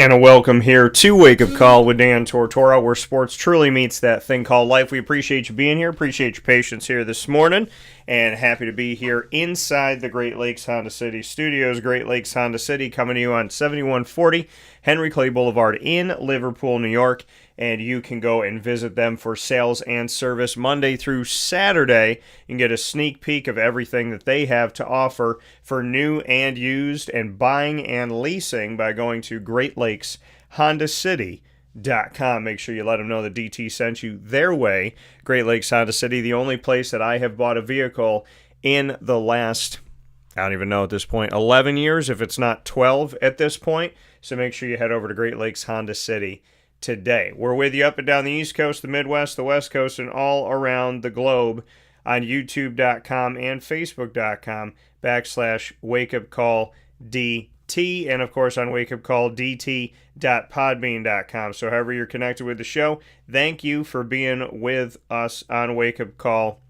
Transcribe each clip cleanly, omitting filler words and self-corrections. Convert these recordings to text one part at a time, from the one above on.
And a welcome here to Wake Up Call with Dan Tortora, where sports truly meets that thing called life. We appreciate you being here, appreciate your patience here this morning, and happy to be here inside the Great Lakes Honda City studios. Great Lakes Honda City coming to you on 7140 Henry Clay Boulevard in Liverpool, New York. And you can go and visit them for sales and service Monday through Saturday. You can get a sneak peek of everything that they have to offer for new and used and buying and leasing by going to GreatLakesHondaCity.com. Make sure you let them know that DT sent you their way. Great Lakes Honda City, the only place that I have bought a vehicle in the last, I don't even know at this point, 11 years, if it's not 12 at this point. So make sure you head over to Great Lakes Honda City today. We're with you up and down the East Coast, the Midwest, the West Coast, and all around the globe on YouTube.com and Facebook.com/WakeUpCallDT, and of course on WakeUpCallDT.podbean.com. So however you're connected with the show, thank you for being with us on Wake Up Call.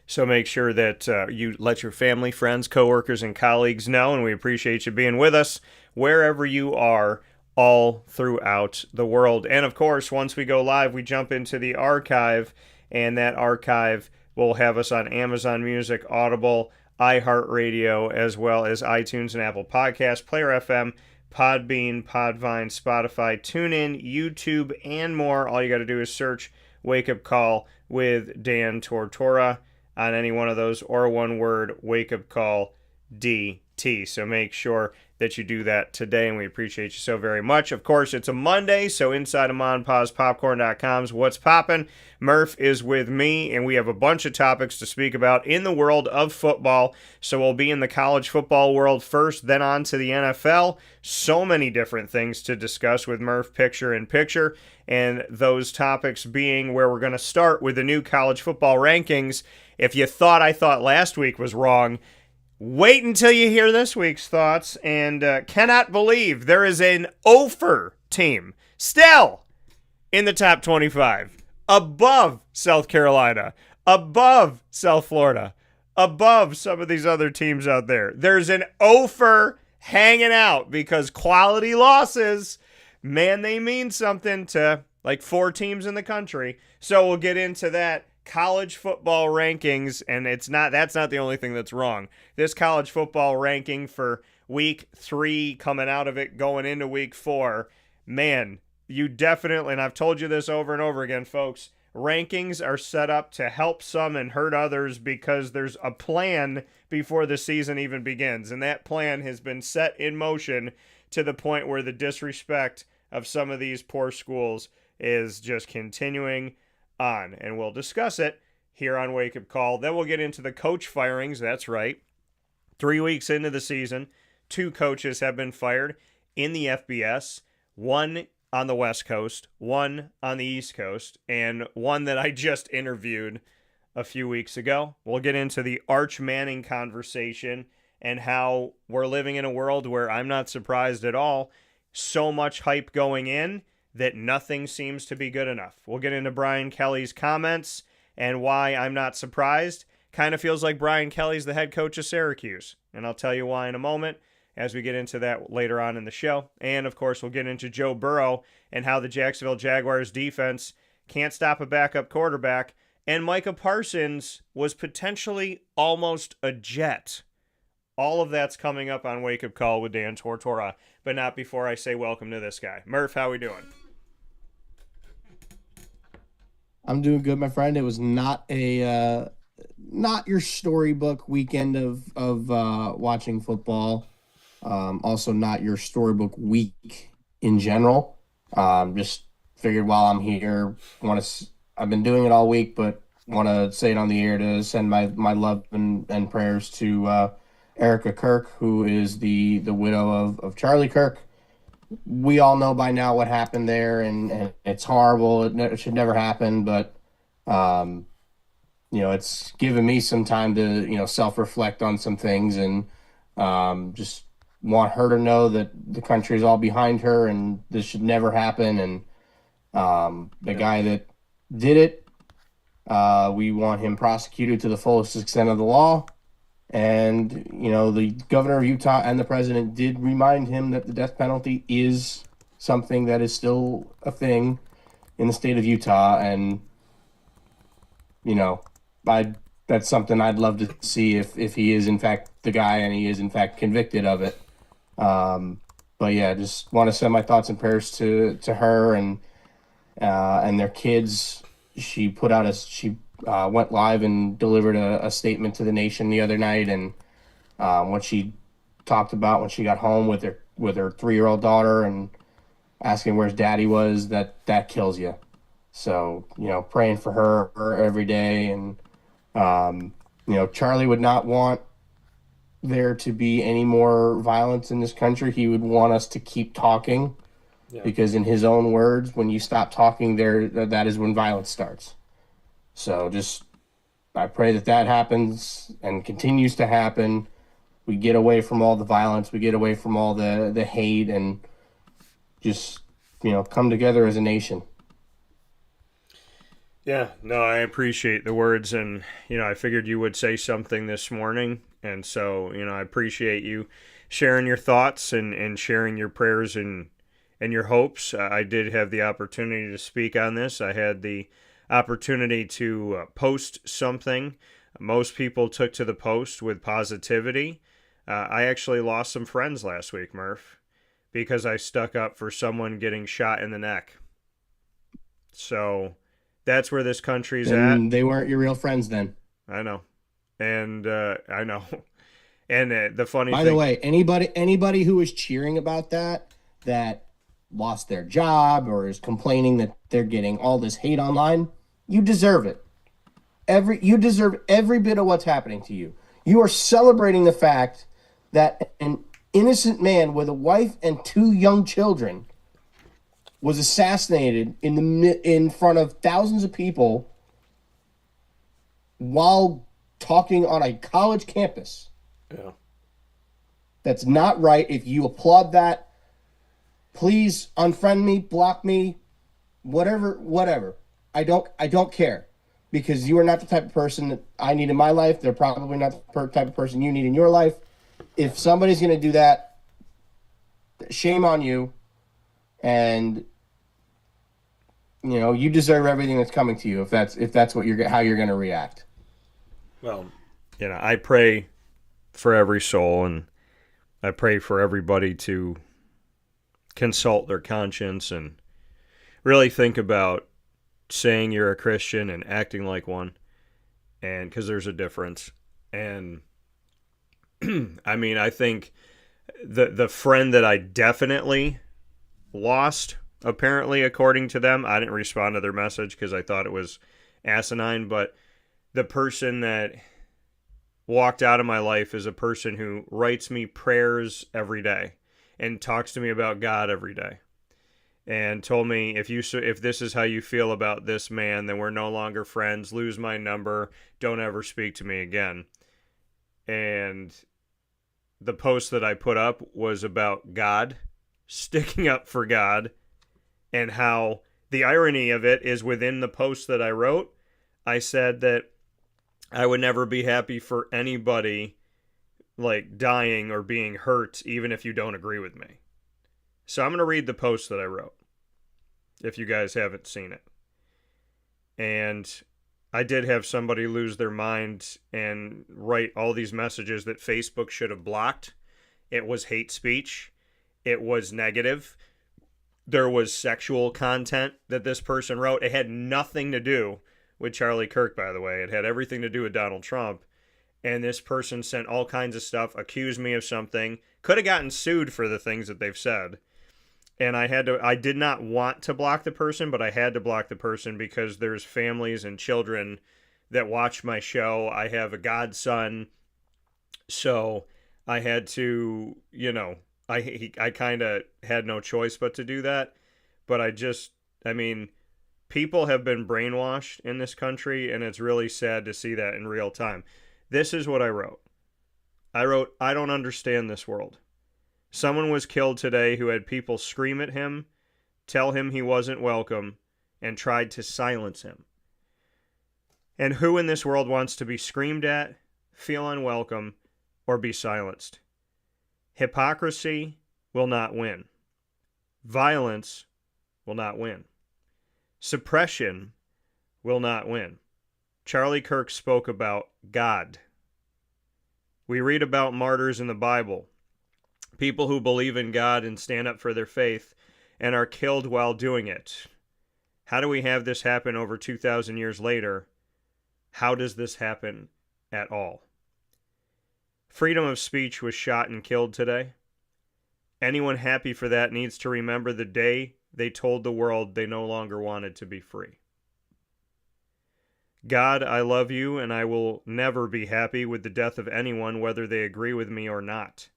So make sure that you let your family, friends, coworkers, and colleagues know, and we appreciate you being with us wherever you are all throughout the world. And of course, once we go live, we jump into the archive, and that archive will have us on Amazon Music, Audible, iHeartRadio, as well as iTunes and Apple Podcasts, Player FM, Podbean, Podvine, Spotify, TuneIn, YouTube, and more. All you got to do is search Wake Up Call with Dan Tortora on any one of those, or one word, Wake Up Call DT. So make sure that you do that today, and we appreciate you so very much. Of course, it's a Monday, so inside of MonPazPopcorn.com's What's Poppin', Murph is with me, and we have a bunch of topics to speak about in the world of football. So we'll be in the college football world first, then on to the NFL. So many different things to discuss with Murph, picture in picture, and those topics being where we're going to start with the new college football rankings. If you thought I thought last week was wrong, wait until you hear this week's thoughts, and cannot believe there is an Ofer team still in the top 25, above South Carolina, above South Florida, above some of these other teams out there. There's an Ofer hanging out because quality losses, man, they mean something to like 4 teams in the country. So we'll get into that. College football rankings, and that's not the only thing that's wrong. This college football ranking for week 3, coming out of it, going into week 4, man, you definitely, and I've told you this over and over again, folks, rankings are set up to help some and hurt others because there's a plan before the season even begins, and that plan has been set in motion to the point where the disrespect of some of these poor schools is just continuing on, and we'll discuss it here on Wake Up Call. Then we'll get into the coach firings. That's right. 3 weeks into the season, 2 coaches have been fired in the FBS, 1 on the West Coast, 1 on the East Coast, and 1 that I just interviewed a few weeks ago. We'll get into the Arch Manning conversation and how we're living in a world where I'm not surprised at all. So much hype going in that nothing seems to be good enough. We'll get into Brian Kelly's comments and why I'm not surprised. Kind of feels like Brian Kelly's the head coach of Syracuse, and I'll tell you why in a moment as we get into that later on in the show. And, of course, we'll get into Joe Burrow and how the Jacksonville Jaguars defense can't stop a backup quarterback, and Micah Parsons was potentially almost a Jet. All of that's coming up on Wake Up Call with Dan Tortora, but not before I say welcome to this guy. Murph, how we doing? I'm doing good, my friend. It was not your storybook weekend of watching football. Also not your storybook week in general. Just figured while I'm here, I've been doing it all week, but want to say it on the air to send my love and prayers to Erica Kirk, who is the widow of Charlie Kirk. We all know by now what happened there, and it's horrible. It should never happen, but it's given me some time to self-reflect on some things, and just want her to know that the country is all behind her, and this should never happen. And the guy that did it, we want him prosecuted to the fullest extent of the law, And, the governor of Utah and the president did remind him that the death penalty is something that is still a thing in the state of Utah. And, you know, I that's something I'd love to see if he is in fact the guy and he is in fact convicted of it. But yeah, just want to send my thoughts and prayers to her and their kids. She went live and delivered a statement to the nation the other night, and what she talked about when she got home with her 3-year-old daughter and asking where's daddy was, that kills you. So, praying for her every day. And Charlie would not want there to be any more violence in this country. He would want us to keep talking, because in his own words, when you stop talking there, that is when violence starts. So I pray that happens and continues to happen. We get away from all the violence. We get away from all the hate, and just, come together as a nation. Yeah, no, I appreciate the words, and, I figured you would say something this morning, and so, I appreciate you sharing your thoughts and sharing your prayers and your hopes. I did have the opportunity to speak on this. I had the opportunity to post something. Most people took to the post with positivity. I actually lost some friends last week, Murph, because I stuck up for someone getting shot in the neck. So that's where this country's at. And they weren't your real friends then. I know. And I know. And the funny By thing... the way, anybody who is cheering about that lost their job or is complaining that they're getting all this hate online, you deserve it. You deserve every bit of what's happening to you. You are celebrating the fact that an innocent man with a wife and 2 young children was assassinated in front of thousands of people while talking on a college campus. Yeah. That's not right. If you applaud that, please unfriend me, block me, whatever. I don't care, because you are not the type of person that I need in my life. They're probably not the type of person you need in your life. If somebody's going to do that, shame on you. And you deserve everything that's coming to you if that's how you're going to react. Well, I pray for every soul, and I pray for everybody to consult their conscience and really think about saying you're a Christian and acting like one, and because there's a difference. And I think the friend that I definitely lost, apparently, according to them, I didn't respond to their message because I thought it was asinine, but the person that walked out of my life is a person who writes me prayers every day and talks to me about God every day, and told me, if this is how you feel about this man, then we're no longer friends. Lose my number. Don't ever speak to me again. And the post that I put up was about God, sticking up for God, and how the irony of it is, within the post that I wrote, I said that I would never be happy for anybody like dying or being hurt, even if you don't agree with me. So I'm going to read the post that I wrote, if you guys haven't seen it. And I did have somebody lose their mind and write all these messages that Facebook should have blocked. It was hate speech. It was negative. There was sexual content that this person wrote. It had nothing to do with Charlie Kirk, by the way. It had everything to do with Donald Trump. And this person sent all kinds of stuff, accused me of something, could have gotten sued for the things that they've said. And I did not want to block the person, but I had to block the person because there's families and children that watch my show. I have a godson, so I had to, I kind of had no choice but to do that. But people have been brainwashed in this country, and it's really sad to see that in real time. This is what I wrote. I don't understand this world. Someone was killed today who had people scream at him, tell him he wasn't welcome, and tried to silence him. And who in this world wants to be screamed at, feel unwelcome, or be silenced. Hypocrisy will not win. Violence will not win. Suppression will not win. Charlie Kirk spoke about God. We read about martyrs in the Bible, people who believe in God and stand up for their faith and are killed while doing it. How do we have this happen over 2,000 years later? How does this happen at all? Freedom of speech was shot and killed today. Anyone happy for that needs to remember the day they told the world they no longer wanted to be free. God, I love you, and I will never be happy with the death of anyone, whether they agree with me or not.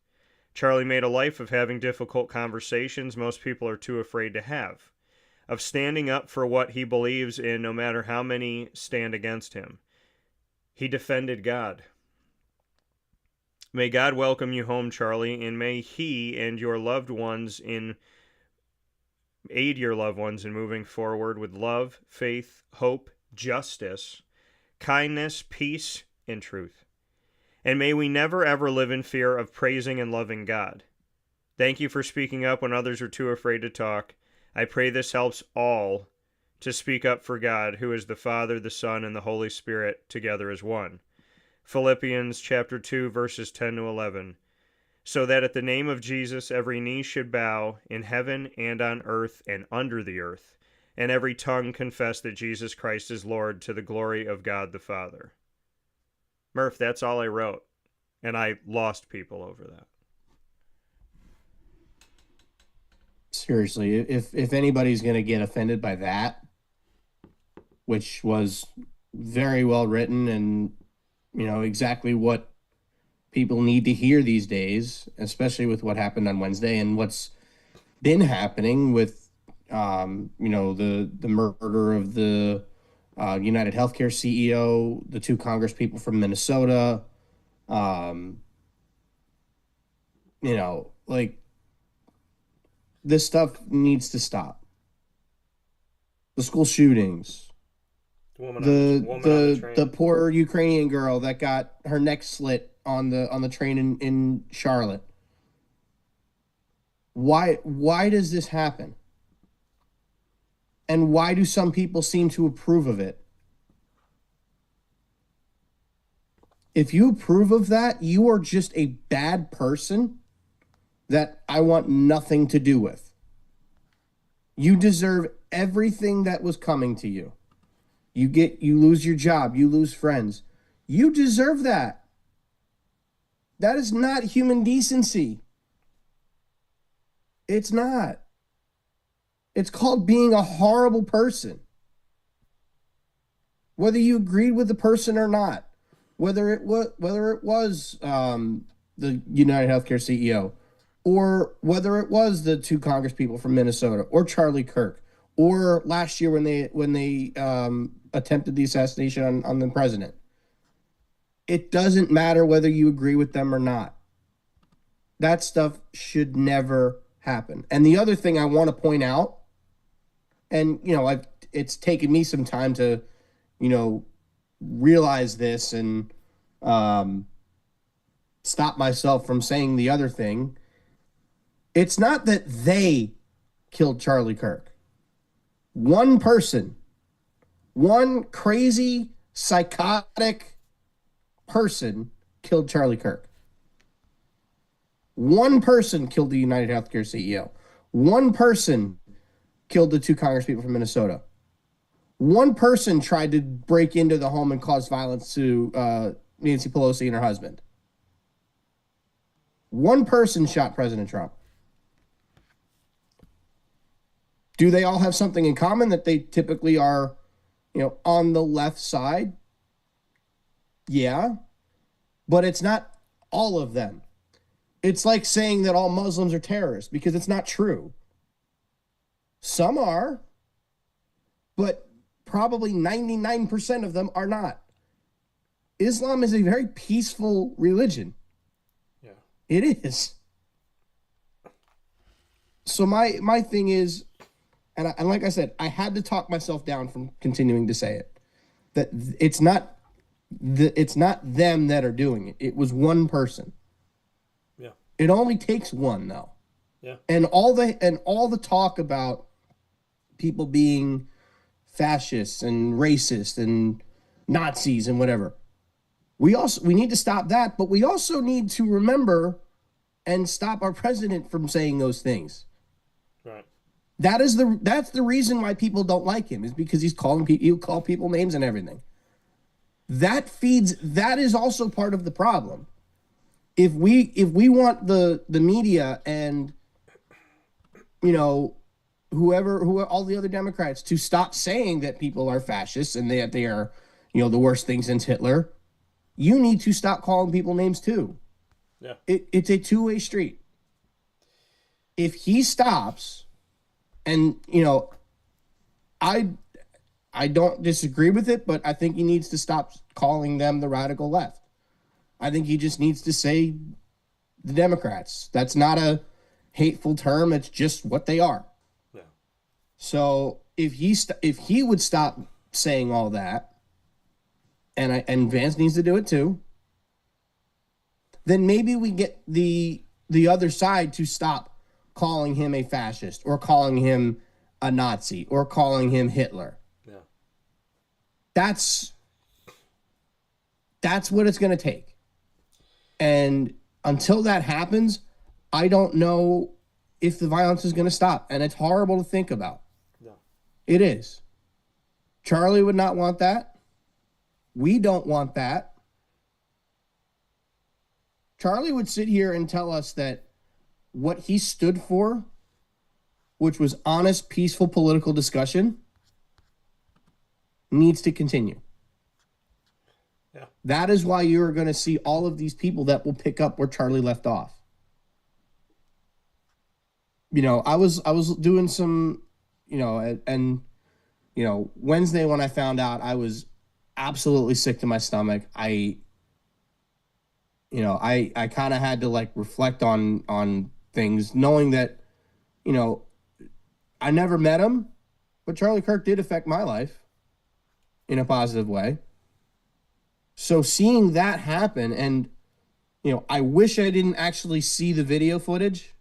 Charlie made a life of having difficult conversations most people are too afraid to have, of standing up for what he believes in no matter how many stand against him. He defended God. May God welcome you home, Charlie, and may he and your loved ones aid your loved ones in moving forward with love, faith, hope, justice, kindness, peace, and truth. And may we never ever live in fear of praising and loving God. Thank you for speaking up when others are too afraid to talk. I pray this helps all to speak up for God, who is the Father, the Son, and the Holy Spirit, together as one. Philippians chapter 2, verses 10 to 11. So that at the name of Jesus every knee should bow in heaven and on earth and under the earth, and every tongue confess that Jesus Christ is Lord, to the glory of God the Father. Murph, that's all I wrote, and I lost people over that. Seriously, if anybody's going to get offended by that, which was very well written and, you know, exactly what people need to hear these days, especially with what happened on Wednesday and what's been happening with, you know, the murder of the United Healthcare CEO, the two Congress people from Minnesota, you know, like, this stuff needs to stop. The school shootings, the poor Ukrainian girl that got her neck slit on the train in Charlotte. Why does this happen? And why do some people seem to approve of it? If you approve of that, you are just a bad person that I want nothing to do with. You deserve everything that was coming to you. You lose your job, you lose friends. You deserve that. That is not human decency. It's not. It's called being a horrible person. Whether you agreed with the person or not, whether it was the United Healthcare CEO, or whether it was the two Congress people from Minnesota, or Charlie Kirk, or last year when they attempted the assassination on the president. It doesn't matter whether you agree with them or not. That stuff should never happen. And the other thing I want to point out, and you know, it's taken me some time to, you know, realize this and stop myself from saying the other thing. It's not that they killed Charlie Kirk. One person, one crazy, psychotic person killed Charlie Kirk. One person killed the United Healthcare CEO. One person killed the two Congress people from Minnesota. One person tried to break into the home and cause violence to Nancy Pelosi and her husband. One person shot President Trump. Do they all have something in common, that they typically are, you know, on the left side? Yeah, but it's not all of them. It's like saying that all Muslims are terrorists, because it's not true. Some are, but probably 99% of them are not. Islam is a very peaceful religion. Yeah. It is. So my thing is, and like I said, I had to talk myself down from continuing to say it, that it's not them that are doing it. It was one person. Yeah. It only takes one, though. Yeah. And all the talk about people being fascists and racist and Nazis and whatever. We need to stop that, but we also need to remember and stop our president from saying those things. Right. That's the reason why people don't like him, is because he'll call people names and everything. That is also part of the problem. If we want the media and who all the other Democrats to stop saying that people are fascists and that they are, the worst thing since Hitler, you need to stop calling people names too. Yeah. It's a two-way street. If he stops, and I don't disagree with it, but I think he needs to stop calling them the radical left. I think he just needs to say the Democrats. That's not a hateful term. It's just what they are. Yeah. So if he would stop saying all that, and Vance needs to do it too, then maybe we get the other side to stop calling him a fascist or calling him a Nazi or calling him Hitler. Yeah. That's what it's going to take. And until that happens, I don't know if the violence is going to stop. And it's horrible to think about. No. It is. Charlie would not want that. We don't want that. Charlie would sit here and tell us that what he stood for, which was honest, peaceful political discussion, needs to continue. Yeah. That is why you're going to see all of these people that will pick up where Charlie left off. I was doing some, Wednesday when I found out, I was absolutely sick to my stomach. I kind of had to reflect on things, knowing that, I never met him, but Charlie Kirk did affect my life in a positive way. So seeing that happen, and, I wish I didn't actually see the video footage.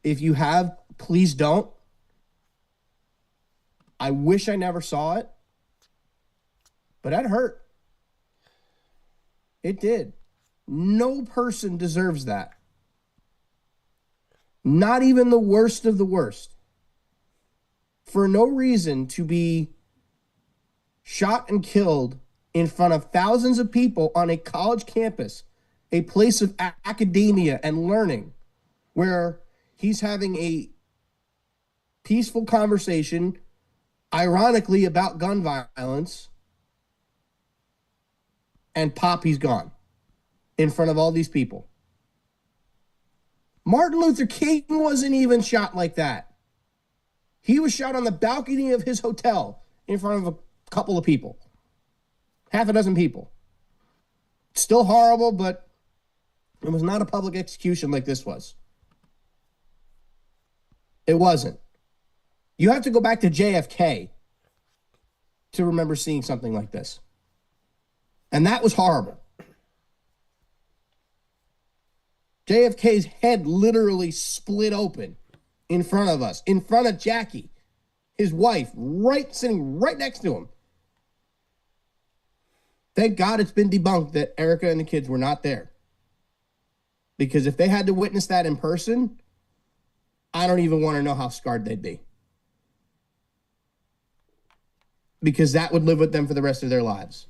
If you have, please don't. I wish I never saw it, but that hurt. It did. No person deserves that. Not even the worst of the worst. For no reason to be shot and killed in front of thousands of people on a college campus, a place of academia and learning, where he's having a peaceful conversation, ironically, about gun violence, and pop, he's gone in front of all these people. Martin Luther King wasn't even shot like that. He was shot on the balcony of his hotel in front of a couple of people. Half a dozen people. It's still horrible, but it was not a public execution like this was. It wasn't. You have to go back to JFK to remember seeing something like this. And that was horrible. JFK's head literally split open in front of us, in front of Jackie, his wife, sitting right next to him. Thank God it's been debunked that Erica and the kids were not there. Because if they had to witness that in person, I don't even want to know how scarred they'd be. Because that would live with them for the rest of their lives.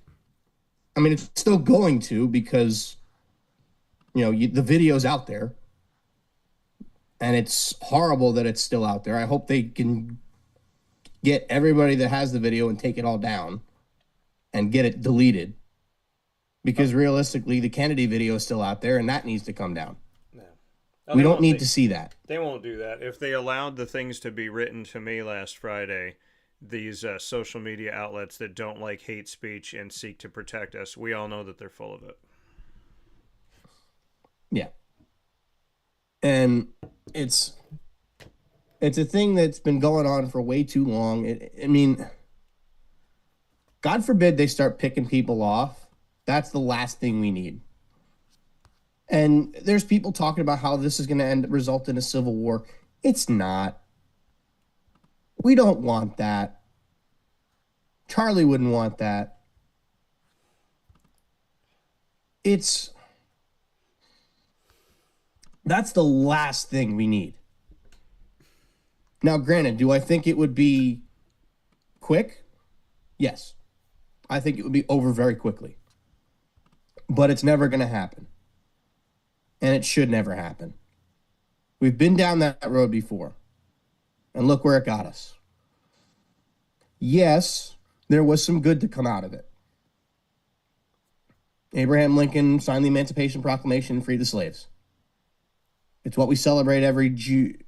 I mean, it's still going to, because, the video's out there. And it's horrible that it's still out there. I hope they can get everybody that has the video and take it all down and get it deleted. Because realistically, the Kennedy video is still out there, and that needs to come down. No, we don't need to see that. They won't do that. If they allowed the things to be written to me last Friday, these social media outlets that don't like hate speech and seek to protect us, we all know that they're full of it. Yeah. And it's a thing that's been going on for way too long. God forbid they start picking people off. That's the last thing we need. And there's people talking about how this is going to result in a civil war. It's not. We don't want that. Charlie wouldn't want that. It's That's the last thing we need. Now, granted, do I think it would be quick? Yes. I think it would be over very quickly. But it's never going to happen. And it should never happen. We've been down that road before. And look where it got us. Yes, there was some good to come out of it. Abraham Lincoln signed the Emancipation Proclamation and freed the slaves. It's what we celebrate every June.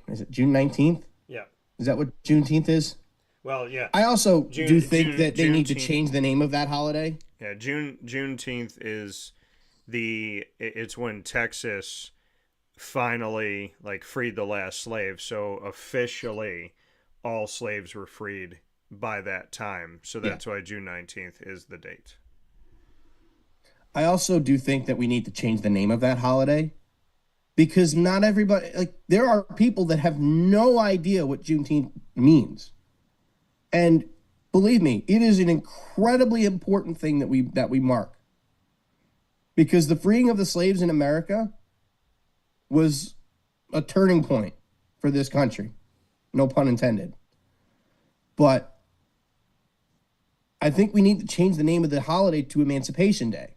Is it June 19th? Yeah. Is that what Juneteenth is? Well, yeah. I also do think that they need to change the name of that holiday. Yeah, Juneteenth is it's when Texas finally freed the last slave. So officially all slaves were freed by that time. So that's why June 19th is the date. I also do think that we need to change the name of that holiday because not everybody, there are people that have no idea what Juneteenth means. And believe me, it is an incredibly important thing that we mark. Because the freeing of the slaves in America was a turning point for this country. No pun intended. But I think we need to change the name of the holiday to Emancipation Day.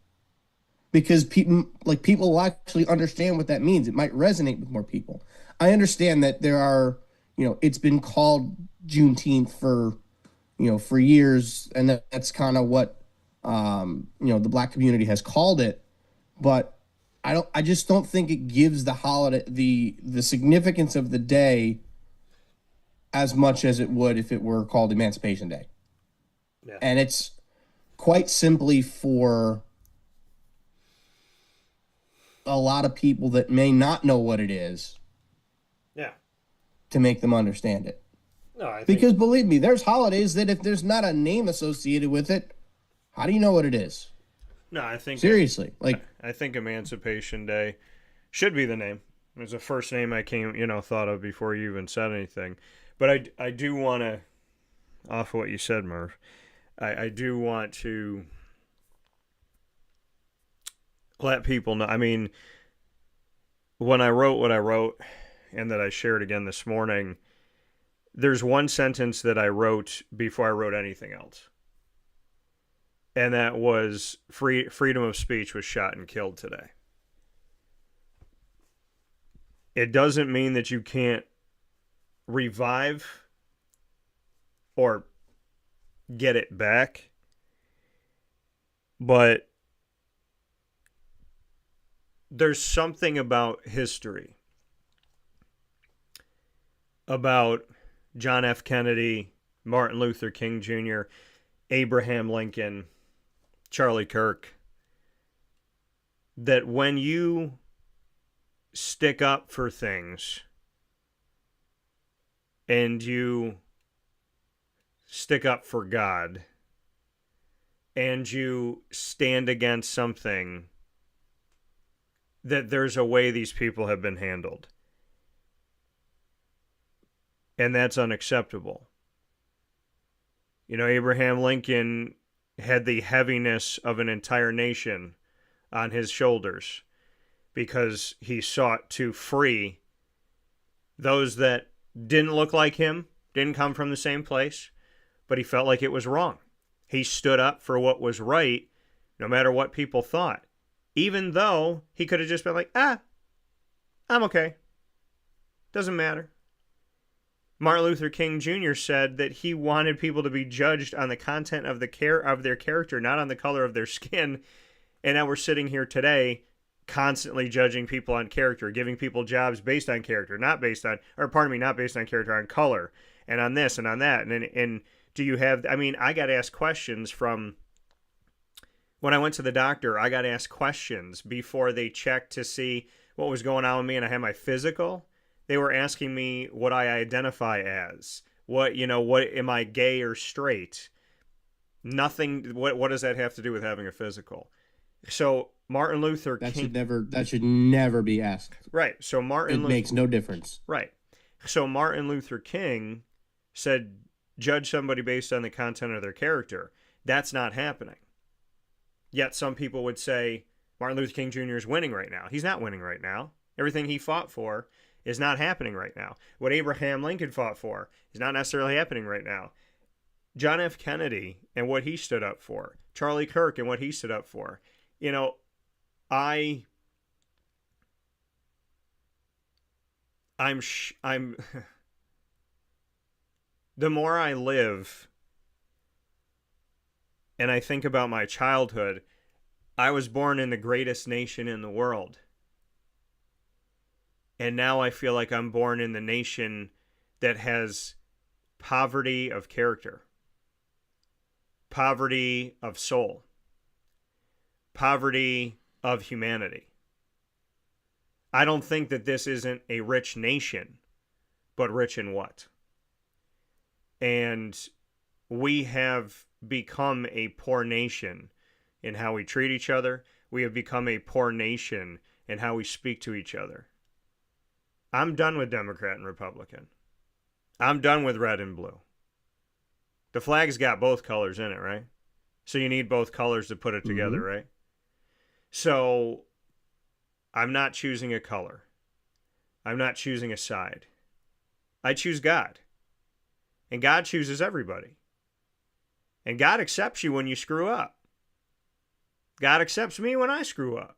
Because people will actually understand what that means. It might resonate with more people. I understand that there are, it's been called Juneteenth for years, and that's kind of what the Black community has called it. But I just don't think it gives the holiday the significance of the day as much as it would if it were called Emancipation Day. Yeah. And it's quite simply for a lot of people that may not know what it is. Yeah. To make them understand it. No, I think... Because believe me, there's holidays that if there's not a name associated with it, how do you know what it is? No, I think seriously, I think Emancipation Day should be the name. It was the first name I thought of before you even said anything. But I do want to, off of what you said, Murph, I do want to let people know. I mean, when I wrote what I wrote and that I shared again this morning, there's one sentence that I wrote before I wrote anything else. And that was freedom of speech was shot and killed today. It doesn't mean that you can't revive or get it back. But there's something about history, about John F. Kennedy, Martin Luther King Jr., Abraham Lincoln, Charlie Kirk, that when you stick up for things and you stick up for God and you stand against something, that there's a way these people have been handled. And that's unacceptable. Abraham Lincoln had the heaviness of an entire nation on his shoulders because he sought to free those that didn't look like him, didn't come from the same place, but he felt like it was wrong. He stood up for what was right, no matter what people thought, even though he could have just been like, I'm okay. Doesn't matter. Martin Luther King Jr. said that he wanted people to be judged on the content of their character, not on the color of their skin. And now we're sitting here today constantly judging people on character, giving people jobs based on character, not based on character, on color, and on this and on that. And do you have, I got asked questions from, when I went to the doctor, I got asked questions before they checked to see what was going on with me, and I had my physical. They were asking me what I identify as. What am I gay or straight? Nothing. What does that have to do with having a physical? So Martin Luther That King. should never be asked. Right. So It makes no difference. Right. So Martin Luther King said, judge somebody based on the content of their character. That's not happening. Yet some people would say Martin Luther King Jr. is winning right now. He's not winning right now. Everything he fought for is not happening right now. What Abraham Lincoln fought for is not necessarily happening right now. John F. Kennedy and what he stood up for. Charlie Kirk and what he stood up for. You know, I'm the more I live and I think about my childhood, I was born in the greatest nation in the world. And now I feel like I'm born in the nation that has poverty of character, poverty of soul, poverty of humanity. I don't think that this isn't a rich nation, but rich in what? And we have become a poor nation in how we treat each other. We have become a poor nation in how we speak to each other. I'm done with Democrat and Republican. I'm done with red and blue. The flag's got both colors in it, right? So you need both colors to put it together, right? So I'm not choosing a color. I'm not choosing a side. I choose God. And God chooses everybody. And God accepts you when you screw up. God accepts me when I screw up.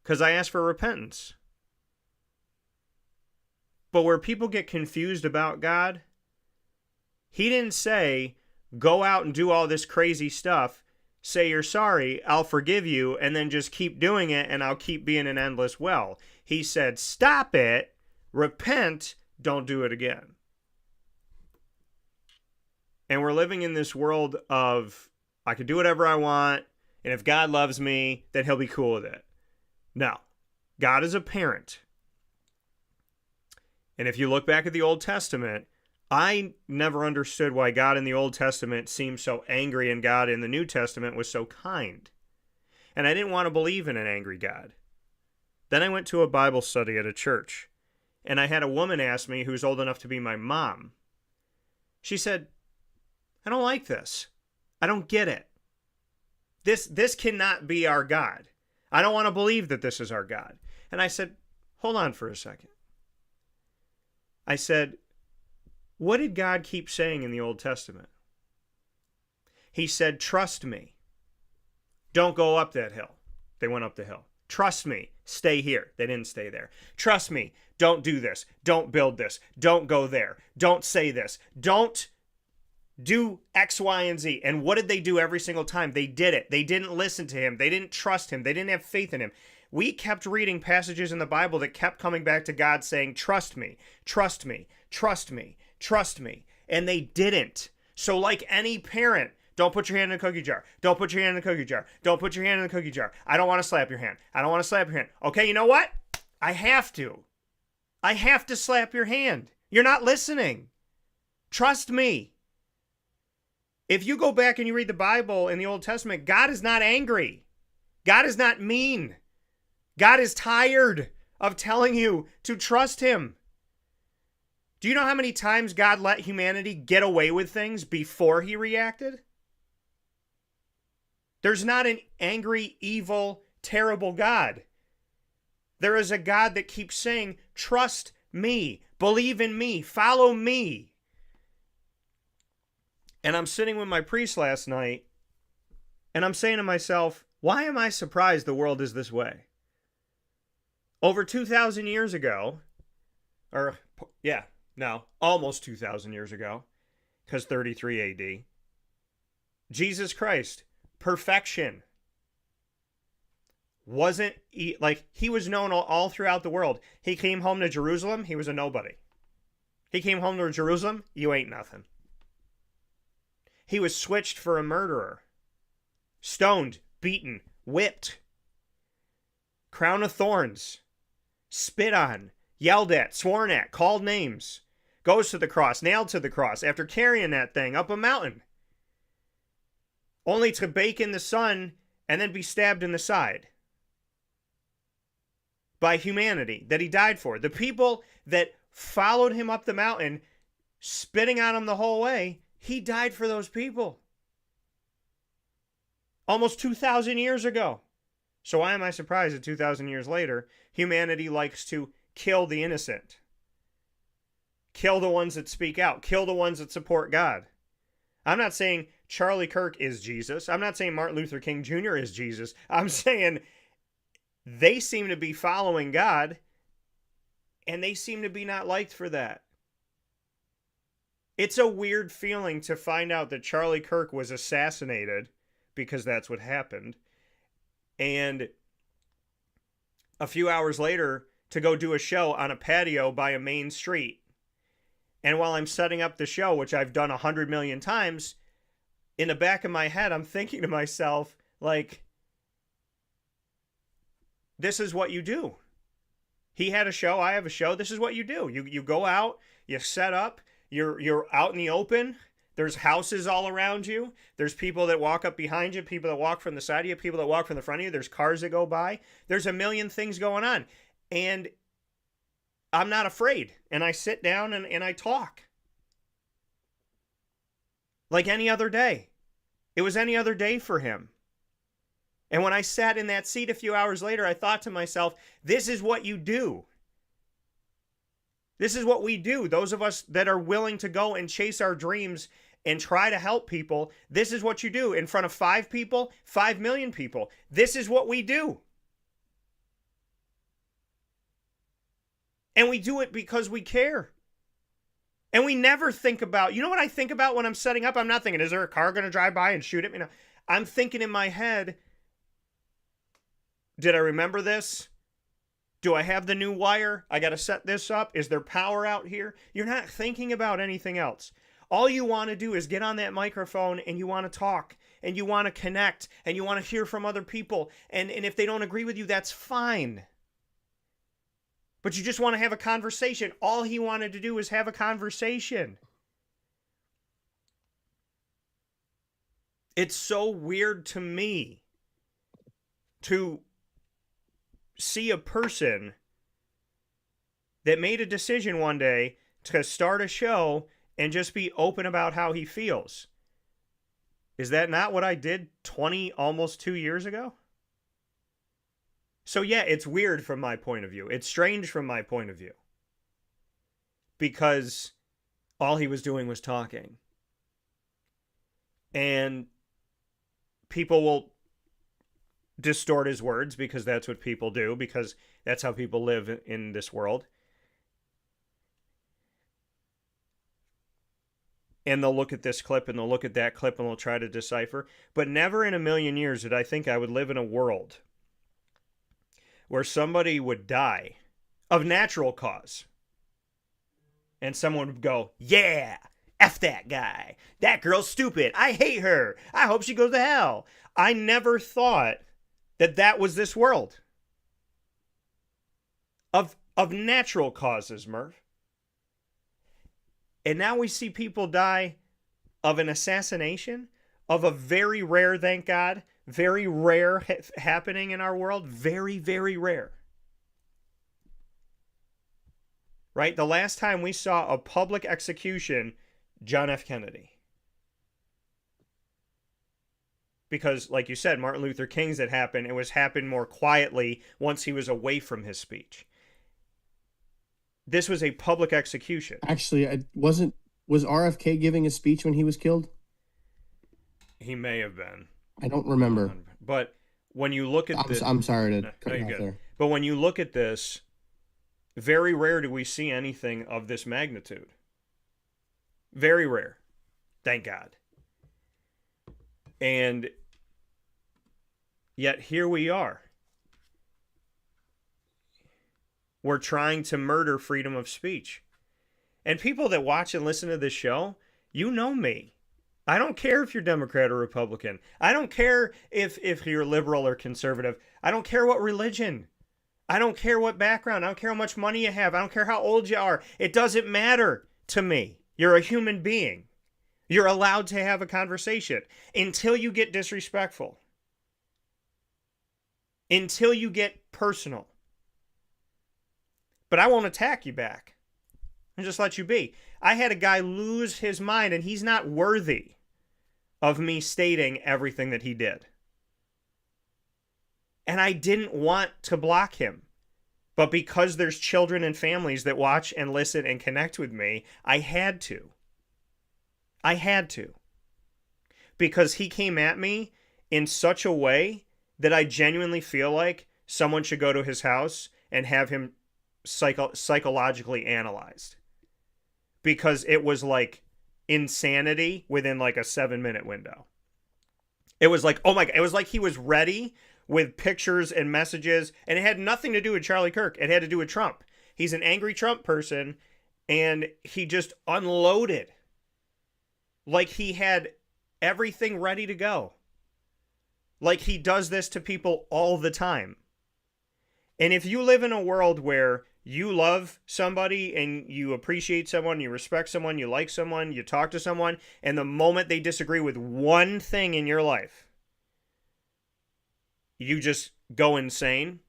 Because I ask for repentance. But where people get confused about God, he didn't say, go out and do all this crazy stuff, say you're sorry, I'll forgive you, and then just keep doing it and I'll keep being an endless well. He said, stop it, repent, don't do it again. And we're living in this world of, I can do whatever I want, and if God loves me, then he'll be cool with it. No. God is a parent. And if you look back at the Old Testament, I never understood why God in the Old Testament seemed so angry and God in the New Testament was so kind. And I didn't want to believe in an angry God. Then I went to a Bible study at a church, and I had a woman ask me who's old enough to be my mom. She said, I don't like this. I don't get it. This cannot be our God. I don't want to believe that this is our God. And I said, hold on for a second. I said, what did God keep saying in the Old Testament? He said, trust me. Don't go up that hill. They went up the hill. Trust me. Stay here. They didn't stay there. Trust me. Don't do this. Don't build this. Don't go there. Don't say this. Don't do X, Y, and Z. And what did they do every single time? They did it. They didn't listen to him. They didn't trust him. They didn't have faith in him. We kept reading passages in the Bible that kept coming back to God saying, trust me, trust me, trust me, trust me. And they didn't. So like any parent, don't put your hand in the cookie jar. Don't put your hand in the cookie jar. Don't put your hand in the cookie jar. I don't want to slap your hand. I don't want to slap your hand. Okay, you know what? I have to. I have to slap your hand. You're not listening. Trust me. If you go back and you read the Bible in the Old Testament, God is not angry. God is not mean. God is tired of telling you to trust him. Do you know how many times God let humanity get away with things before he reacted? There's not an angry, evil, terrible God. There is a God that keeps saying, trust me, believe in me, follow me. And I'm sitting with my priest last night, and I'm saying to myself, why am I surprised the world is this way? Over 2,000 years ago, almost 2,000 years ago, because 33 AD, Jesus Christ, perfection, wasn't, he was known all throughout the world. He came home to Jerusalem, he was a nobody. He came home to Jerusalem, you ain't nothing. He was switched for a murderer, stoned, beaten, whipped, crown of thorns, spit on, yelled at, sworn at, called names, goes to the cross, nailed to the cross after carrying that thing up a mountain, only to bake in the sun and then be stabbed in the side by humanity that he died for. The people that followed him up the mountain, spitting on him the whole way, he died for those people. Almost 2,000 years ago. So why am I surprised that 2,000 years later, humanity likes to kill the innocent? Kill the ones that speak out. Kill the ones that support God. I'm not saying Charlie Kirk is Jesus. I'm not saying Martin Luther King Jr. is Jesus. I'm saying they seem to be following God, and they seem to be not liked for that. It's a weird feeling to find out that Charlie Kirk was assassinated, because that's what happened, and a few hours later to go do a show on a patio by a main street. And while I'm setting up the show, which I've done 100 million times, in the back of my head, I'm thinking to myself, like, this is what you do. He had a show, I have a show. This is what you do. You go out, you set up, you're out in the open. There's houses all around you. There's people that walk up behind you, people that walk from the side of you, people that walk from the front of you. There's cars that go by. There's a million things going on. And I'm not afraid. And I sit down and I talk. Like any other day. It was any other day for him. And when I sat in that seat a few hours later, I thought to myself, this is what you do. This is what we do. Those of us that are willing to go and chase our dreams and try to help people, this is what you do. In front of 5 people, 5 million people. This is what we do. And we do it because we care. And we never think about, you know what I think about when I'm setting up? I'm not thinking, is there a car going to drive by and shoot at me? No. I'm thinking in my head, did I remember this? Do I have the new wire? I got to set this up. Is there power out here? You're not thinking about anything else. All you want to do is get on that microphone and you want to talk and you want to connect and you want to hear from other people. And if they don't agree with you, that's fine. But you just want to have a conversation. All he wanted to do was have a conversation. It's so weird to me to see a person that made a decision one day to start a show and just be open about how he feels. Is that not what I did 20, almost 2 years ago? So yeah, it's weird from my point of view. It's strange from my point of view. Because all he was doing was talking. And people will distort his words because that's what people do, because that's how people live in this world. And they'll look at this clip and they'll look at that clip and they'll try to decipher. But never in a million years did I think I would live in a world where somebody would die of natural cause. And someone would go, yeah, F that guy. That girl's stupid. I hate her. I hope she goes to hell. I never thought that was this world. Of natural causes, Murph. And now we see people die of an assassination, of a very rare, thank God, very rare happening in our world. Very, very rare. Right? The last time we saw a public execution, John F. Kennedy. Because, like you said, Martin Luther King's had happened. It was happened more quietly once he was away from his speech. This was a public execution. Actually, was RFK giving a speech when he was killed? He may have been. I don't remember. But when you look at this... I'm sorry to cut you off there. But when you look at this, very rare do we see anything of this magnitude. Very rare. Thank God. And yet here we are. We're trying to murder freedom of speech. And people that watch and listen to this show, you know me. I don't care if you're Democrat or Republican. I don't care if you're liberal or conservative. I don't care what religion. I don't care what background. I don't care how much money you have. I don't care how old you are. It doesn't matter to me. You're a human being. You're allowed to have a conversation until you get disrespectful. until you get personal. But I won't attack you back. I'll just let you be. I had a guy lose his mind, and he's not worthy of me stating everything that he did. And I didn't want to block him. But because there's children and families that watch and listen and connect with me, I had to. I had to. Because he came at me in such a way that I genuinely feel like someone should go to his house and have him psychologically analyzed. Because it was like insanity within like a 7-minute window. It was like, oh my God, it was like he was ready with pictures and messages, and it had nothing to do with Charlie Kirk. It had to do with Trump. He's an angry Trump person, and he just unloaded like he had everything ready to go. Like he does this to people all the time. And if you live in a world where you love somebody and you appreciate someone, you respect someone, you like someone, you talk to someone, and the moment they disagree with one thing in your life, you just go insane,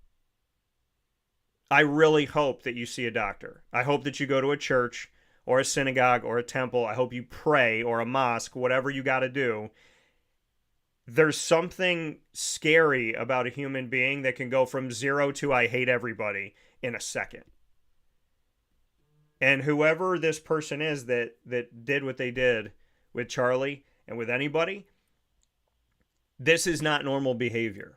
I really hope that you see a doctor. I hope that you go to a church or a synagogue or a temple. I hope you pray, or a mosque, whatever you got to do. There's something scary about a human being that can go from 0 to I hate everybody in a second. And whoever this person is that did what they did with Charlie and with anybody, this is not normal behavior.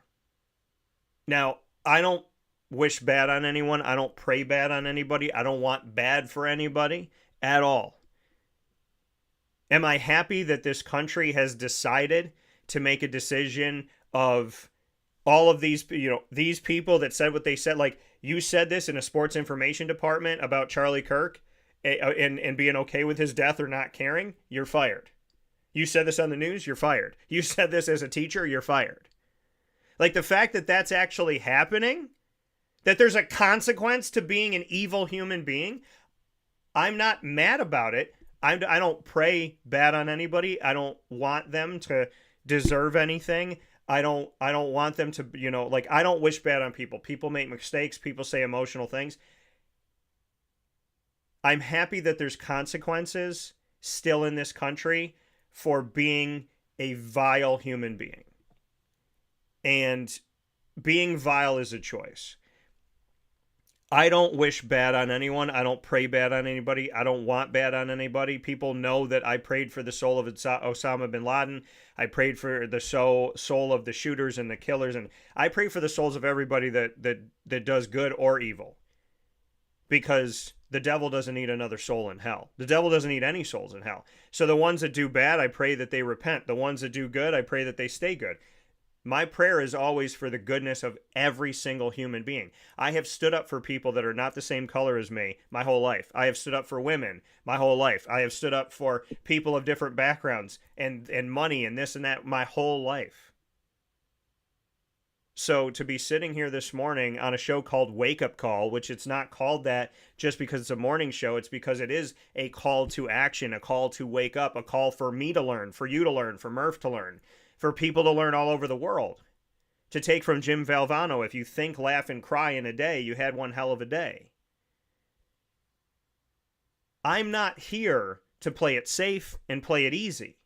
Now, I don't wish bad on anyone. I don't pray bad on anybody. I don't want bad for anybody at all. Am I happy that this country has decided to make a decision of all of these, these people that said what they said? Like, you said this in a sports information department about Charlie Kirk and being okay with his death or not caring, you're fired. You said this on the news, you're fired. You said this as a teacher, you're fired. Like, the fact that that's actually happening, that there's a consequence to being an evil human being, I'm not mad about it. I don't pray bad on anybody. I don't want them to deserve anything. I don't want them to, I don't wish bad on people. People make mistakes. People say emotional things. I'm happy that there's consequences still in this country for being a vile human being. And being vile is a choice. I don't wish bad on anyone. I don't pray bad on anybody. I don't want bad on anybody. People know that I prayed for the soul of Osama bin Laden. I prayed for the soul of the shooters and the killers. And I pray for the souls of everybody that does good or evil. Because the devil doesn't need another soul in hell. The devil doesn't need any souls in hell. So the ones that do bad, I pray that they repent. The ones that do good, I pray that they stay good. My prayer is always for the goodness of every single human being. I have stood up for people that are not the same color as me my whole life. I have stood up for women my whole life. I have stood up for people of different backgrounds and money and this and that my whole life. So to be sitting here this morning on a show called Wake Up Call, which it's not called that just because it's a morning show, it's because it is a call to action, a call to wake up, a call for me to learn, for you to learn, for Murph to learn, for people to learn all over the world. To take from Jim Valvano, if you think, laugh, and cry in a day, you had one hell of a day. I'm not here to play it safe and play it easy.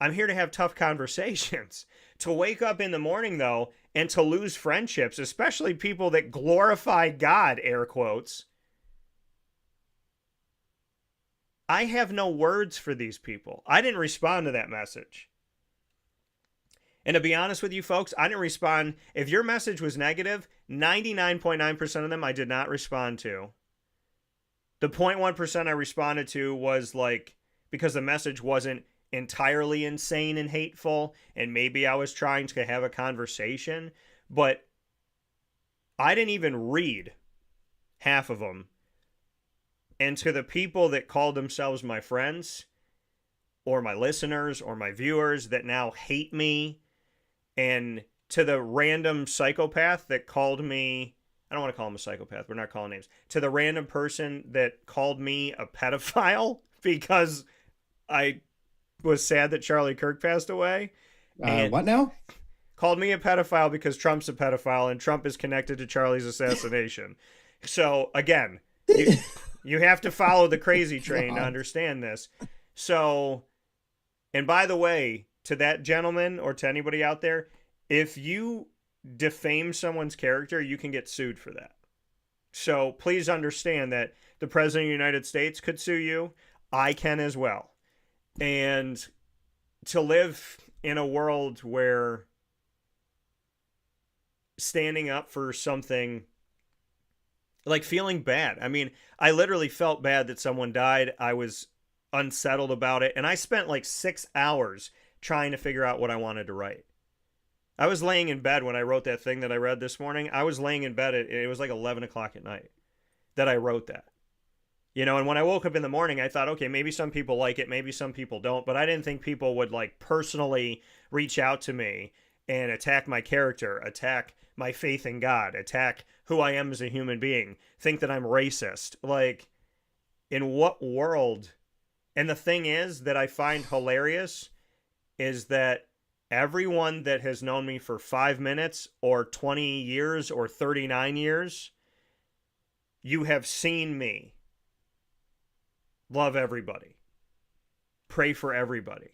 I'm here to have tough conversations. To wake up in the morning, though, and to lose friendships, especially people that glorify God, air quotes. I have no words for these people. I didn't respond to that message. And to be honest with you folks, I didn't respond. If your message was negative, 99.9% of them I did not respond to. The 0.1% I responded to was like, because the message wasn't entirely insane and hateful, and maybe I was trying to have a conversation, but I didn't even read half of them. And to the people that called themselves my friends, or my listeners, or my viewers that now hate me, and to the random psychopath that called me, I don't want to call him a psychopath, we're not calling names, to the random person that called me a pedophile because I was sad that Charlie Kirk passed away. What now? called me a pedophile because Trump's a pedophile and Trump is connected to Charlie's assassination. So again, you have to follow the crazy train to God. understand this. So, and by the way, to that gentleman or to anybody out there, if you defame someone's character, you can get sued for that. So please understand that the President of the United States could sue you. I can as well. And to live in a world where standing up for something, like feeling bad. I mean, I literally felt bad that someone died. I was unsettled about it. And I spent like 6 hours trying to figure out what I wanted to write. I was laying in bed when I wrote that thing that I read this morning. I was laying in bed. It was like 11 o'clock at night that I wrote that. You know, and when I woke up in the morning, I thought, okay, maybe some people like it, maybe some people don't. But I didn't think people would like personally reach out to me and attack my character, attack my faith in God, attack who I am as a human being, think that I'm racist. Like, in what world? And the thing is that I find hilarious is that everyone that has known me for 5 minutes or 20 years or 39 years, you have seen me love everybody, pray for everybody.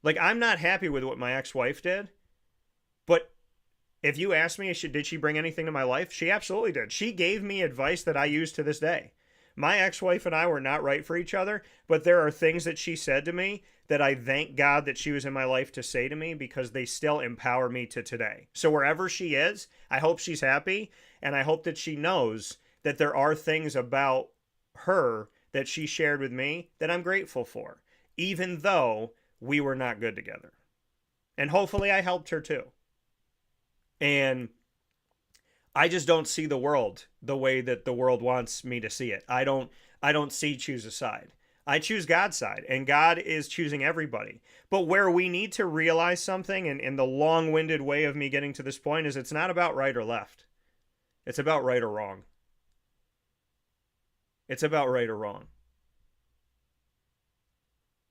Like, I'm not happy with what my ex-wife did, but if you ask me, did she bring anything to my life? She absolutely did. She gave me advice that I use to this day. My ex-wife and I were not right for each other, but there are things that she said to me that I thank God that she was in my life to say to me because they still empower me to today. So wherever she is, I hope she's happy, and I hope that she knows that there are things about her that she shared with me that I'm grateful for, even though we were not good together. And hopefully I helped her too. And I just don't see the world the way that the world wants me to see it. I don't see choose a side. I choose God's side, and God is choosing everybody. But where we need to realize something, and in the long-winded way of me getting to this point, is it's not about right or left. It's about right or wrong. It's about right or wrong.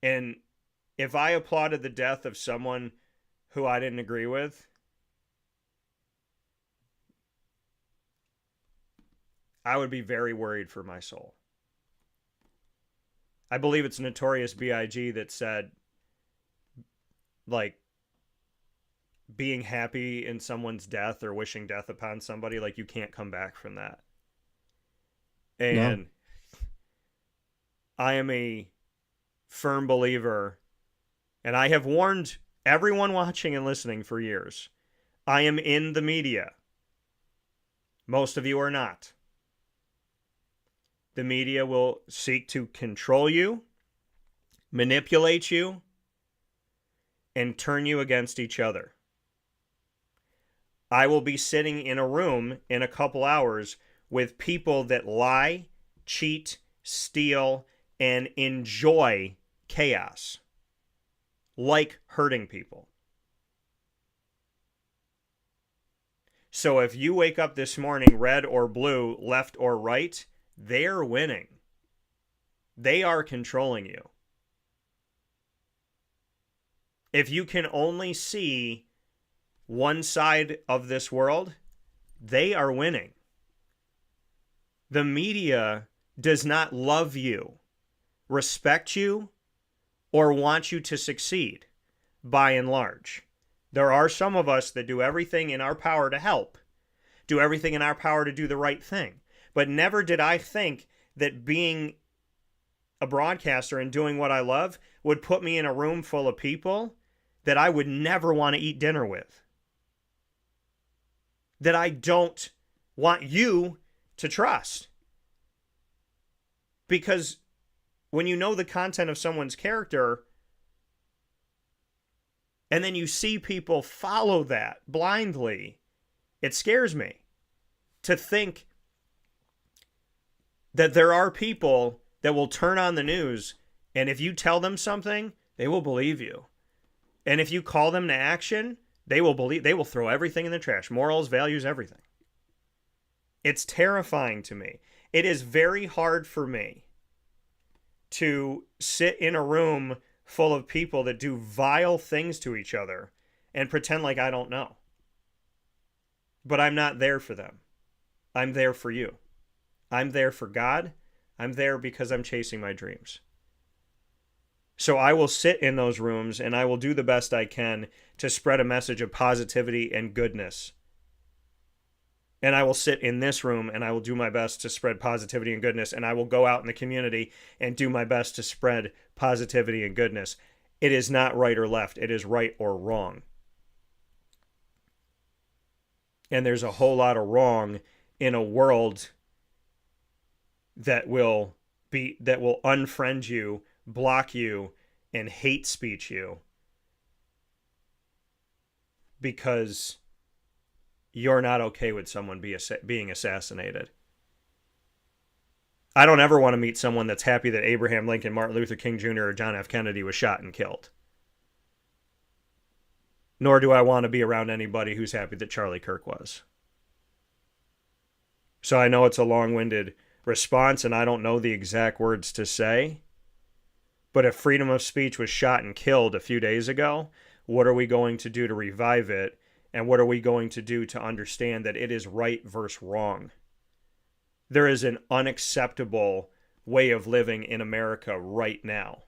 And if I applauded the death of someone who I didn't agree with, I would be very worried for my soul. I believe it's Notorious B.I.G. that said, like, being happy in someone's death or wishing death upon somebody, like, you can't come back from that. And no. I am a firm believer, and I have warned everyone watching and listening for years. I am in the media. Most of you are not. The media will seek to control you, manipulate you, and turn you against each other. I will be sitting in a room in a couple hours with people that lie, cheat, steal, and enjoy chaos, like hurting people. So if you wake up this morning red or blue, left or right, they're winning. They are controlling you. If you can only see one side of this world, they are winning. The media does not love you, respect you, or want you to succeed, by and large. There are some of us that do everything in our power to help, do everything in our power to do the right thing. But never did I think that being a broadcaster and doing what I love would put me in a room full of people that I would never want to eat dinner with. That I don't want you to trust. Because when you know the content of someone's character, and then you see people follow that blindly, it scares me to think that there are people that will turn on the news, and if you tell them something, they will believe you. And if you call them to action, they will throw everything in the trash. Morals, values, everything. It's terrifying to me. It is very hard for me to sit in a room full of people that do vile things to each other and pretend like I don't know. But I'm not there for them. I'm there for you. I'm there for God. I'm there because I'm chasing my dreams. So I will sit in those rooms and I will do the best I can to spread a message of positivity and goodness. And I will sit in this room and I will do my best to spread positivity and goodness. And I will go out in the community and do my best to spread positivity and goodness. It is not right or left. It is right or wrong. And there's a whole lot of wrong in a world that will unfriend you, block you, and hate speech you because you're not okay with someone being assassinated. I don't ever want to meet someone that's happy that Abraham Lincoln, Martin Luther King Jr., or John F. Kennedy was shot and killed. Nor do I want to be around anybody who's happy that Charlie Kirk was. So I know it's a long-winded response, and I don't know the exact words to say. But if freedom of speech was shot and killed a few days ago, what are we going to do to revive it? And what are we going to do to understand that it is right versus wrong? There is an unacceptable way of living in America right now.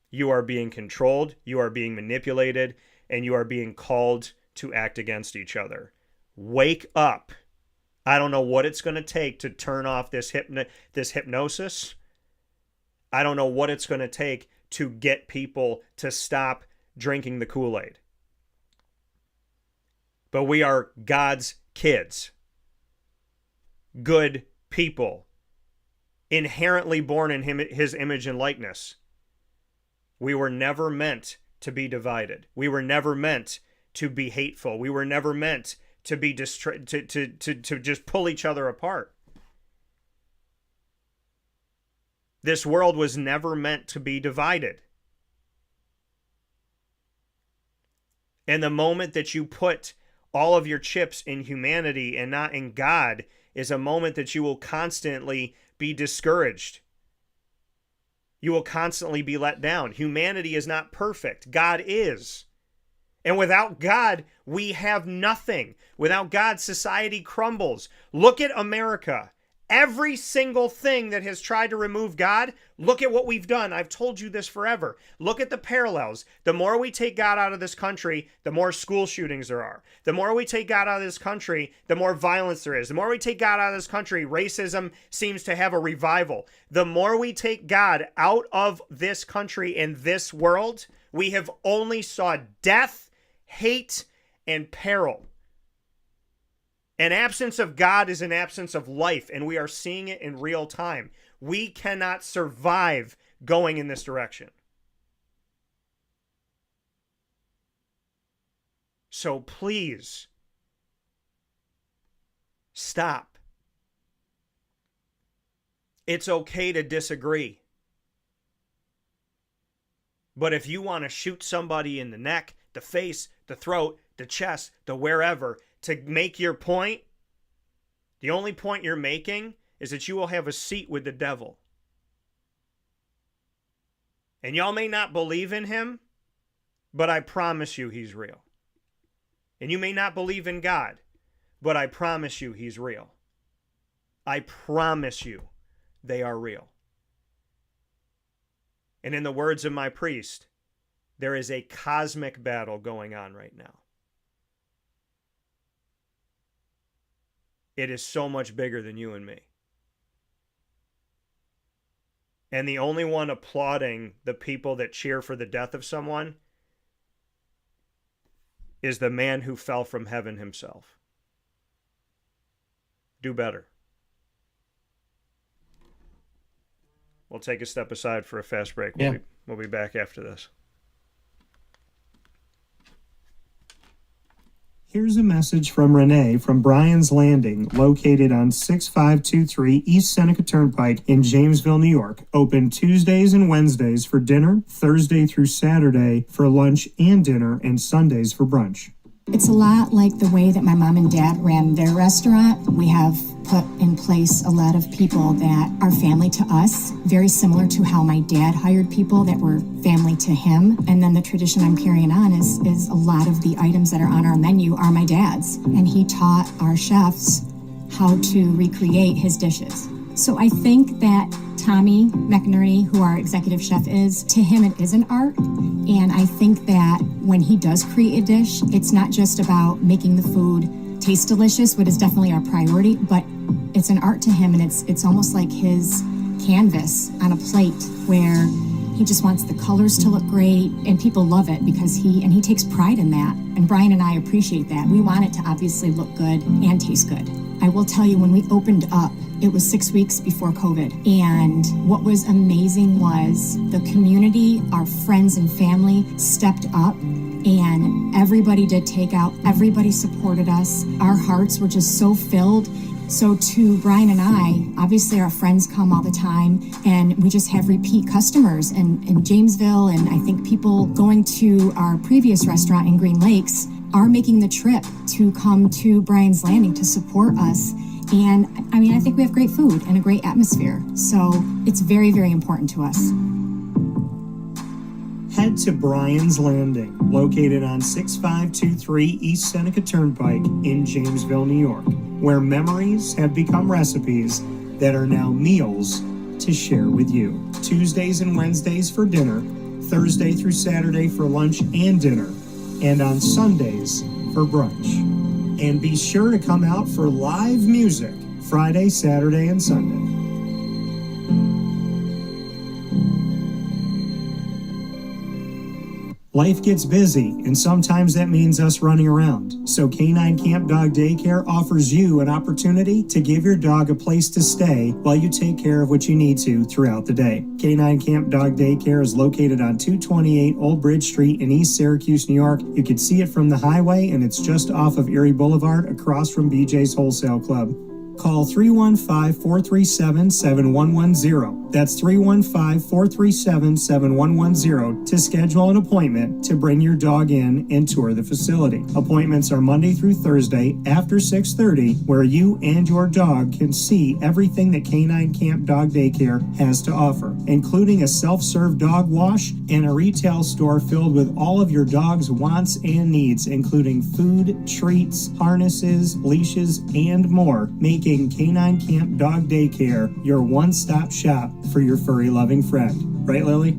You are being controlled, you are being manipulated, and you are being called to act against each other. Wake up. I don't know what it's going to take to turn off this hypnosis. I don't know what it's going to take to get people to stop drinking the Kool-Aid. But we are God's kids. Good people. Inherently born in his image and likeness. We were never meant to be divided. We were never meant to be hateful. We were never meant to be to just pull each other apart. This world was never meant to be divided. And the moment that you put all of your chips in humanity and not in God is a moment that you will constantly be discouraged. You will constantly be let down. Humanity is not perfect. God is. And without God, we have nothing. Without God, society crumbles. Look at America. Every single thing that has tried to remove God, look at what we've done. I've told you this forever. Look at the parallels. The more we take God out of this country, the more school shootings there are. The more we take God out of this country, the more violence there is. The more we take God out of this country, racism seems to have a revival. The more we take God out of this country and this world, we have only saw death, hate, and peril. An absence of God is an absence of life, and we are seeing it in real time. We cannot survive going in this direction. So please, stop. It's okay to disagree. But if you want to shoot somebody in the neck, the face, the throat, the chest, the wherever, to make your point, the only point you're making is that you will have a seat with the devil. And y'all may not believe in him, but I promise you he's real. And you may not believe in God, but I promise you he's real. I promise you they are real. And in the words of my priest, there is a cosmic battle going on right now. It is so much bigger than you and me. And the only one applauding the people that cheer for the death of someone is the man who fell from heaven himself. Do better. We'll take a step aside for a fast break. We'll be back after this. Here's a message from Renee from Bryan's Landing, located on 6523 East Seneca Turnpike in Jamesville, New York. Open Tuesdays and Wednesdays for dinner, Thursday through Saturday for lunch and dinner, and Sundays for brunch. It's a lot like the way that my mom and dad ran their restaurant. We have put in place a lot of people that are family to us, very similar to how my dad hired people that were family to him. And then the tradition I'm carrying on is a lot of the items that are on our menu are my dad's. And he taught our chefs how to recreate his dishes. So I think that Tommy McInerney, who our executive chef is, to him it is an art. And I think that when he does create a dish, it's not just about making the food taste delicious, which is definitely our priority, but it's an art to him, and it's almost like his canvas on a plate where he just wants the colors to look great, and people love it because he takes pride in that. And Brian and I appreciate that. We want it to obviously look good and taste good. I will tell you, when we opened up, it was 6 weeks before COVID. And what was amazing was the community, our friends and family stepped up, and everybody did takeout. Everybody supported us. Our hearts were just so filled. So to Brian and I, obviously our friends come all the time, and we just have repeat customers in Jamesville, and I think people going to our previous restaurant in Green Lakes are making the trip to come to Brian's Landing to support us. And I mean, I think we have great food and a great atmosphere. So it's very, very important to us. Head to Brian's Landing, located on 6523 East Seneca Turnpike in Jamesville, New York, where memories have become recipes that are now meals to share with you. Tuesdays and Wednesdays for dinner, Thursday through Saturday for lunch and dinner, and on Sundays for brunch. And be sure to come out for live music Friday, Saturday, and Sunday. Life gets busy, and sometimes that means us running around. So K9 Camp Dog Daycare offers you an opportunity to give your dog a place to stay while you take care of what you need to throughout the day. K9 Camp Dog Daycare is located on 228 Old Bridge Street in East Syracuse, New York. You can see it from the highway, and it's just off of Erie Boulevard across from BJ's Wholesale Club. Call 315-437-7110. That's 315-437-7110 to schedule an appointment to bring your dog in and tour the facility. Appointments are Monday through Thursday after 6:30, where you and your dog can see everything that K9 Camp Dog Daycare has to offer, including a self-serve dog wash and a retail store filled with all of your dog's wants and needs, including food, treats, harnesses, leashes, and more, making K9 Camp Dog Daycare your one-stop shop for your furry loving friend. Right, Lily?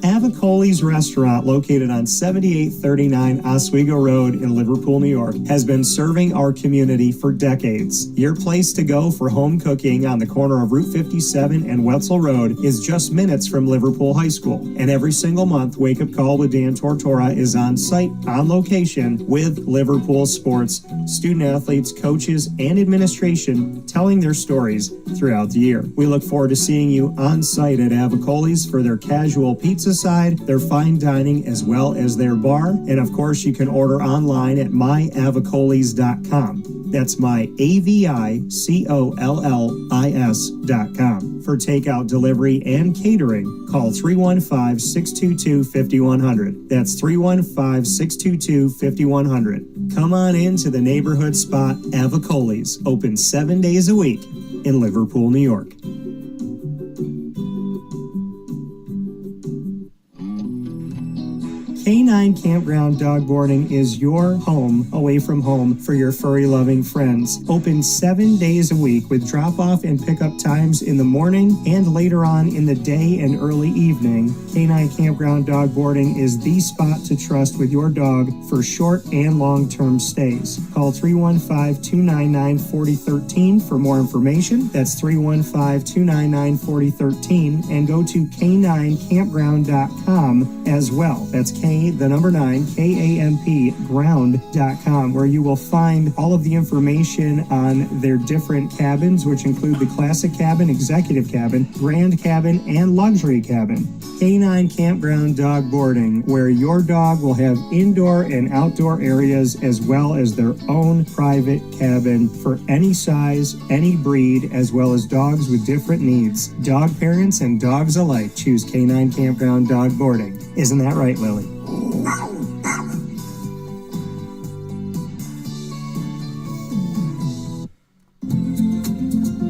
Avicoli's restaurant, located on 7839 Oswego Road in Liverpool, New York, has been serving our community for decades. Your place to go for home cooking on the corner of Route 57 and Wetzel Road is just minutes from Liverpool High School. And every single month, Wake Up Call with Dan Tortora is on site, on location, with Liverpool sports, student athletes, coaches, and administration telling their stories throughout the year. We look forward to seeing you on site at Avicoli's for their casual pizza side, their fine dining, as well as their bar. And of course, you can order online at myavicolis.com. That's myavicollis.com. For takeout, delivery, and catering, call 315-622-5100. That's 315-622-5100. Come on into the neighborhood spot Avicoli's, open 7 days a week in Liverpool, New York. K9 Campground Dog Boarding is your home away from home for your furry loving friends. Open 7 days a week with drop-off and pickup times in the morning and later on in the day and early evening. K9 Campground Dog Boarding is the spot to trust with your dog for short and long-term stays. Call 315-299-4013 for more information. That's 315-299-4013, and go to k9campground.com as well. That's K, the the number 9, KAMPground.com, where you will find all of the information on their different cabins, which include the classic cabin, executive cabin, grand cabin, and luxury cabin. Canine Campground Dog Boarding, where your dog will have indoor and outdoor areas as well as their own private cabin for any size, any breed, as well as dogs with different needs. Dog parents and dogs alike choose Canine Campground Dog Boarding. Isn't that right, Lily?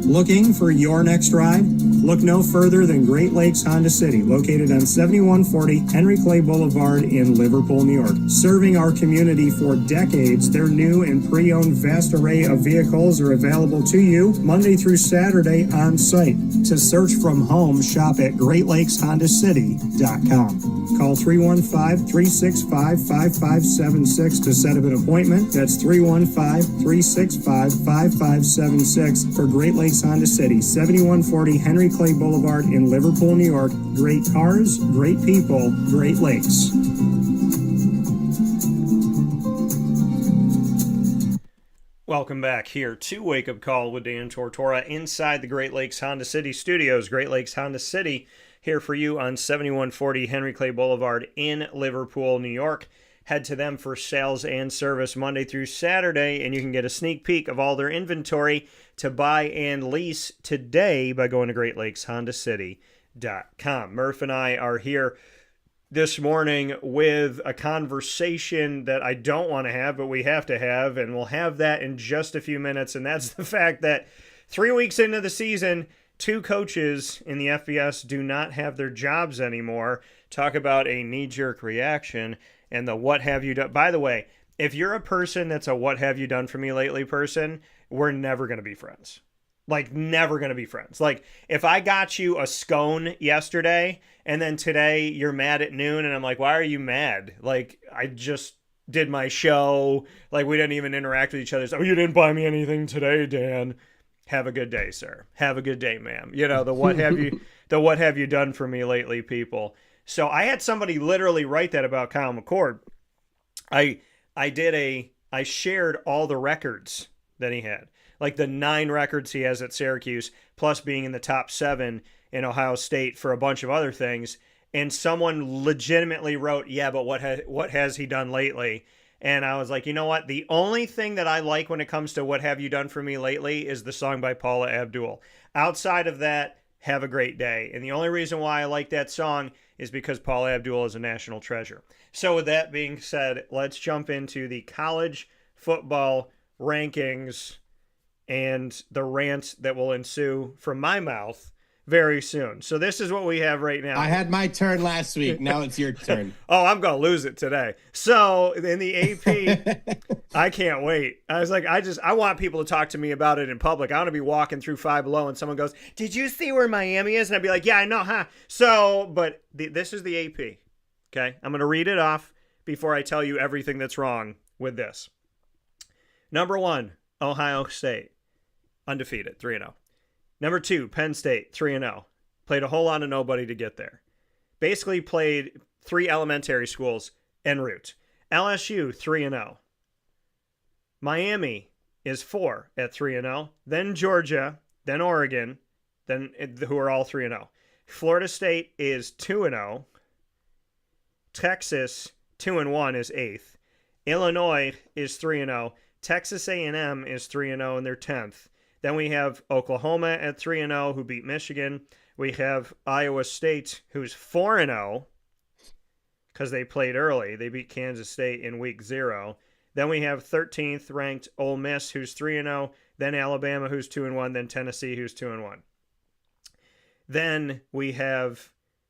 Looking for your next ride? Look no further than Great Lakes Honda City, located on 7140 Henry Clay Boulevard in Liverpool, New York. Serving our community for decades, their new and pre-owned vast array of vehicles are available to you Monday through Saturday on site. To search from home, shop at GreatLakesHondaCity.com. Call 315-365-5576 to set up an appointment. That's 315-365-5576 for Great Lakes Honda City, 7140 Henry Clay Boulevard in Liverpool, New York. Great cars, great people, Great Lakes. Welcome back here to Wake Up Call with Dan Tortora inside the Great Lakes Honda City studios. Great Lakes Honda City here for you on 7140 Henry Clay Boulevard in Liverpool, New York. Head to them for sales and service Monday through Saturday, and you can get a sneak peek of all their inventory to buy and lease today by going to GreatLakesHondaCity.com. Murph and I are here this morning with a conversation that I don't want to have, but we have to have, and we'll have that in just a few minutes, and that's the fact that 3 weeks into the season, 2 coaches in the FBS do not have their jobs anymore. Talk about a knee-jerk reaction and the what have you done. By the way, if you're a person that's a what have you done for me lately person, we're never going to be friends. Like, never going to be friends. Like, if I got you a scone yesterday and then today you're mad at noon and I'm like, why are you mad? Like, I just did my show. Like, we didn't even interact with each other. So, oh, you didn't buy me anything today, Dan. Have a good day, sir. Have a good day, ma'am. You know, the what have you done for me lately, people. So I had somebody literally write that about Kyle McCord. I shared all the records that he had, like the 9 records he has at Syracuse, plus being in the top 7 in Ohio State for a bunch of other things. And someone legitimately wrote, yeah, but what has he done lately? And I was like, you know what? The only thing that I like when it comes to what have you done for me lately is the song by Paula Abdul. Outside of that, have a great day. And the only reason why I like that song is because Paula Abdul is a national treasure. So with that being said, let's jump into the college football rankings and the rant that will ensue from my mouth very soon. So this is what we have right now. I had my turn last week. Now it's your turn. Oh, I'm going to lose it today. So in the AP, I can't wait. I was like, I want people to talk to me about it in public. I want to be walking through Five Below and someone goes, did you see where Miami is? And I'd be like, yeah, I know, huh? So, but this is the AP. Okay. I'm going to read it off before I tell you everything that's wrong with this. Number 1, Ohio State. Undefeated, 3-0. Number 2, Penn State, 3-0. Played a whole lot of nobody to get there. Basically played 3 elementary schools en route. LSU, 3-0. Miami is 4 at 3-0. Then Georgia, then Oregon, who are all 3-0. Florida State is 2-0. Texas, 2-1, is 8th. Illinois is 3-0. Texas A&M is 3-0, and they're 10th. Then we have Oklahoma at 3-0, who beat Michigan. We have Iowa State, who's 4-0, because they played early. They beat Kansas State in week 0. Then we have 13th ranked Ole Miss, who's 3-0. Then Alabama, who's 2-1. Then Tennessee, who's 2-1. Then we have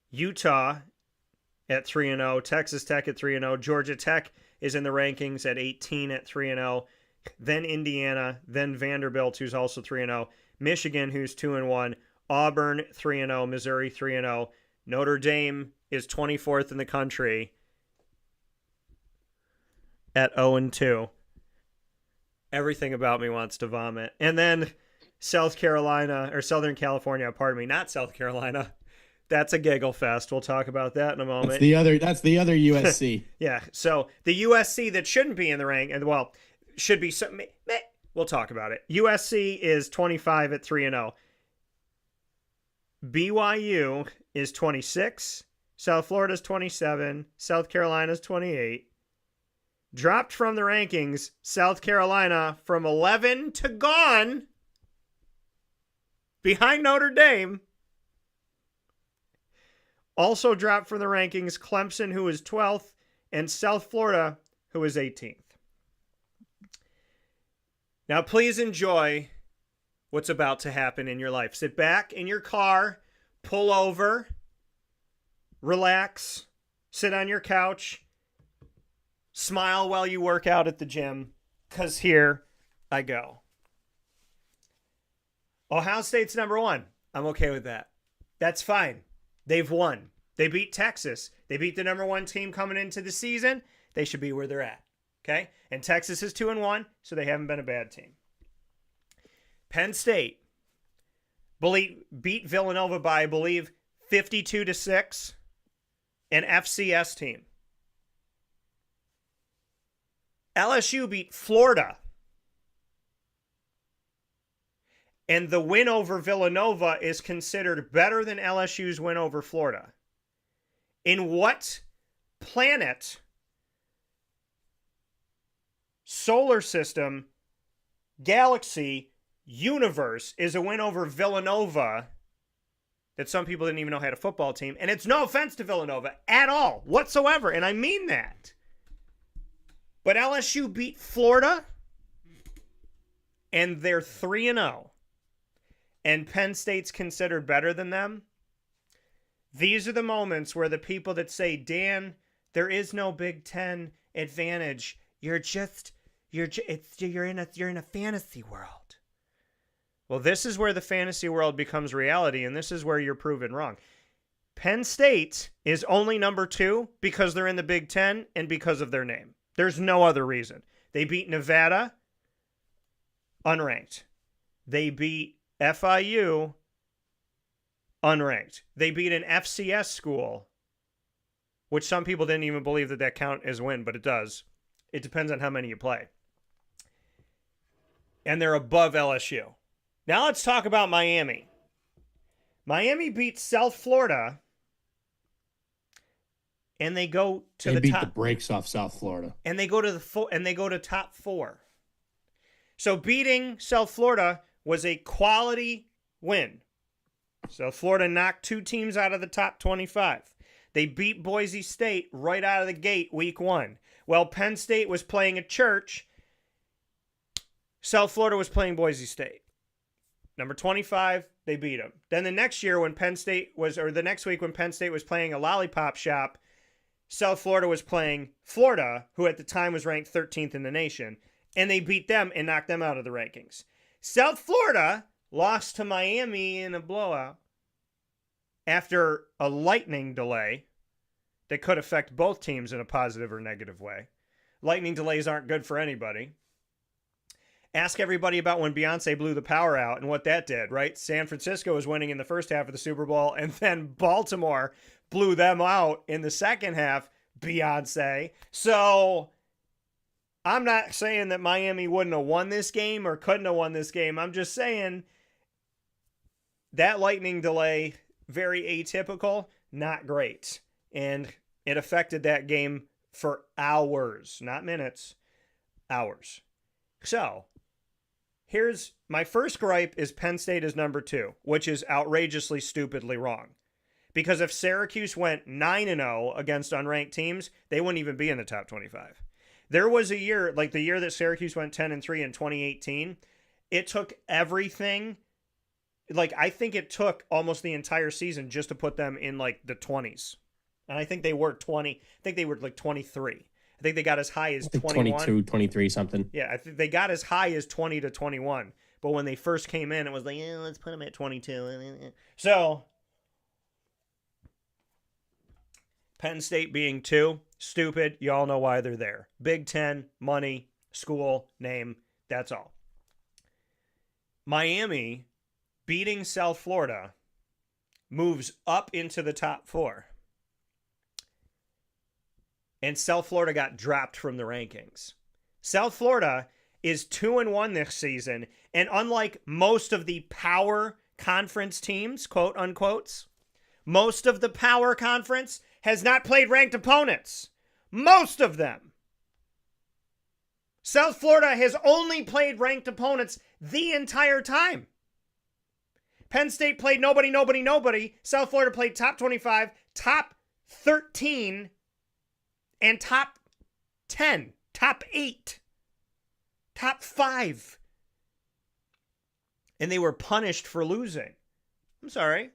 Utah at 3-0. Texas Tech at 3-0. Georgia Tech is in the rankings at 18 at 3-0. Then Indiana, then Vanderbilt, who's also 3-0, Michigan, who's 2-1, Auburn, 3-0, Missouri, 3-0, Notre Dame is 24th in the country at 0-2. Everything about me wants to vomit. And then Southern California, not South Carolina, That's a giggle fest. We'll talk about that in a moment. That's the other USC. Yeah. So the USC that shouldn't be in the rank, and well, should be some. We'll talk about it. USC is 25 at 3-0. BYU is 26. South Florida is 27. South Carolina is 28. Dropped from the rankings, South Carolina from 11 to gone. Behind Notre Dame. Also dropped from the rankings, Clemson, who is 12th, and South Florida, who is 18th. Now, please enjoy what's about to happen in your life. Sit back in your car, pull over, relax, sit on your couch, smile while you work out at the gym, because here I go. Ohio State's number 1. I'm okay with that. That's fine. They've won. They beat Texas. They beat the number 1 team coming into the season. They should be where they're at. Okay? And Texas is 2-1, so they haven't been a bad team. Penn State beat Villanova by, I believe, 52-6. An FCS team. LSU beat Florida. And the win over Villanova is considered better than LSU's win over Florida. In what planet, solar system, galaxy, universe is a win over Villanova that some people didn't even know had a football team? And it's no offense to Villanova at all, whatsoever, and I mean that. But LSU beat Florida, and they're 3-0. And Penn State's considered better than them. These are the moments where the people that say, Dan, there is no Big Ten advantage. You're in a fantasy world. Well, this is where the fantasy world becomes reality, and this is where you're proven wrong. Penn State is only number 2 because they're in the Big Ten and because of their name. There's no other reason. They beat Nevada, unranked. They beat FIU, unranked. They beat an FCS school, which some people didn't even believe that count as win, but it does. It depends on how many you play. And they're above LSU. Now let's talk about Miami. Miami beat South Florida, and they go to the top. They beat the brakes off South Florida, and they go to top 4. So beating South Florida was a quality win. South Florida knocked 2 teams out of the top 25. They beat Boise State right out of the gate week 1. While Penn State was playing at church, South Florida was playing Boise State. Number 25, they beat them. Then the next year when Penn State was, or the next week when Penn State was playing a lollipop shop, South Florida was playing Florida, who at the time was ranked 13th in the nation, and they beat them and knocked them out of the rankings. South Florida lost to Miami in a blowout after a lightning delay that could affect both teams in a positive or negative way. Lightning delays aren't good for anybody. Ask everybody about when Beyonce blew the power out and what that did, right? San Francisco was winning in the first half of the Super Bowl, and then Baltimore blew them out in the second half, Beyonce. So I'm not saying that Miami wouldn't have won this game or couldn't have won this game. I'm just saying that lightning delay, very atypical, not great. And it affected that game for hours, not minutes, hours. So here's my first gripe is Penn State is number 2, which is outrageously, stupidly wrong. Because if Syracuse went 9-0 against unranked teams, they wouldn't even be in the top 25. There was a year, like the year that Syracuse went 10-3 in 2018, it took everything. Like, I think it took almost the entire season just to put them in, like, the 20s. And I think they were 20. I think they were, like, 23. I think they got as high as 21. 22, 23, something. Yeah, I think they got as high as 20 to 21. But when they first came in, it was like, let's put them at 22. So Penn State being 2, stupid. You all know why they're there. Big Ten, money, school, name, that's all. Miami beating South Florida moves up into the top 4. And South Florida got dropped from the rankings. South Florida is 2-1 this season, and unlike most of the power conference teams, quote unquotes, most of the power conference has not played ranked opponents. Most of them. South Florida has only played ranked opponents the entire time. Penn State played nobody. South Florida played top 25, top 13, and top 10, top 8, top 5. And they were punished for losing. I'm sorry.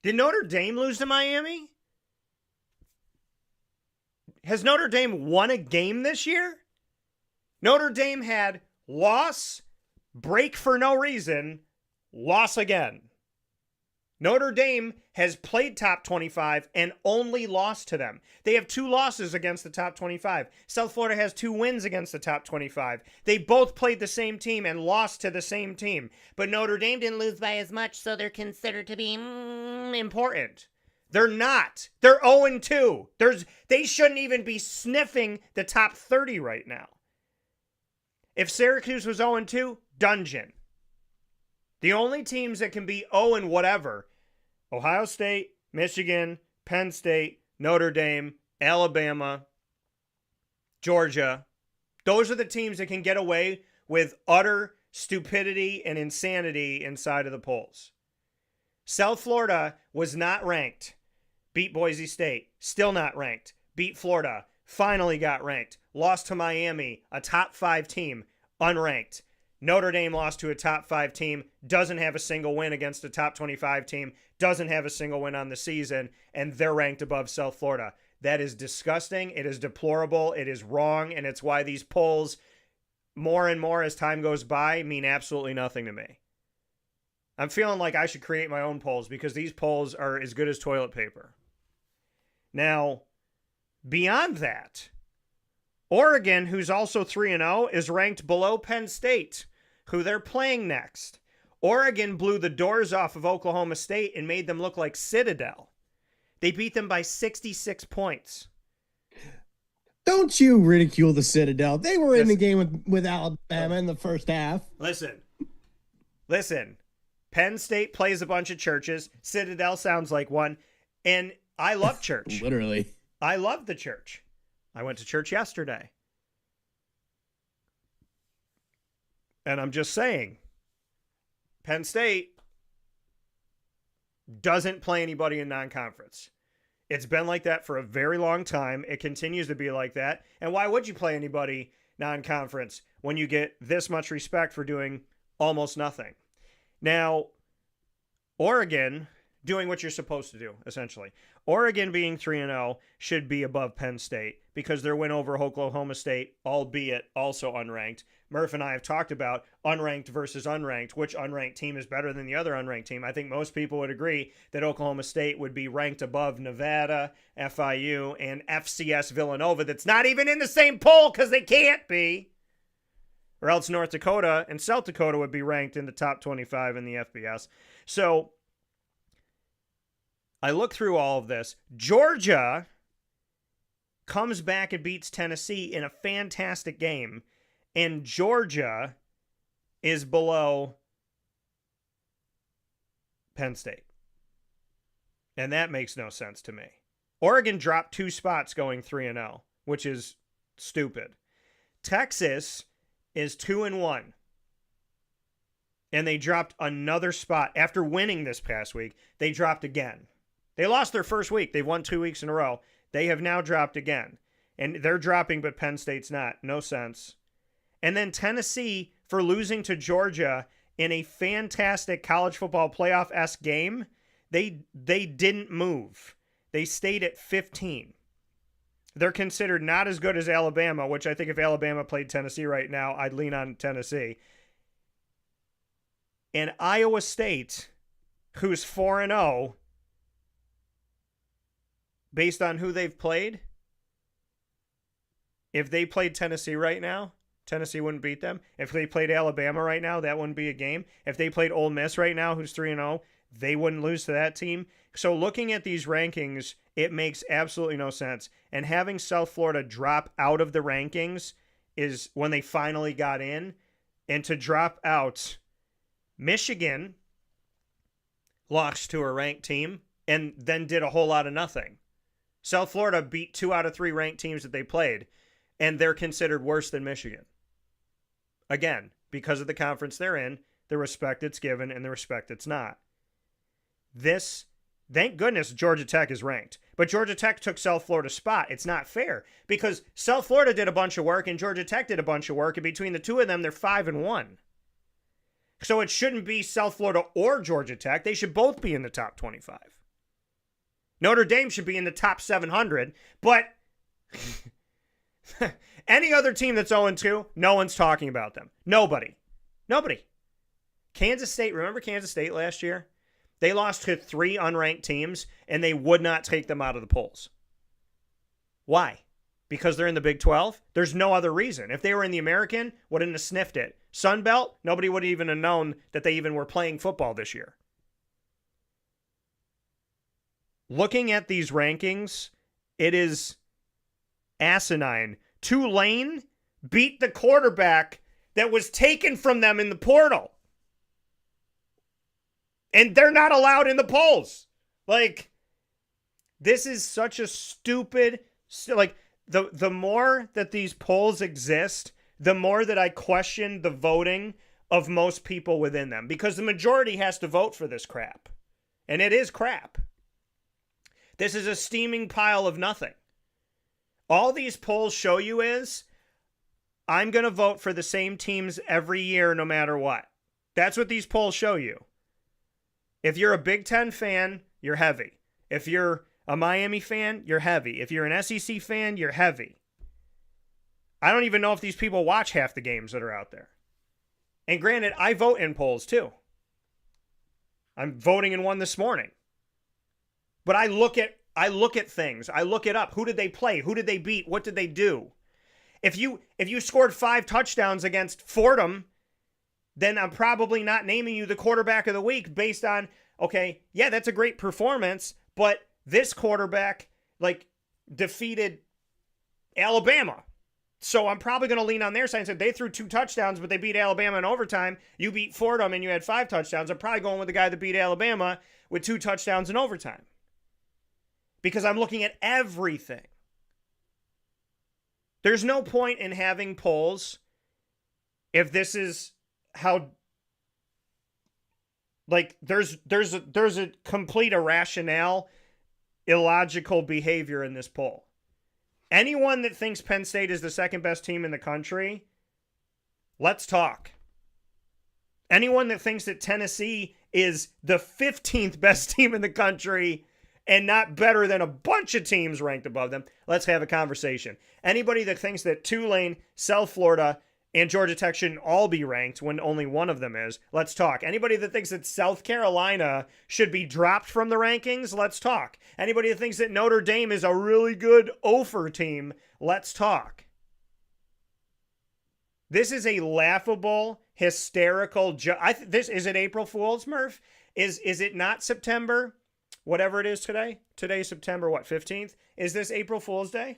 Did Notre Dame lose to Miami? Has Notre Dame won a game this year? Notre Dame had loss, break for no reason, loss again. Notre Dame has played top 25 and only lost to them. They have 2 losses against the top 25. South Florida has 2 wins against the top 25. They both played the same team and lost to the same team. But Notre Dame didn't lose by as much, so they're considered to be important. They're not. They're 0-2. They shouldn't even be sniffing the top 30 right now. If Syracuse was 0-2, dungeon. The only teams that can be 0 whatever, Ohio State, Michigan, Penn State, Notre Dame, Alabama, Georgia, those are the teams that can get away with utter stupidity and insanity inside of the polls. South Florida was not ranked. Beat Boise State. Still not ranked. Beat Florida. Finally got ranked. Lost to Miami, a top 5 team, unranked. Notre Dame lost to a top 5 team, doesn't have a single win against a top 25 team, doesn't have a single win on the season, and they're ranked above South Florida. That is disgusting. It is deplorable. It is wrong, and it's why these polls, more and more as time goes by, mean absolutely nothing to me. I'm feeling like I should create my own polls because these polls are as good as toilet paper. Now, beyond that, Oregon, who's also 3-0, is ranked below Penn State, who they're playing next. Oregon blew the doors off of Oklahoma State and made them look like Citadel. They beat them by 66 points. Don't you ridicule the Citadel. They were in the game with Alabama in the first half. Listen. Penn State plays a bunch of churches. Citadel sounds like one. And I love church. Literally. I love the church. I went to church yesterday. And I'm just saying, Penn State doesn't play anybody in non-conference. It's been like that for a very long time. It continues to be like that. And why would you play anybody non-conference when you get this much respect for doing almost nothing? Now, Oregon doing what you're supposed to do, essentially. Oregon being 3-0 should be above Penn State because their win over Oklahoma State, albeit also unranked. Murph and I have talked about unranked versus unranked, which unranked team is better than the other unranked team. I think most people would agree that Oklahoma State would be ranked above Nevada, FIU, and FCS Villanova that's not even in the same poll because they can't be. Or else North Dakota and South Dakota would be ranked in the top 25 in the FBS. So I look through all of this. Georgia comes back and beats Tennessee in a fantastic game. And Georgia is below Penn State. And that makes no sense to me. Oregon dropped 2 spots going 3-0, which is stupid. Texas is 2-1. And they dropped another spot. After winning this past week, they dropped again. They lost their first week. They've won 2 weeks in a row. They have now dropped again. And they're dropping, but Penn State's not. No sense. And then Tennessee, for losing to Georgia in a fantastic college football playoff-esque game, they didn't move. They stayed at 15. They're considered not as good as Alabama, which I think if Alabama played Tennessee right now, I'd lean on Tennessee. And Iowa State, who's 4-0, based on who they've played, if they played Tennessee right now, Tennessee wouldn't beat them. If they played Alabama right now, that wouldn't be a game. If they played Ole Miss right now, who's 3-0, they wouldn't lose to that team. So looking at these rankings, it makes absolutely no sense. And having South Florida drop out of the rankings is when they finally got in. And to drop out, Michigan lost to a ranked team and then did a whole lot of nothing. South Florida beat 2 out of 3 ranked teams that they played, and they're considered worse than Michigan. Again, because of the conference they're in, the respect it's given and the respect it's not. This, thank goodness Georgia Tech is ranked. But Georgia Tech took South Florida's spot. It's not fair because South Florida did a bunch of work and Georgia Tech did a bunch of work, and between the two of them, they're 5-1. So it shouldn't be South Florida or Georgia Tech. They should both be in the top 25. Notre Dame should be in the top 700, but any other team that's 0-2, no one's talking about them. Nobody. Kansas State, remember Kansas State last year? They lost to 3 unranked teams, and they would not take them out of the polls. Why? Because they're in the Big 12? There's no other reason. If they were in the American, wouldn't have sniffed it. Sun Belt, nobody would even have known that they even were playing football this year. Looking at these rankings, it is asinine. Tulane beat the quarterback that was taken from them in the portal. And they're not allowed in the polls. Like, this is such a stupid... Like, the more that these polls exist, the more that I question the voting of most people within them. Because the majority has to vote for this crap. And it is crap. This is a steaming pile of nothing. All these polls show you is, I'm going to vote for the same teams every year no matter what. That's what these polls show you. If you're a Big Ten fan, you're heavy. If you're a Miami fan, you're heavy. If you're an SEC fan, you're heavy. I don't even know if these people watch half the games that are out there. And granted, I vote in polls too. I'm voting in one this morning. But I look at things. I look it up. Who did they play? Who did they beat? What did they do? If you scored 5 touchdowns against Fordham, then I'm probably not naming you the quarterback of the week based on, okay, yeah, that's a great performance, but this quarterback, defeated Alabama. So I'm probably going to lean on their side and say they threw 2 touchdowns, but they beat Alabama in overtime. You beat Fordham and you had 5 touchdowns. I'm probably going with the guy that beat Alabama with 2 touchdowns in overtime. Because I'm looking at everything. There's no point in having polls if this is how, there's a complete irrationale, illogical behavior in this poll. Anyone that thinks Penn State is the second best team in the country, let's talk. Anyone that thinks that Tennessee is the 15th best team in the country and not better than a bunch of teams ranked above them, let's have a conversation. Anybody that thinks that Tulane, South Florida, and Georgia Tech shouldn't all be ranked when only one of them is, let's talk. Anybody that thinks that South Carolina should be dropped from the rankings, let's talk. Anybody that thinks that Notre Dame is a really good Ophir team, let's talk. This is a laughable, hysterical... is it April Fool's, Murph? Is it not September? Whatever it is today? Today's September, 15th? Is this April Fool's Day?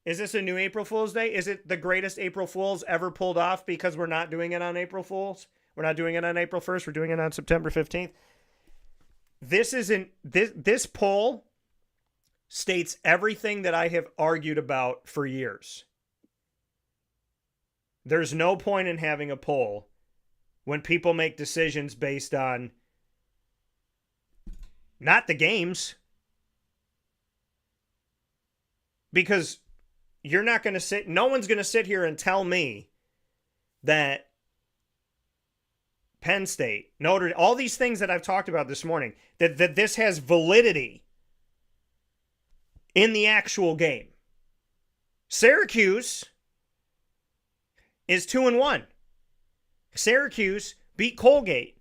Is this a new April Fool's Day? Is it the greatest April Fool's ever pulled off because we're not doing it on April Fool's? We're not doing it on April 1st. We're doing it on September 15th. This poll states everything that I have argued about for years. There's no point in having a poll when people make decisions based on not the games. Because you're not going to no one's going to sit here and tell me that Penn State, Notre Dame, all these things that I've talked about this morning, that this has validity in the actual game. Syracuse is 2-1. Syracuse beat Colgate,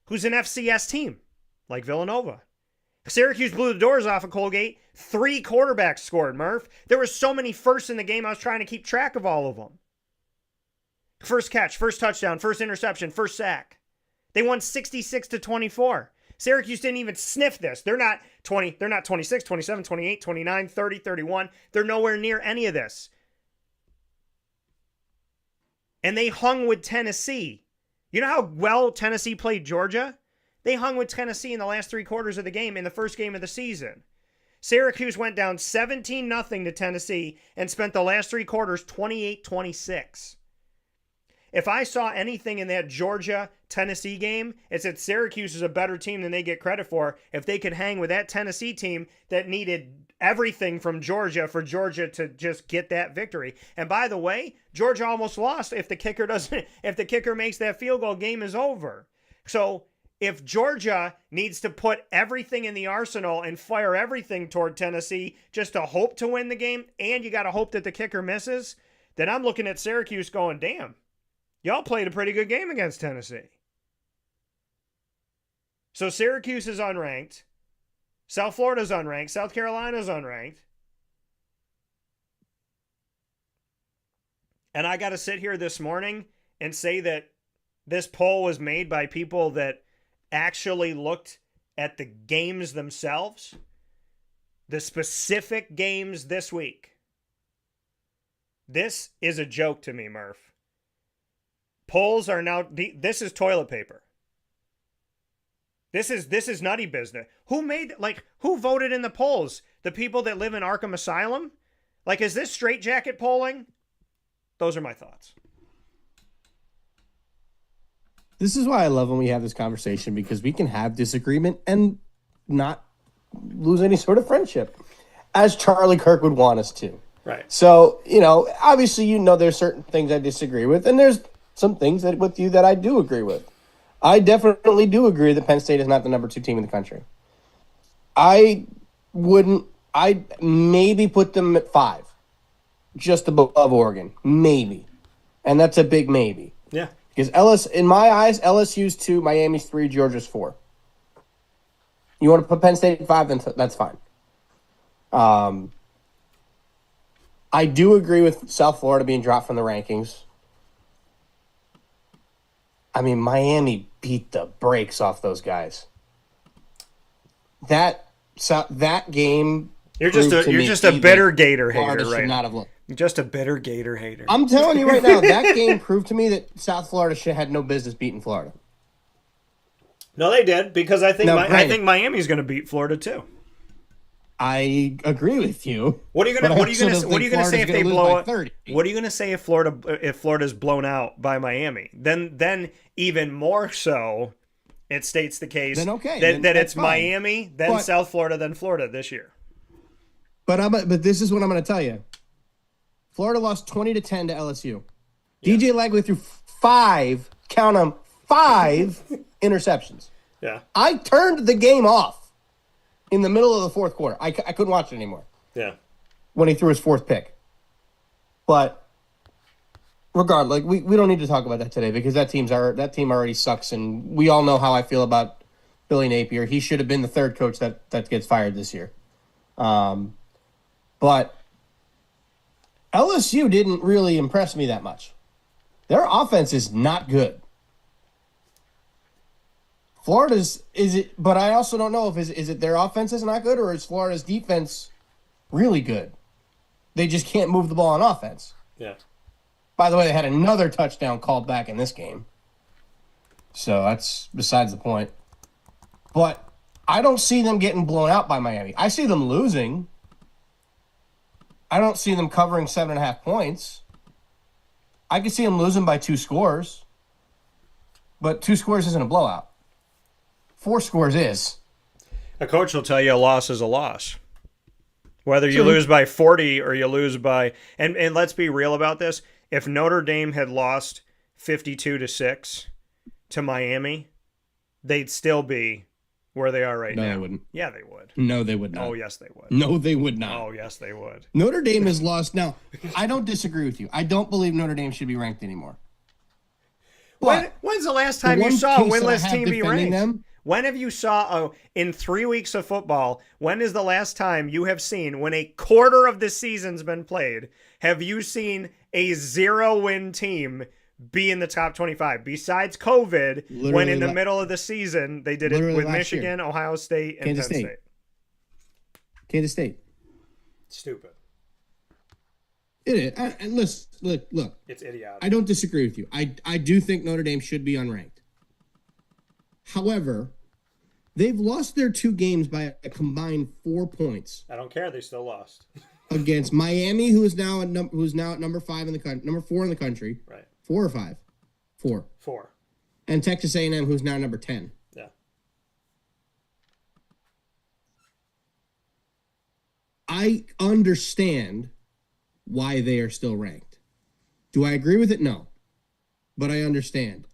who's an FCS team, like Villanova. Syracuse blew the doors off of Colgate. 3 quarterbacks scored, Murph. There were so many firsts in the game, I was trying to keep track of all of them. First catch, first touchdown, first interception, first sack. They won 66-24. Syracuse didn't even sniff this. They're not 20, they're not 26, 27, 28, 29, 30, 31. They're nowhere near any of this. And they hung with Tennessee. You know how well Tennessee played Georgia? They hung with Tennessee in the last 3 quarters of the game in the first game of the season. Syracuse went down 17-0 to Tennessee and spent the last 3 quarters 28-26. If I saw anything in that Georgia-Tennessee game, it's that Syracuse is a better team than they get credit for if they could hang with that Tennessee team that needed everything from Georgia for Georgia to just get that victory. And by the way, Georgia almost lost. If the kicker makes that field goal, game is over. So if Georgia needs to put everything in the arsenal and fire everything toward Tennessee just to hope to win the game, and you got to hope that the kicker misses, then I'm looking at Syracuse going, damn, y'all played a pretty good game against Tennessee. So Syracuse is unranked. South Florida's unranked. South Carolina's unranked. And I got to sit here this morning and say that this poll was made by people that actually looked at the games themselves, the specific games this week. This is a joke to me, Murph. Polls are now, this is toilet paper. This is nutty business. Who voted in the polls? The people that live in Arkham Asylum? Like, is this straitjacket polling? Those are my thoughts. This is why I love when we have this conversation, because we can have disagreement and not lose any sort of friendship, as Charlie Kirk would want us to. Right. So, obviously, there's certain things I disagree with, and there's some things with you that I do agree with. I definitely do agree that Penn State is not the number 2 team in the country. I'd maybe put them at 5, just above Oregon, maybe. And that's a big maybe. Yeah. Because in my eyes, LSU's 2, Miami's 3, Georgia's 4. You want to put Penn State at 5, then that's fine. I do agree with South Florida being dropped from the rankings. I mean, Miami beat the brakes off those guys. That game. You're just a bitter Gator hater, right? Not have looked. Just a bitter Gator hater. I'm telling you right now, that game proved to me that South Florida had no business beating Florida. No, they did, because I think Miami's going to beat Florida too. I agree with you. What are you going to say if they blow up? What are you going to say if Florida's blown out by Miami? Then even more so, it states the case that it's fine. Miami, then South Florida, then Florida this year. But this is what I'm going to tell you. Florida lost 20-10 to LSU. Yeah. DJ Lagley threw 5 interceptions. Yeah. I turned the game off in the middle of the 4th quarter. I couldn't watch it anymore. Yeah. When he threw his 4th pick. But regardless, we don't need to talk about that today, because that team already sucks, and we all know how I feel about Billy Napier. He should have been the 3rd coach that gets fired this year. But LSU didn't really impress me that much. Their offense is not good. Florida's but I also don't know if is it their offense is not good, or is Florida's defense really good? They just can't move the ball on offense. Yeah. By the way, they had another touchdown called back in this game. So that's besides the point. But I don't see them getting blown out by Miami. I see them losing. I don't see them covering 7.5 points. I could see them losing by 2 scores. But 2 scores isn't a blowout. 4 scores is. A coach will tell you a loss is a loss. Whether you lose by 40 or you lose by... And let's be real about this. If Notre Dame had lost 52-6 to Miami, they'd still be where they are right now. No, they wouldn't. Yeah, they would. No, they would not. Oh, yes, they would. No, they would not. Oh, yes, they would. Notre Dame has lost. Now, I don't disagree with you. I don't believe Notre Dame should be ranked anymore. When's the last time you saw a winless team be ranked? When have you saw, in 3 weeks of football, when is the last time you have seen, when a quarter of the season's been played, have you seen a 0-win team be in the top 25. Besides COVID, Literally when in the middle of the season, they did it with Michigan, year. Ohio State, and Kansas Penn State. Kansas State. Stupid. It is. And listen, look. It's idiotic. I don't disagree with you. I do think Notre Dame should be unranked. However, they've lost their 2 games by a combined 4 points. I don't care. They still lost. Against Miami, who's now at number 5 in the country, number 4 in the country. Right. 4 or 5? 4. 4. And Texas A&M, who's now number 10. Yeah. I understand why they are still ranked. Do I agree with it? No. But I understand.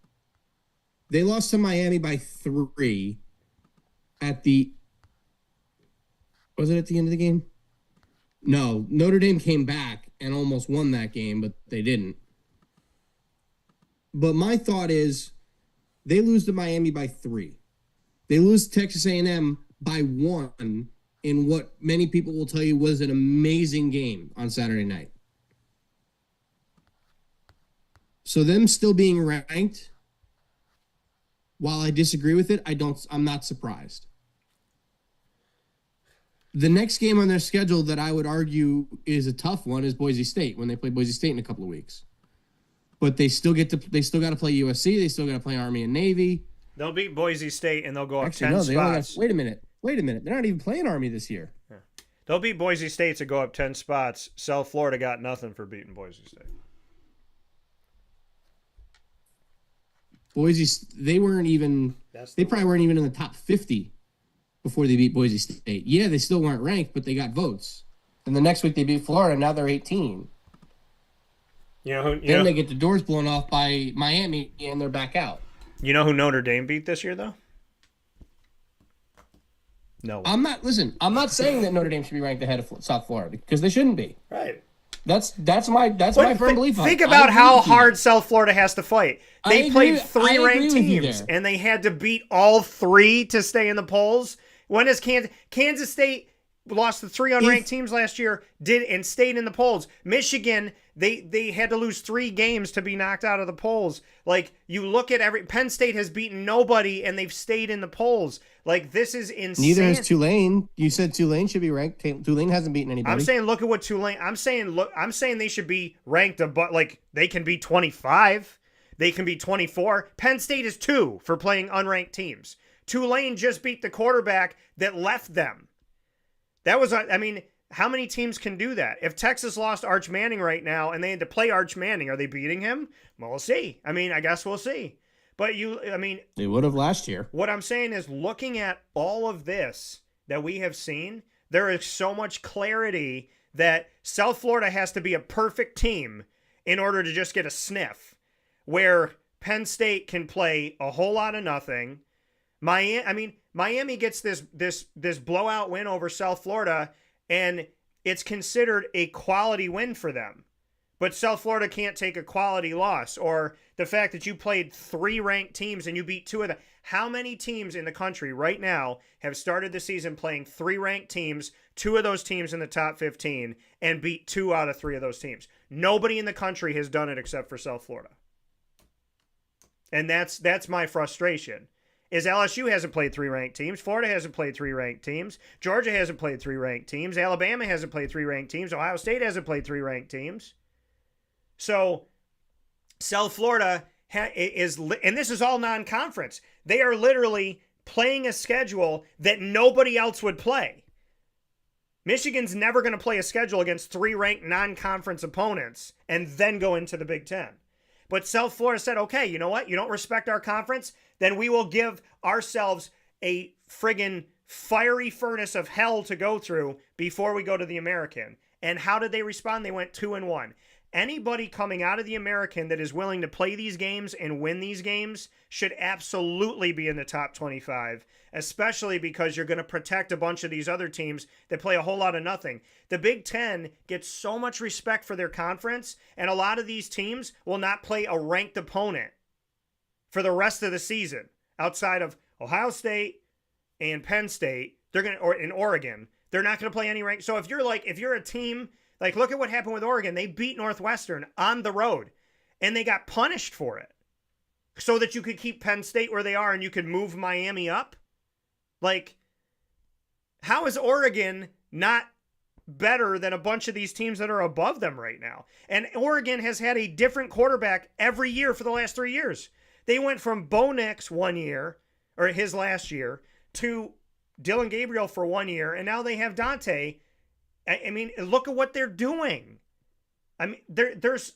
They lost to Miami by 3 at the... Was it at the end of the game? No. Notre Dame came back and almost won that game, but they didn't. But my thought is they lose to Miami by 3. They lose to Texas A&M by 1 in what many people will tell you was an amazing game on Saturday night. So them still being ranked, while I disagree with it, I'm not surprised. The next game on their schedule that I would argue is a tough one is Boise State, when they play Boise State in a couple of weeks. But they still got to play USC, they still got to play Army and Navy. They'll beat Boise State and they'll go up Actually, 10 no, spots. Wait a minute. They're not even playing Army this year. Yeah. They'll beat Boise State to go up 10 spots. South Florida got nothing for beating Boise State. They probably weren't even in the top 50 before they beat Boise State. Yeah, they still weren't ranked, but they got votes. And the next week they beat Florida, now they're 18. Then they get the doors blown off by Miami, and they're back out. You know who Notre Dame beat this year, though? No. I'm not saying that Notre Dame should be ranked ahead of South Florida, because they shouldn't be. Right. That's my firm belief. Think about how hard South Florida has to fight. They played 3 ranked teams, and they had to beat all 3 to stay in the polls. When is Kansas State lost to 3 unranked teams last year, and stayed in the polls. Michigan, they had to lose 3 games to be knocked out of the polls. Like, you look at Penn State has beaten nobody, and they've stayed in the polls. Like, this is insane. Neither has Tulane. You said Tulane should be ranked. Tulane hasn't beaten anybody. I'm saying, look at what Tulane. I'm saying they should be ranked, but like they can be 25, they can be 24. Penn State is 2 for playing unranked teams. Tulane just beat the quarterback that left them. That was, how many teams can do that? If Texas lost Arch Manning right now and they had to play Arch Manning, are they beating him? Well, we'll see. I guess we'll see. But they would have last year. What I'm saying is, looking at all of this that we have seen, there is so much clarity that South Florida has to be a perfect team in order to just get a sniff, where Penn State can play a whole lot of nothing. Miami gets this blowout win over South Florida, and it's considered a quality win for them. But South Florida can't take a quality loss. Or the fact that you played 3 ranked teams and you beat 2 of them. How many teams in the country right now have started the season playing 3 ranked teams, 2 of those teams in the top 15, and beat 2 out of 3 of those teams? Nobody in the country has done it except for South Florida. And that's my frustration. Is LSU hasn't played 3 ranked teams. Florida hasn't played 3 ranked teams. Georgia hasn't played 3 ranked teams. Alabama hasn't played 3 ranked teams. Ohio State hasn't played 3 ranked teams. So South Florida is, and this is all non-conference. They are literally playing a schedule that nobody else would play. Michigan's never going to play a schedule against 3 ranked non-conference opponents and then go into the Big Ten. But South Florida said, okay, you know what? You don't respect our conference? Then we will give ourselves a friggin' fiery furnace of hell to go through before we go to the American. And how did they respond? They went 2-1. Anybody coming out of the American that is willing to play these games and win these games should absolutely be in the top 25, especially because you're going to protect a bunch of these other teams that play a whole lot of nothing. The Big Ten gets so much respect for their conference, and a lot of these teams will not play a ranked opponent for the rest of the season outside of Ohio State and Penn State. Or in Oregon, they're not going to play any ranked. So if you're a team, like, look at what happened with Oregon. They beat Northwestern on the road. and they got punished for it so that you could keep Penn State where they are and you could move Miami up. Like, how is Oregon not better than a bunch of these teams that are above them right now? And Oregon has had a different quarterback every year for the last 3 years. They went from Bo Nix 1 year, or his last year, to Dylan Gabriel for 1 year, and now they have Dante. I mean, look at what they're doing. I mean, there's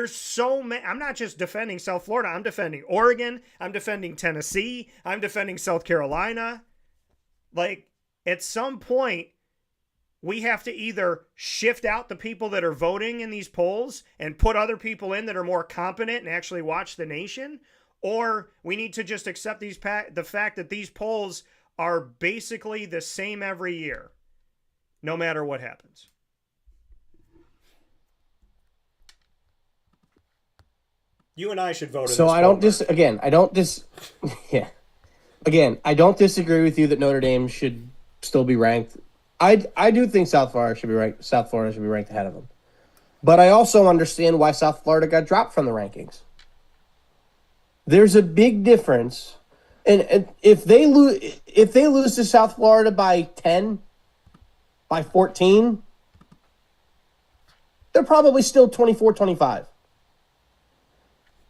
so many. I'm not just defending South Florida. I'm defending Oregon. I'm defending Tennessee. I'm defending South Carolina. Like, at some point, we have to either shift out the people that are voting in these polls and put other people in that are more competent and actually watch the nation, or we need to just accept the fact that these polls are basically the same every year, no matter what happens. You and I should vote. So I don't I don't disagree with you that Notre Dame should still be ranked. I do think South Florida should be ranked. South Florida should be ranked ahead of them. But I also understand why South Florida got dropped from the rankings. There's a big difference, and if they lose to South Florida by 10, by 14, they're probably still 24-25.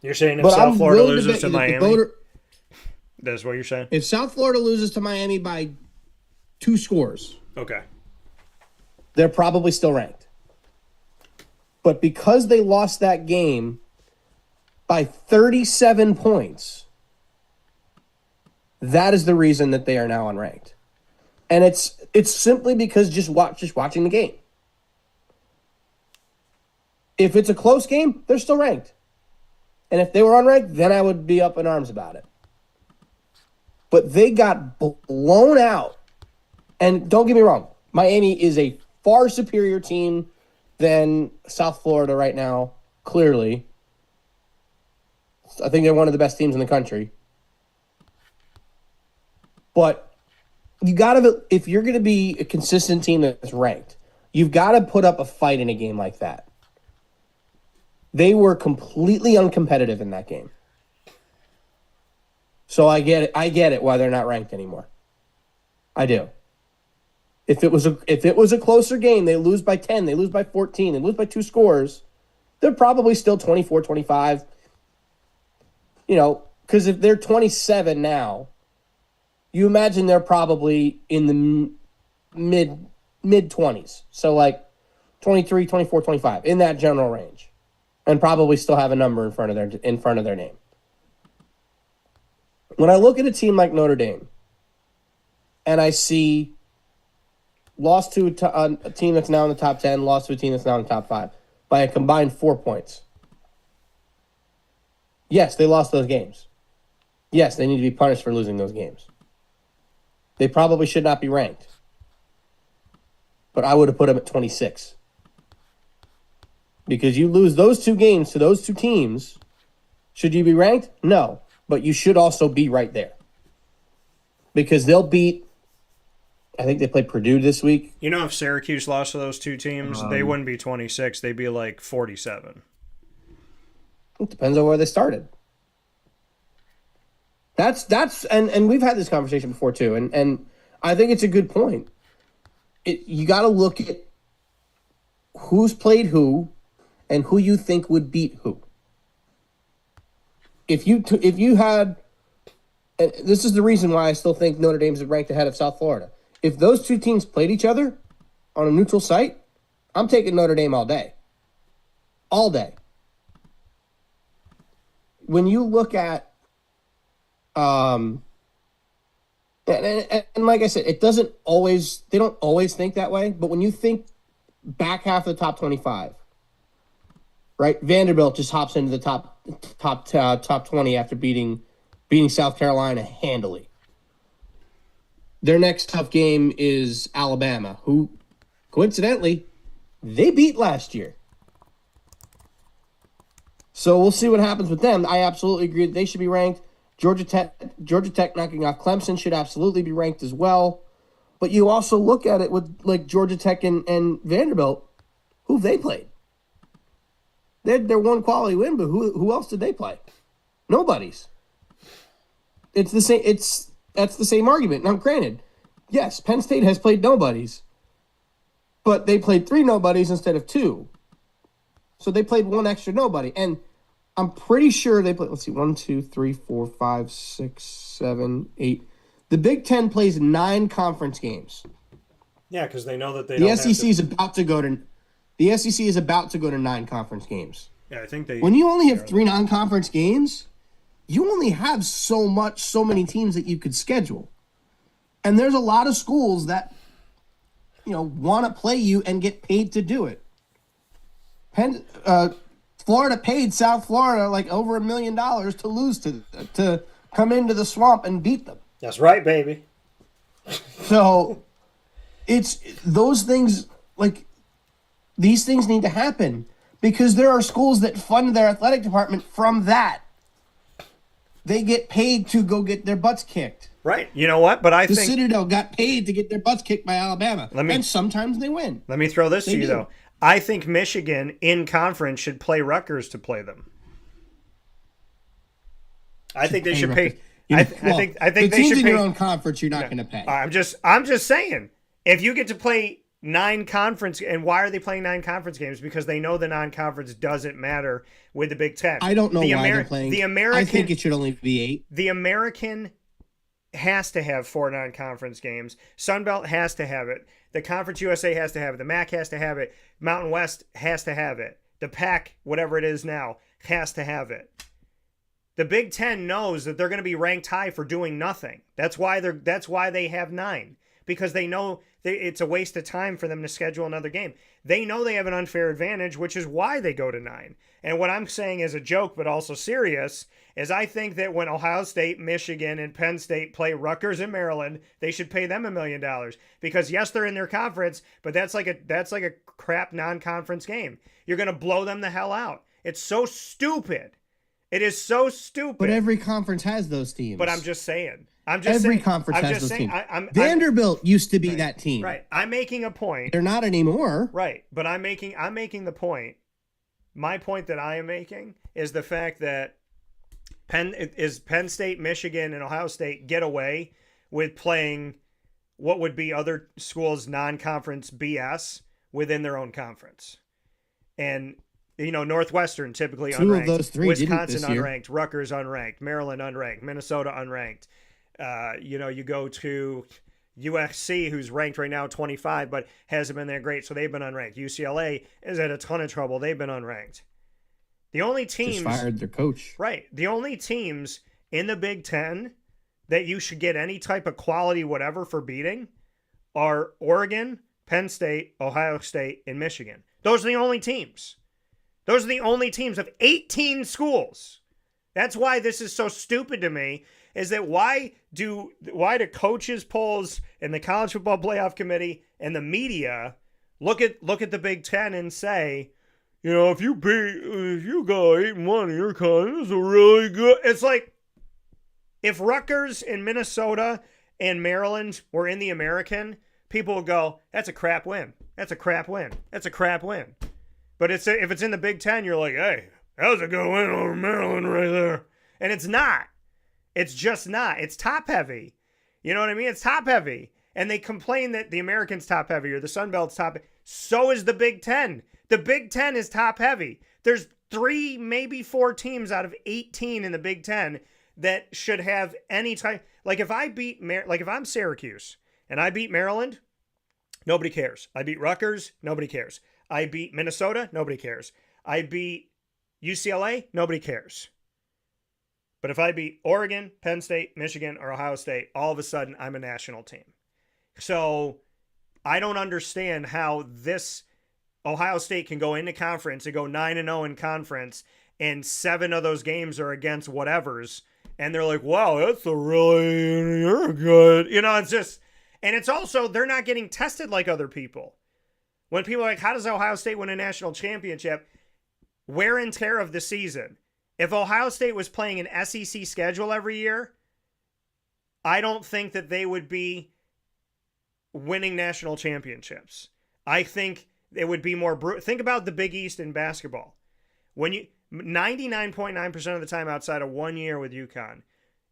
You're saying if South Florida loses to Miami? That's what you're saying? If South Florida loses to Miami by 2 scores, okay, they're probably still ranked. But because they lost that game by 37 points, that is the reason that they are now unranked. And it's simply because just watching the game. If it's a close game, they're still ranked. And if they were unranked, then I would be up in arms about it. But they got blown out. And don't get me wrong, Miami is a far superior team than South Florida right now, clearly. I think they're one of the best teams in the country. But you got to, if you're going to be a consistent team that's ranked, you've got to put up a fight in a game like that. They were completely uncompetitive in that game. So I get it. I get it why they're not ranked anymore. I do. If it was a closer game, they lose by 10, they lose by 14, they lose by 2 scores, they're probably still 24-25. You know, because if they're 27 now, you imagine they're probably in the mid-20s. So like 23, 24, 25, in that general range. And probably still have a number in front of their name. When I look at a team like Notre Dame, and I see lost to a team that's now in the top 10, lost to a team that's now in the top 5 by a combined 4 points. Yes, they lost those games. Yes, they need to be punished for losing those games. They probably should not be ranked. But I would have put them at 26. Because you lose those 2 games to those 2 teams, should you be ranked? No. But you should also be right there. Because they'll beat, I think they played Purdue this week. You know, if Syracuse lost to those 2 teams, they wouldn't be 26. They'd be like 47. It depends on where they started. And we've had this conversation before too, and I think it's a good point. You got to look at who's played who, and who you think would beat who. If you had, and this is the reason why I still think Notre Dame's ranked ahead of South Florida. If those 2 teams played each other on a neutral site, I'm taking Notre Dame all day. All day. When you look at, and like I said, they don't always think that way, but when you think back half of the top 25, right? Vanderbilt just hops into the top 20 after beating South Carolina handily. Their next tough game is Alabama, who, coincidentally, they beat last year. So we'll see what happens with them. I absolutely agree that they should be ranked. Georgia Tech knocking off Clemson should absolutely be ranked as well. But you also look at it with like Georgia Tech and Vanderbilt, who they played. They had their one quality win, but who else did they play? Nobody's. It's the same. That's the same argument. Now, granted, yes, Penn State has played nobodies, but they played 3 nobodies instead of 2. So they played 1 extra nobody, and I'm pretty sure they played. Let's see, 1, 2, 3, 4, 5, 6, 7, 8. The Big Ten plays 9 conference games. Yeah, because they know that The SEC is about to go to. The SEC is about to go to 9 conference games. Yeah, I think they. When you only have 3 non-conference games, you only have so many teams that you could schedule, and there's a lot of schools that, want to play you and get paid to do it. Florida paid South Florida like over $1 million to lose to come into the Swamp and beat them. That's right, baby. So it's those things, like, these things need to happen because there are schools that fund their athletic department from that. They get paid to go get their butts kicked. Right. You know what? But I the think Citadel got paid to get their butts kicked by Alabama. And sometimes they win. Let me throw this to you, though. I think Michigan in conference should play Rutgers to play them. I think they should pay. I think the they teams should in pay. your own conference, you're not going to pay. I'm just saying, if you get to play 9 conference, and why are they playing 9 conference games? Because they know the non-conference doesn't matter with the Big Ten. I don't know why they're playing. The American, I think it should only be 8. The American has to have 4 non-conference games. Sunbelt has to have it. The Conference USA has to have it. The MAC has to have it. Mountain West has to have it. The PAC, whatever it is now, has to have it. The Big Ten knows that they're going to be ranked high for doing nothing. That's why they have 9, because they know it's a waste of time for them to schedule another game. They know they have an unfair advantage, which is why they go to 9. And what I'm saying is a joke, but also serious, is I think that when Ohio State, Michigan, and Penn State play Rutgers and Maryland, they should pay them $1 million because yes, they're in their conference, but that's like a crap non-conference game. You're going to blow them the hell out. It's so stupid. It is so stupid. But every conference has those teams. But I'm just saying. Every conference has those teams. Vanderbilt used to be that team. Right. I'm making a point. They're not anymore. Right. But I'm making the point. My point that I am making is the fact that Penn State, Michigan, and Ohio State get away with playing what would be other schools' non-conference BS within their own conference. And Northwestern typically unranked. 2 of those 3 Wisconsin didn't this year. unranked. Rutgers unranked. Maryland unranked. Minnesota unranked. You go to USC, who's ranked right now 25, but hasn't been that great, so they've been unranked. UCLA is at a ton of trouble. They've been unranked. The only teams... Just fired their coach. Right. The only teams in the Big Ten that you should get any type of quality whatever for beating are Oregon, Penn State, Ohio State, and Michigan. Those are the only teams. Those are the only teams of 18 schools. That's why this is so stupid to me, is that why do coaches polls and the College Football Playoff Committee and the media look at the Big Ten and say, if you got 8-1 in your conference, it's really good. It's like if Rutgers and Minnesota and Maryland were in the American, people would go, that's a crap win. That's a crap win. That's a crap win. But if it's in the Big Ten, you're like, hey, that was a good win over Maryland right there. And it's not. It's just not. It's top heavy. You know what I mean? It's top heavy. And they complain that the American's top heavy or the Sun Belt's top. So is the Big Ten. The Big Ten is top heavy. There's 3, maybe 4 teams out of 18 in the Big Ten that should have any type. Like if I'm Syracuse and I beat Maryland, nobody cares. I beat Rutgers, nobody cares. I beat Minnesota, nobody cares. I beat UCLA, nobody cares. But if I beat Oregon, Penn State, Michigan, or Ohio State, all of a sudden I'm a national team. So I don't understand how this Ohio State can go into conference and go 9-0 in conference, and 7 of those games are against whatevers, and they're like, wow, you're good. It's just, and it's also, they're not getting tested like other people. When people are like, how does Ohio State win a national championship? Wear and tear of the season. If Ohio State was playing an SEC schedule every year, I don't think that they would be winning national championships. I think it would be more brutal. Think about the Big East in basketball. When you 99.9% of the time outside of 1 year with UConn,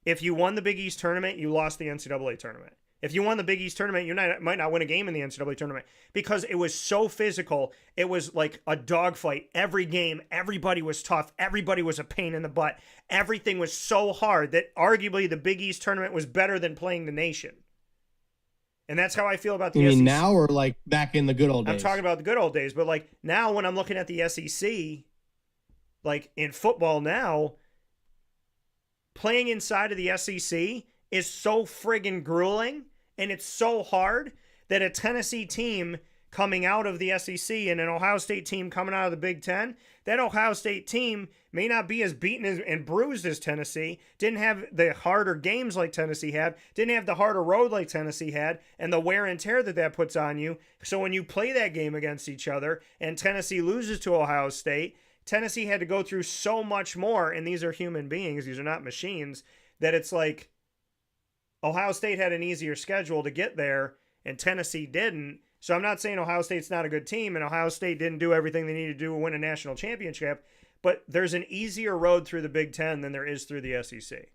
if you won the Big East tournament, you lost the NCAA tournament. If you won the Big East tournament, you might not win a game in the NCAA tournament because it was so physical. It was like a dogfight every game. Everybody was tough. Everybody was a pain in the butt. Everything was so hard that arguably the Big East tournament was better than playing the nation. And that's how I feel about the SEC. You mean now or like back in the good old days? I'm talking about the good old days. But like now when I'm looking at the SEC, like in football now, playing inside of the SEC is so friggin' grueling and it's so hard that a Tennessee team coming out of the SEC and an Ohio State team coming out of the Big Ten, that Ohio State team may not be as beaten and bruised as Tennessee, didn't have the harder games like Tennessee had, didn't have the harder road like Tennessee had, and the wear and tear that puts on you. So when you play that game against each other and Tennessee loses to Ohio State, Tennessee had to go through so much more, and these are human beings, these are not machines, that it's like Ohio State had an easier schedule to get there, and Tennessee didn't. So I'm not saying Ohio State's not a good team, and Ohio State didn't do everything they needed to do to win a national championship, but there's an easier road through the Big Ten than there is through the SEC.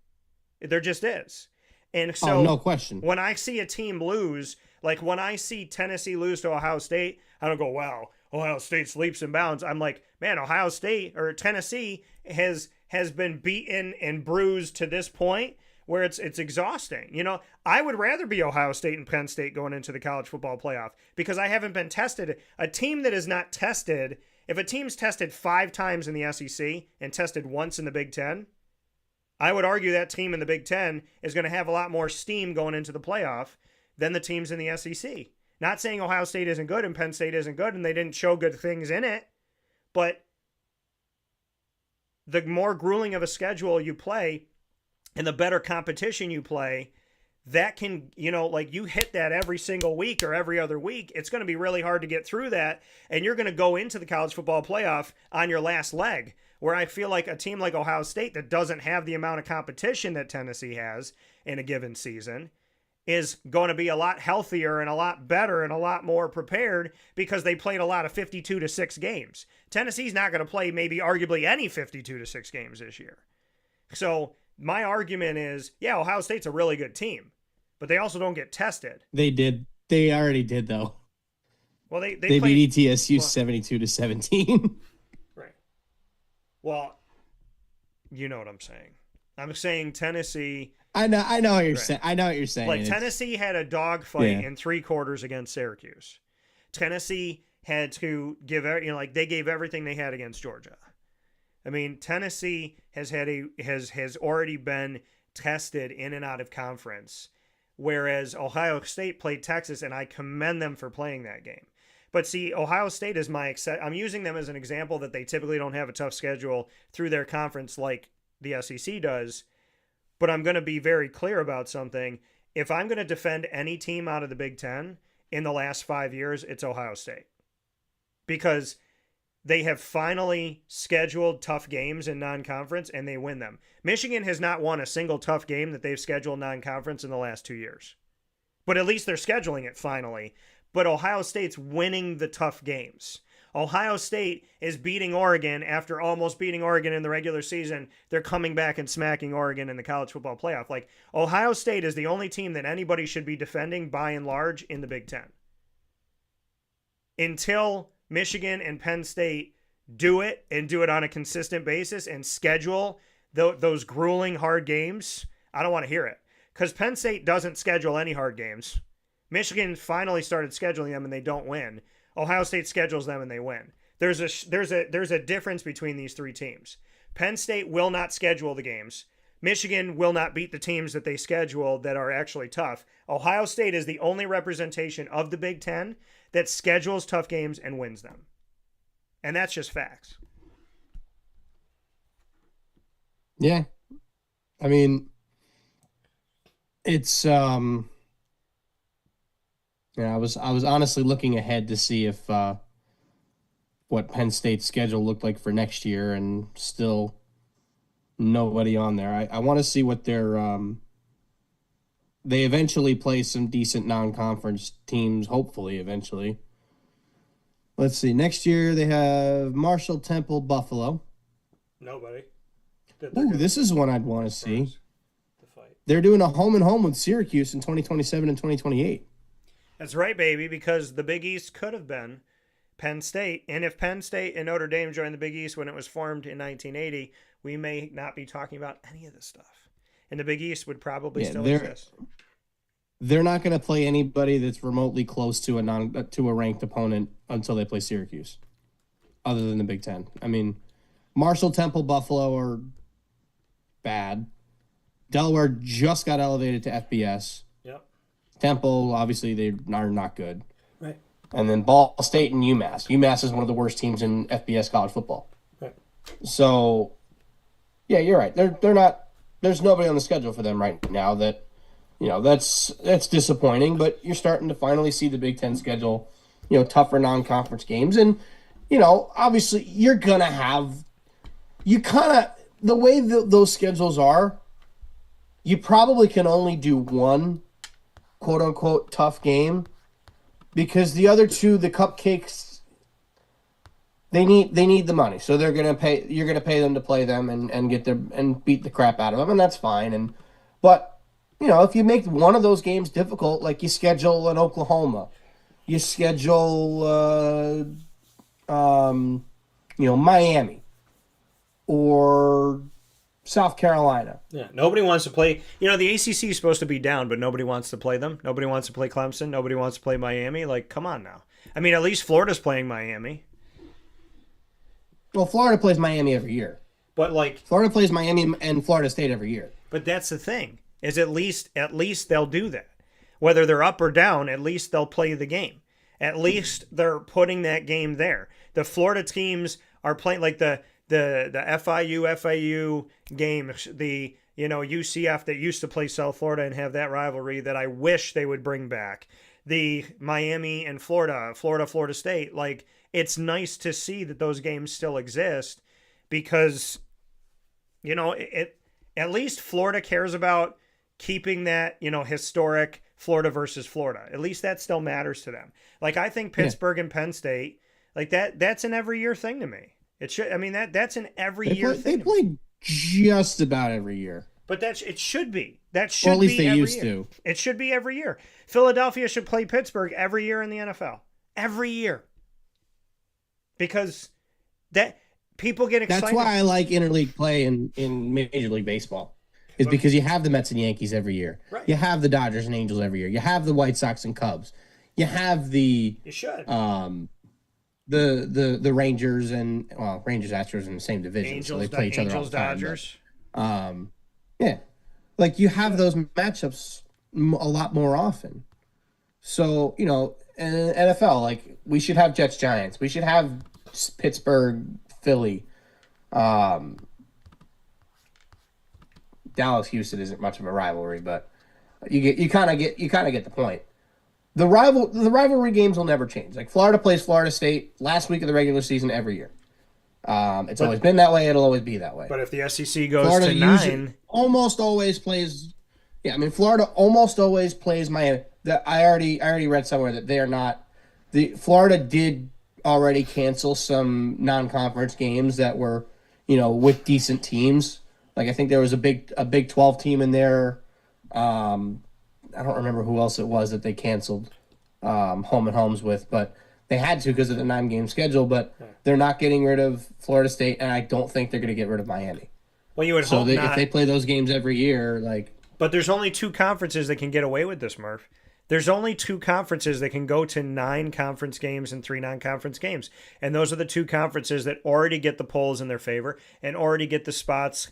There just is. And so no question. When I see a team lose, like when I see Tennessee lose to Ohio State, I don't go, wow, Ohio State's leaps and bounds. I'm like, man, Ohio State or Tennessee has been beaten and bruised to this point where it's exhausting. You know, I would rather be Ohio State and Penn State going into the college football playoff because I haven't been tested. A team that is not tested, if a team's tested 5 times in the SEC and tested once in the Big Ten, I would argue that team in the Big Ten is going to have a lot more steam going into the playoff than the teams in the SEC. Not saying Ohio State isn't good and Penn State isn't good and they didn't show good things in it, but the more grueling of a schedule you play and the better competition you play, that can, you know, like you hit that every single week or every other week, it's going to be really hard to get through that. And you're going to go into the college football playoff on your last leg, where I feel like a team like Ohio State that doesn't have the amount of competition that Tennessee has in a given season is going to be a lot healthier and a lot better and a lot more prepared because they played a lot of 52-6 games. Tennessee's not going to play maybe arguably any 52-6 games this year. So my argument is, yeah, Ohio State's a really good team, but they also don't get tested. They did. They already did, though. Well, they beat ETSU 72-17. Right. Well, you know what I'm saying. I'm saying Tennessee. I know what you're saying. I know what you're saying. Like Tennessee had a dogfight in 3 quarters against Syracuse. Tennessee had to give, they gave everything they had against Georgia. I mean, Tennessee has already been tested in and out of conference, whereas Ohio State played Texas, and I commend them for playing that game. But see, Ohio State is I'm using them as an example that they typically don't have a tough schedule through their conference like the SEC does. But I'm going to be very clear about something. If I'm going to defend any team out of the Big Ten in the last 5 years, it's Ohio State. Because they have finally scheduled tough games in non-conference, and they win them. Michigan has not won a single tough game that they've scheduled non-conference in the last 2 years. But at least they're scheduling it finally. But Ohio State's winning the tough games. Ohio State is beating Oregon after almost beating Oregon in the regular season. They're coming back and smacking Oregon in the college football playoff. Like, Ohio State is the only team that anybody should be defending by and large in the Big Ten. Until Michigan and Penn State do it and do it on a consistent basis and schedule those grueling hard games, I don't want to hear it. Because Penn State doesn't schedule any hard games. Michigan finally started scheduling them and they don't win. Ohio State schedules them and they win. There's a difference between these 3 teams. Penn State will not schedule the games. Michigan will not beat the teams that they schedule that are actually tough. Ohio State is the only representation of the Big Ten that schedules tough games and wins them. And that's just facts. Yeah. I mean, it's I was honestly looking ahead to see if what Penn State's schedule looked like for next year, and still nobody on there. I want to see what their they eventually play some decent non-conference teams, hopefully eventually. Let's see. Next year they have Marshall, Temple, Buffalo. Nobody. Ooh, this is one I'd want to see. The fight. They're doing a home and home with Syracuse in 2027 and 2028. That's right, baby, because the Big East could have been Penn State. And if Penn State and Notre Dame joined the Big East when it was formed in 1980, we may not be talking about any of this stuff. And the Big East would probably still exist. They're not going to play anybody that's remotely close to a ranked opponent until they play Syracuse, other than the Big Ten. I mean, Marshall, Temple, Buffalo are bad. Delaware just got elevated to FBS. Yep. Temple, obviously, they are not good. Right. And then Ball State and UMass. UMass is one of the worst teams in FBS college football. Right. So, yeah, you're right. They're not. There's nobody on the schedule for them right now that, that's disappointing. But you're starting to finally see the Big Ten schedule, tougher non-conference games, and obviously you're gonna have. You kind of the way those schedules are. You probably can only do one, quote unquote, tough game, because the other two, the cupcakes, they need the money, so they're gonna pay. You're gonna pay them to play them and get their and beat the crap out of them, and that's fine. But if you make one of those games difficult, like you schedule an Oklahoma, you schedule Miami or South Carolina. Yeah, nobody wants to play. The ACC is supposed to be down, but nobody wants to play them. Nobody wants to play Clemson. Nobody wants to play Miami. Like, come on now. I mean, at least Florida's playing Miami. Well, Florida plays Miami every year. But Florida plays Miami and Florida State every year. But that's the thing. Is at least they'll do that. Whether they're up or down, at least they'll play the game. At least they're putting that game there. The Florida teams are playing like the FIU games, the UCF that used to play South Florida and have that rivalry that I wish they would bring back. The Miami and Florida State. Like, it's nice to see that those games still exist because at least Florida cares about keeping that, historic Florida versus Florida. At least that still matters to them. Like, I think Pittsburgh and Penn State, like that's an every year thing to me. It should. I mean, that's an every year thing. They play just about every year. But it should be. That should be. Or at least they every used year. to. It should be every year. Philadelphia should play Pittsburgh every year in the NFL. Every year. Because that people get excited. That's why I like interleague play in Major League Baseball. Is because you have the Mets and Yankees every year. Right. You have the Dodgers and Angels every year. You have the White Sox and Cubs. You have the You should. The Rangers and Rangers Astros in the same division, Angels, so they play each other all the time. Dodgers. But, yeah, like you have those matchups a lot more often. So in NFL, like we should have Jets Giants. We should have Pittsburgh Philly. Dallas Houston isn't much of a rivalry, but you kind of get the point. The rivalry games will never change. Like Florida plays Florida State last week of the regular season every year. It's always been that way. It'll always be that way. But if the SEC goes Florida to 9, almost always plays. Yeah, I mean Florida almost always plays Miami. I already read somewhere that they are not. Florida did already cancel some non-conference games that were, with decent teams. Like I think there was a Big 12 team in there. I don't remember who else it was that they canceled home and homes with, but they had to because of the 9-game schedule. But they're not getting rid of Florida State, and I don't think they're going to get rid of Miami. well, you would hope not. If they play those games every year, But there's only 2 conferences that can get away with this, Murph. There's only 2 conferences that can go to 9 conference games and 3 non-conference games. And those are the 2 conferences that already get the polls in their favor and already get the spots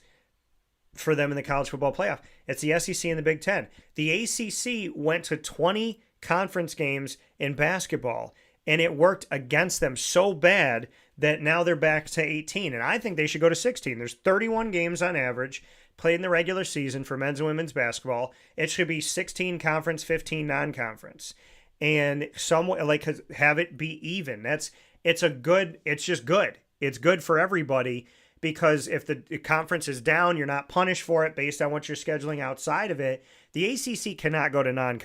for them in the college football playoff. It's the SEC and the Big Ten. The ACC went to 20 conference games in basketball, and it worked against them so bad that now they're back to 18. And I think they should go to 16. There's 31 games on average played in the regular season for men's and women's basketball. It should be 16 conference, 15 non-conference. And have it be even. It's just good. It's good for everybody. Because if the conference is down, you're not punished for it based on what you're scheduling outside of it. The ACC cannot go to nine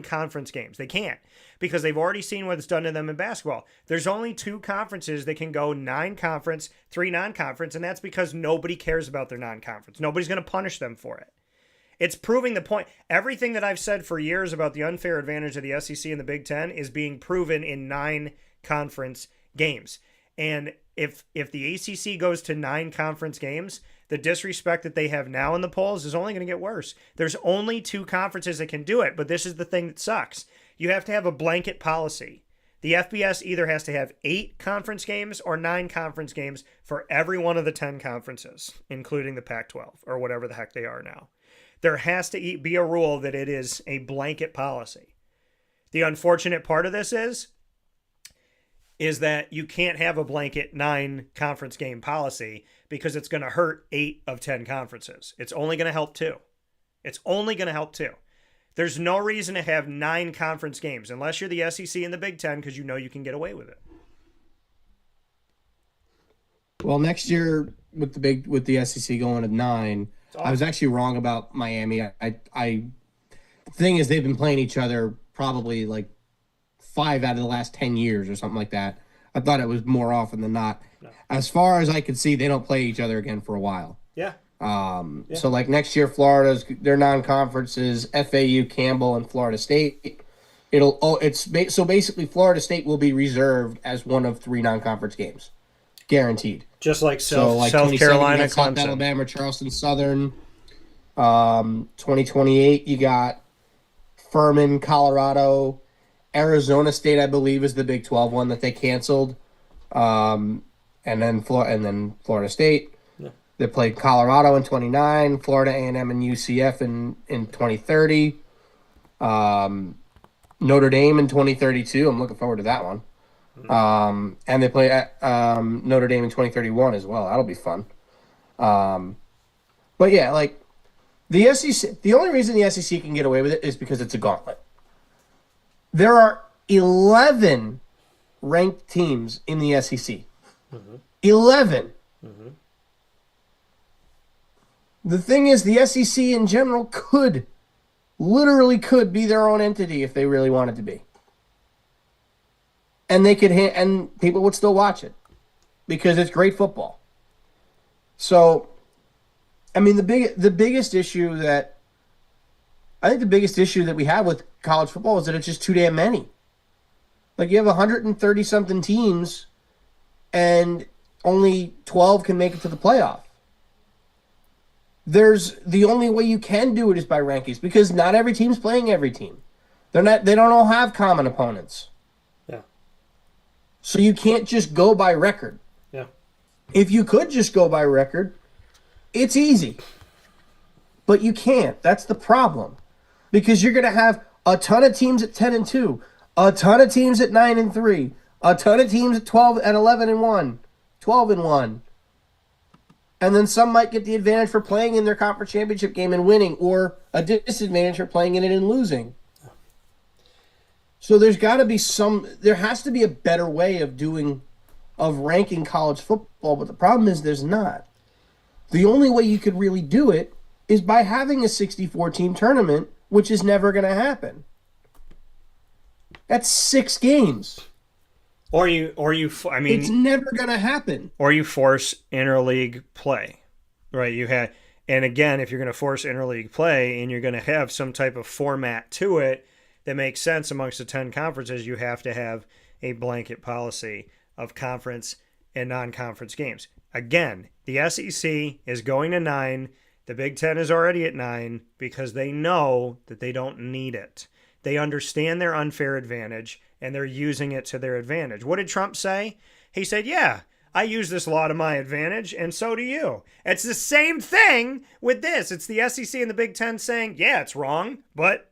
conference games. They can't, because they've already seen what it's done to them in basketball. There's only 2 conferences that can go 9 conference, 3 non-conference, and that's because nobody cares about their non-conference. Nobody's going to punish them for it. It's proving the point. Everything that I've said for years about the unfair advantage of the SEC and the Big Ten is being proven in 9 conference games. And if the ACC goes to 9 conference games, the disrespect that they have now in the polls is only going to get worse. There's only 2 conferences that can do it, but this is the thing that sucks. You have to have a blanket policy. The FBS either has to have 8 conference games or 9 conference games for every one of the 10 conferences, including the Pac-12 or whatever the heck they are now. There has to be a rule that it is a blanket policy. The unfortunate part of this is that you can't have a blanket 9 conference game policy because it's going to hurt 8 of 10 conferences. It's only going to help 2. It's only going to help 2. There's no reason to have 9 conference games unless you're the SEC and the Big Ten, because you know you can get away with it. Well, next year with the SEC going to 9, I was actually wrong about Miami. The thing is, they've been playing each other probably like 5 out of the last 10 years or something like that. I thought it was more often than not. No. As far as I could see, they don't play each other again for a while. Yeah. So like next year, Florida's their non-conferences, FAU, Campbell, and Florida State. So basically Florida State will be reserved as one of 3 non-conference games, guaranteed. Just like South Carolina, South Alabama, Charleston Southern. 2028, you got Furman, Colorado, Arizona State, I believe, is the Big 12 one that they canceled, and then Florida State. Yeah. They played Colorado in 29, Florida A&M and UCF in 2030, Notre Dame in 2032. I'm looking forward to that one. And they play at Notre Dame in 2031 as well. That'll be fun. But yeah, like the SEC, the only reason the SEC can get away with it is because it's a gauntlet. There are 11 ranked teams in the SEC. Mm-hmm. 11. Mm-hmm. The thing is, the SEC in general literally could be their own entity if they really wanted to be. And they could and people would still watch it because it's great football. So, I mean, the biggest issue that we have with college football is that it's just too damn many. Like, you have 130 something teams, and only 12 can make it to the playoff. The only way you can do it is by rankings, because not every team's playing every team. They don't all have common opponents. Yeah. So you can't just go by record. Yeah. If you could just go by record, it's easy. But you can't. That's the problem. Because you're going to have a ton of teams at 10-2, a ton of teams at 9-3, a ton of teams at 11-1, 12-1. And then some might get the advantage for playing in their conference championship game and winning, or a disadvantage for playing in it and losing. So there has to be a better way of ranking college football, but the problem is there's not. The only way you could really do it is by having a 64-team tournament, which is never going to happen. That's 6 games. It's never going to happen. Or you force interleague play, right? And again, if you're going to force interleague play and you're going to have some type of format to it that makes sense amongst the 10 conferences, you have to have a blanket policy of conference and non-conference games. Again, the SEC is going to 9. The Big Ten is already at 9 because they know that they don't need it. They understand their unfair advantage, and they're using it to their advantage. What did Trump say? He said, yeah, I use this law to my advantage, and so do you. It's the same thing with this. It's the SEC and the Big Ten saying, yeah, it's wrong, but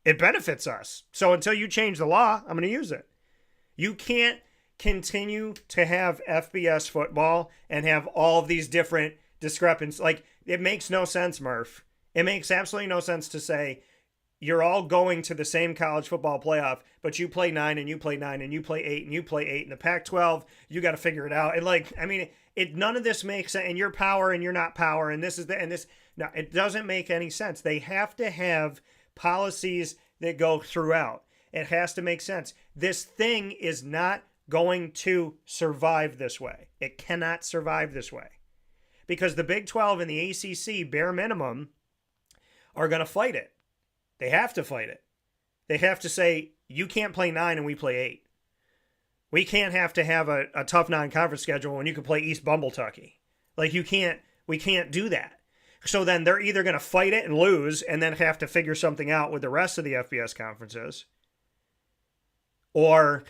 it benefits us. So until you change the law, I'm going to use it. You can't continue to have FBS football and have all of these different discrepancies. Like, it makes no sense, Murph. It makes absolutely no sense to say you're all going to the same college football playoff, but you play 9 and you play 9 and you play 8 and you play 8 in the Pac-12. You got to figure it out. And none of this makes sense. And you're power and you're not power. And this is and this. Now, it doesn't make any sense. They have to have policies that go throughout. It has to make sense. This thing is not going to survive this way. It cannot survive this way. Because the Big 12 and the ACC, bare minimum, are going to fight it. They have to fight it. They have to say, you can't play 9 and we play 8. We can't have to have a tough non-conference schedule when you can play East Bumbletucky. Like, we can't do that. So then they're either going to fight it and lose and then have to figure something out with the rest of the FBS conferences, or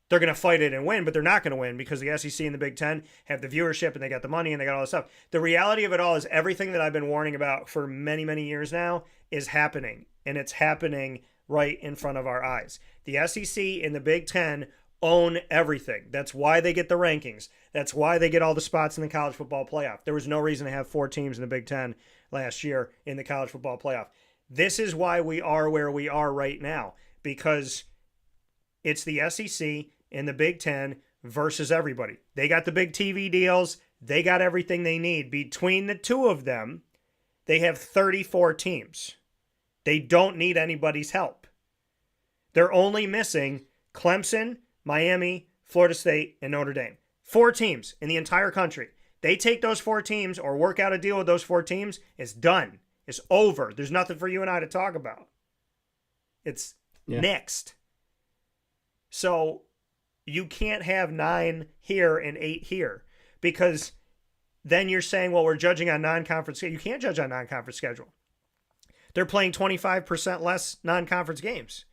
they're going to fight it and win, but they're not going to win because the SEC and the Big Ten have the viewership and they got the money and they got all this stuff. The reality of it all is everything that I've been warning about for many, many years now is happening, and it's happening right in front of our eyes. The SEC and the Big Ten own everything. That's why they get the rankings. That's why they get all the spots in the college football playoff. There was no reason to have 4 teams in the Big Ten last year in the college football playoff. This is why we are where we are right now, because it's the SEC and the Big Ten versus everybody. They got the big TV deals. They got everything they need. Between the two of them, they have 34 teams. They don't need anybody's help. They're only missing Clemson, Miami, Florida State, and Notre Dame. 4 teams in the entire country. They take those 4 teams or work out a deal with those 4 teams, it's done. It's over. There's nothing for you and I to talk about. It's next. So you can't have 9 here and 8 here, because then you're saying, well, we're judging on non-conference. You can't judge on non-conference schedule. They're playing 25% less non-conference games.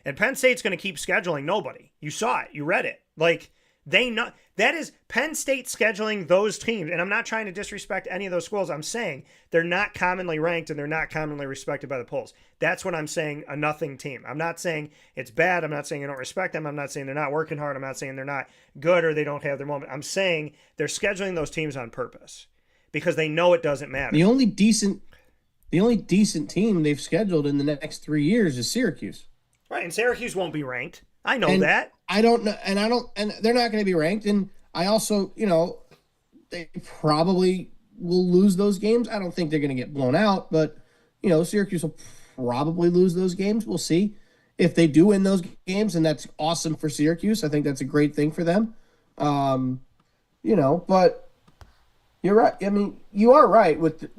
And Penn State's going to keep scheduling nobody. You saw it. You read it. Like, they know that is Penn State scheduling those teams. And I'm not trying to disrespect any of those schools. I'm saying they're not commonly ranked and they're not commonly respected by the polls. That's what I'm saying, a nothing team. I'm not saying it's bad. I'm not saying I don't respect them. I'm not saying they're not working hard. I'm not saying they're not good or they don't have their moment. I'm saying they're scheduling those teams on purpose because they know it doesn't matter. The only decent team they've scheduled in the next 3 years is Syracuse. Right, and Syracuse won't be ranked. I know that. I don't know, and they're not going to be ranked. And I also, they probably will lose those games. I don't think they're going to get blown out, but Syracuse will probably lose those games. We'll see if they do win those games, and that's awesome for Syracuse. I think that's a great thing for them. But you're right. I mean, you are right with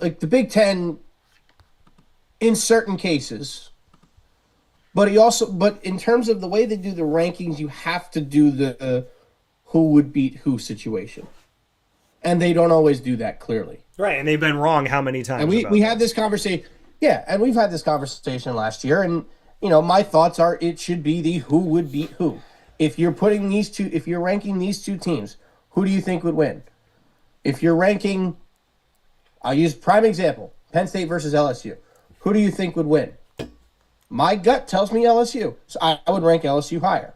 like the Big Ten in certain cases. But in terms of the way they do the rankings, you have to do the who would beat who situation. And they don't always do that clearly. Right, and they've been wrong how many times? And we had this conversation. Yeah, and we've had this conversation last year. And, my thoughts are it should be the who would beat who. If you're ranking these 2 teams, who do you think would win? If you're ranking, I'll use prime example, Penn State versus LSU. Who do you think would win? My gut tells me LSU, so I would rank LSU higher.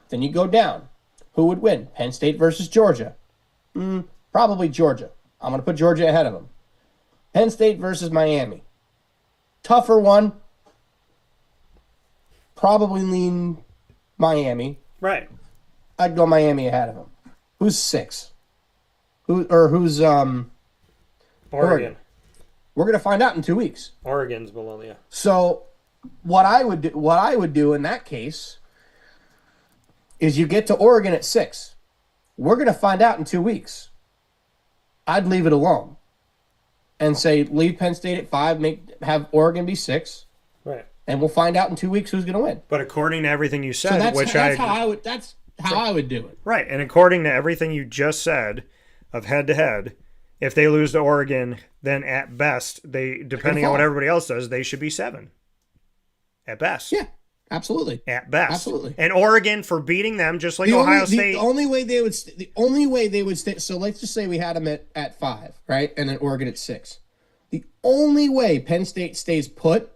Then you go down. Who would win? Penn State versus Georgia. Probably Georgia. I'm going to put Georgia ahead of them. Penn State versus Miami. Tougher one. Probably lean Miami. Right. I'd go Miami ahead of them. Who's 6? Who's Oregon? We're going to find out in 2 weeks. Oregon's below, yeah. So what I would do in that case is you get to Oregon at 6. We're going to find out in 2 weeks. I'd leave it alone and say leave Penn State at 5, have Oregon be 6. Right. And we'll find out in 2 weeks who's going to win. But according to everything you said, so that's how I would do it. Right. And according to everything you just said of head to head, if they lose to Oregon, then at best, depending on what everybody else does, they should be 7. At best. Yeah, absolutely. At best. Absolutely. And Oregon for beating them, just like Ohio State. The only way they would stay. So let's just say we had them at 5, right? And then Oregon at 6. The only way Penn State stays put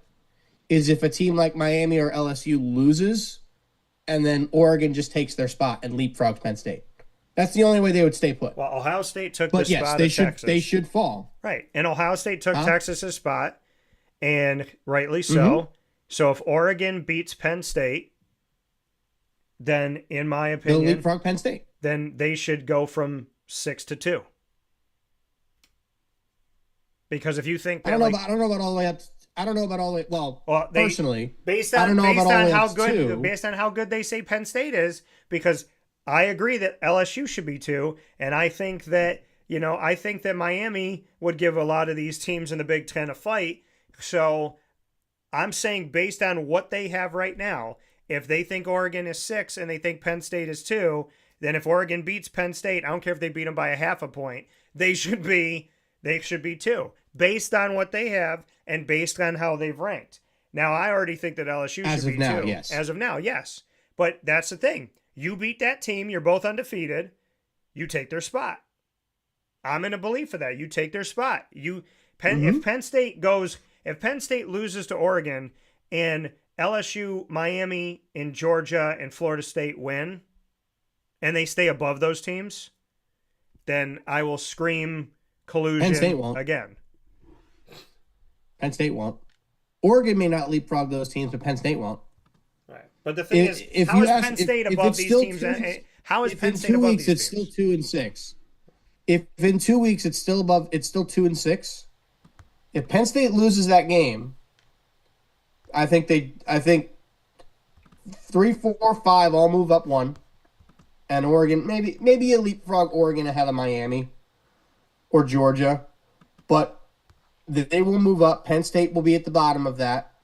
is if a team like Miami or LSU loses and then Oregon just takes their spot and leapfrogs Penn State. That's the only way they would stay put. Well, Ohio State took the spot of Texas. They should fall. Right. And Ohio State took Texas's spot, and rightly so. Mm-hmm. So if Oregon beats Penn State, then in my opinion, they'll leapfrog Penn State. Then they should go from 6 to 2. Because if you think that, I don't know about all the way up. I don't know about all the way. Well, personally, based I don't on know about all the way how up to good 2. based on how good they say Penn State is, because I agree that LSU should be 2, and I think that Miami would give a lot of these teams in the Big Ten a fight. So I'm saying based on what they have right now, if they think Oregon is 6 and they think Penn State is 2, then if Oregon beats Penn State, I don't care if they beat them by a half a point, they should be 2, based on what they have and based on how they've ranked. Now, I already think that LSU should be 2. Yes. As of now, yes. But that's the thing. You beat that team, you're both undefeated, you take their spot. I'm in a belief of that. You take their spot. If Penn State loses to Oregon and LSU, Miami, and Georgia and Florida State win, and they stay above those teams, then I will scream collusion Penn State won't. again. Penn State won't. Oregon may not leapfrog those teams, but Penn State won't. Right. But the thing is, how is Penn State above these teams? How is Penn State above these teams? If in 2 weeks it's still 2 and 6. If in 2 weeks it's still 2 and 6. If Penn State loses that game, I think 3, 4, 5 all move up 1, and Oregon maybe a leapfrog Oregon ahead of Miami or Georgia, but they will move up. Penn State will be at the bottom of that.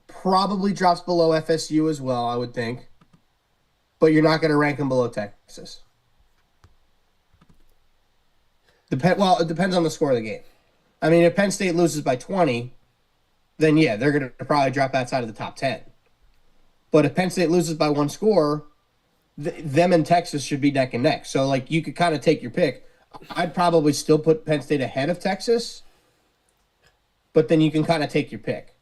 Probably drops below FSU as well, I would think, but you're not going to rank them below Texas. It depends on the score of the game. I mean, if Penn State loses by 20, then yeah, they're going to probably drop outside of the top 10. But if Penn State loses by 1 score, them and Texas should be neck and neck. So, like, you could kind of take your pick. I'd probably still put Penn State ahead of Texas, but then you can kind of take your pick.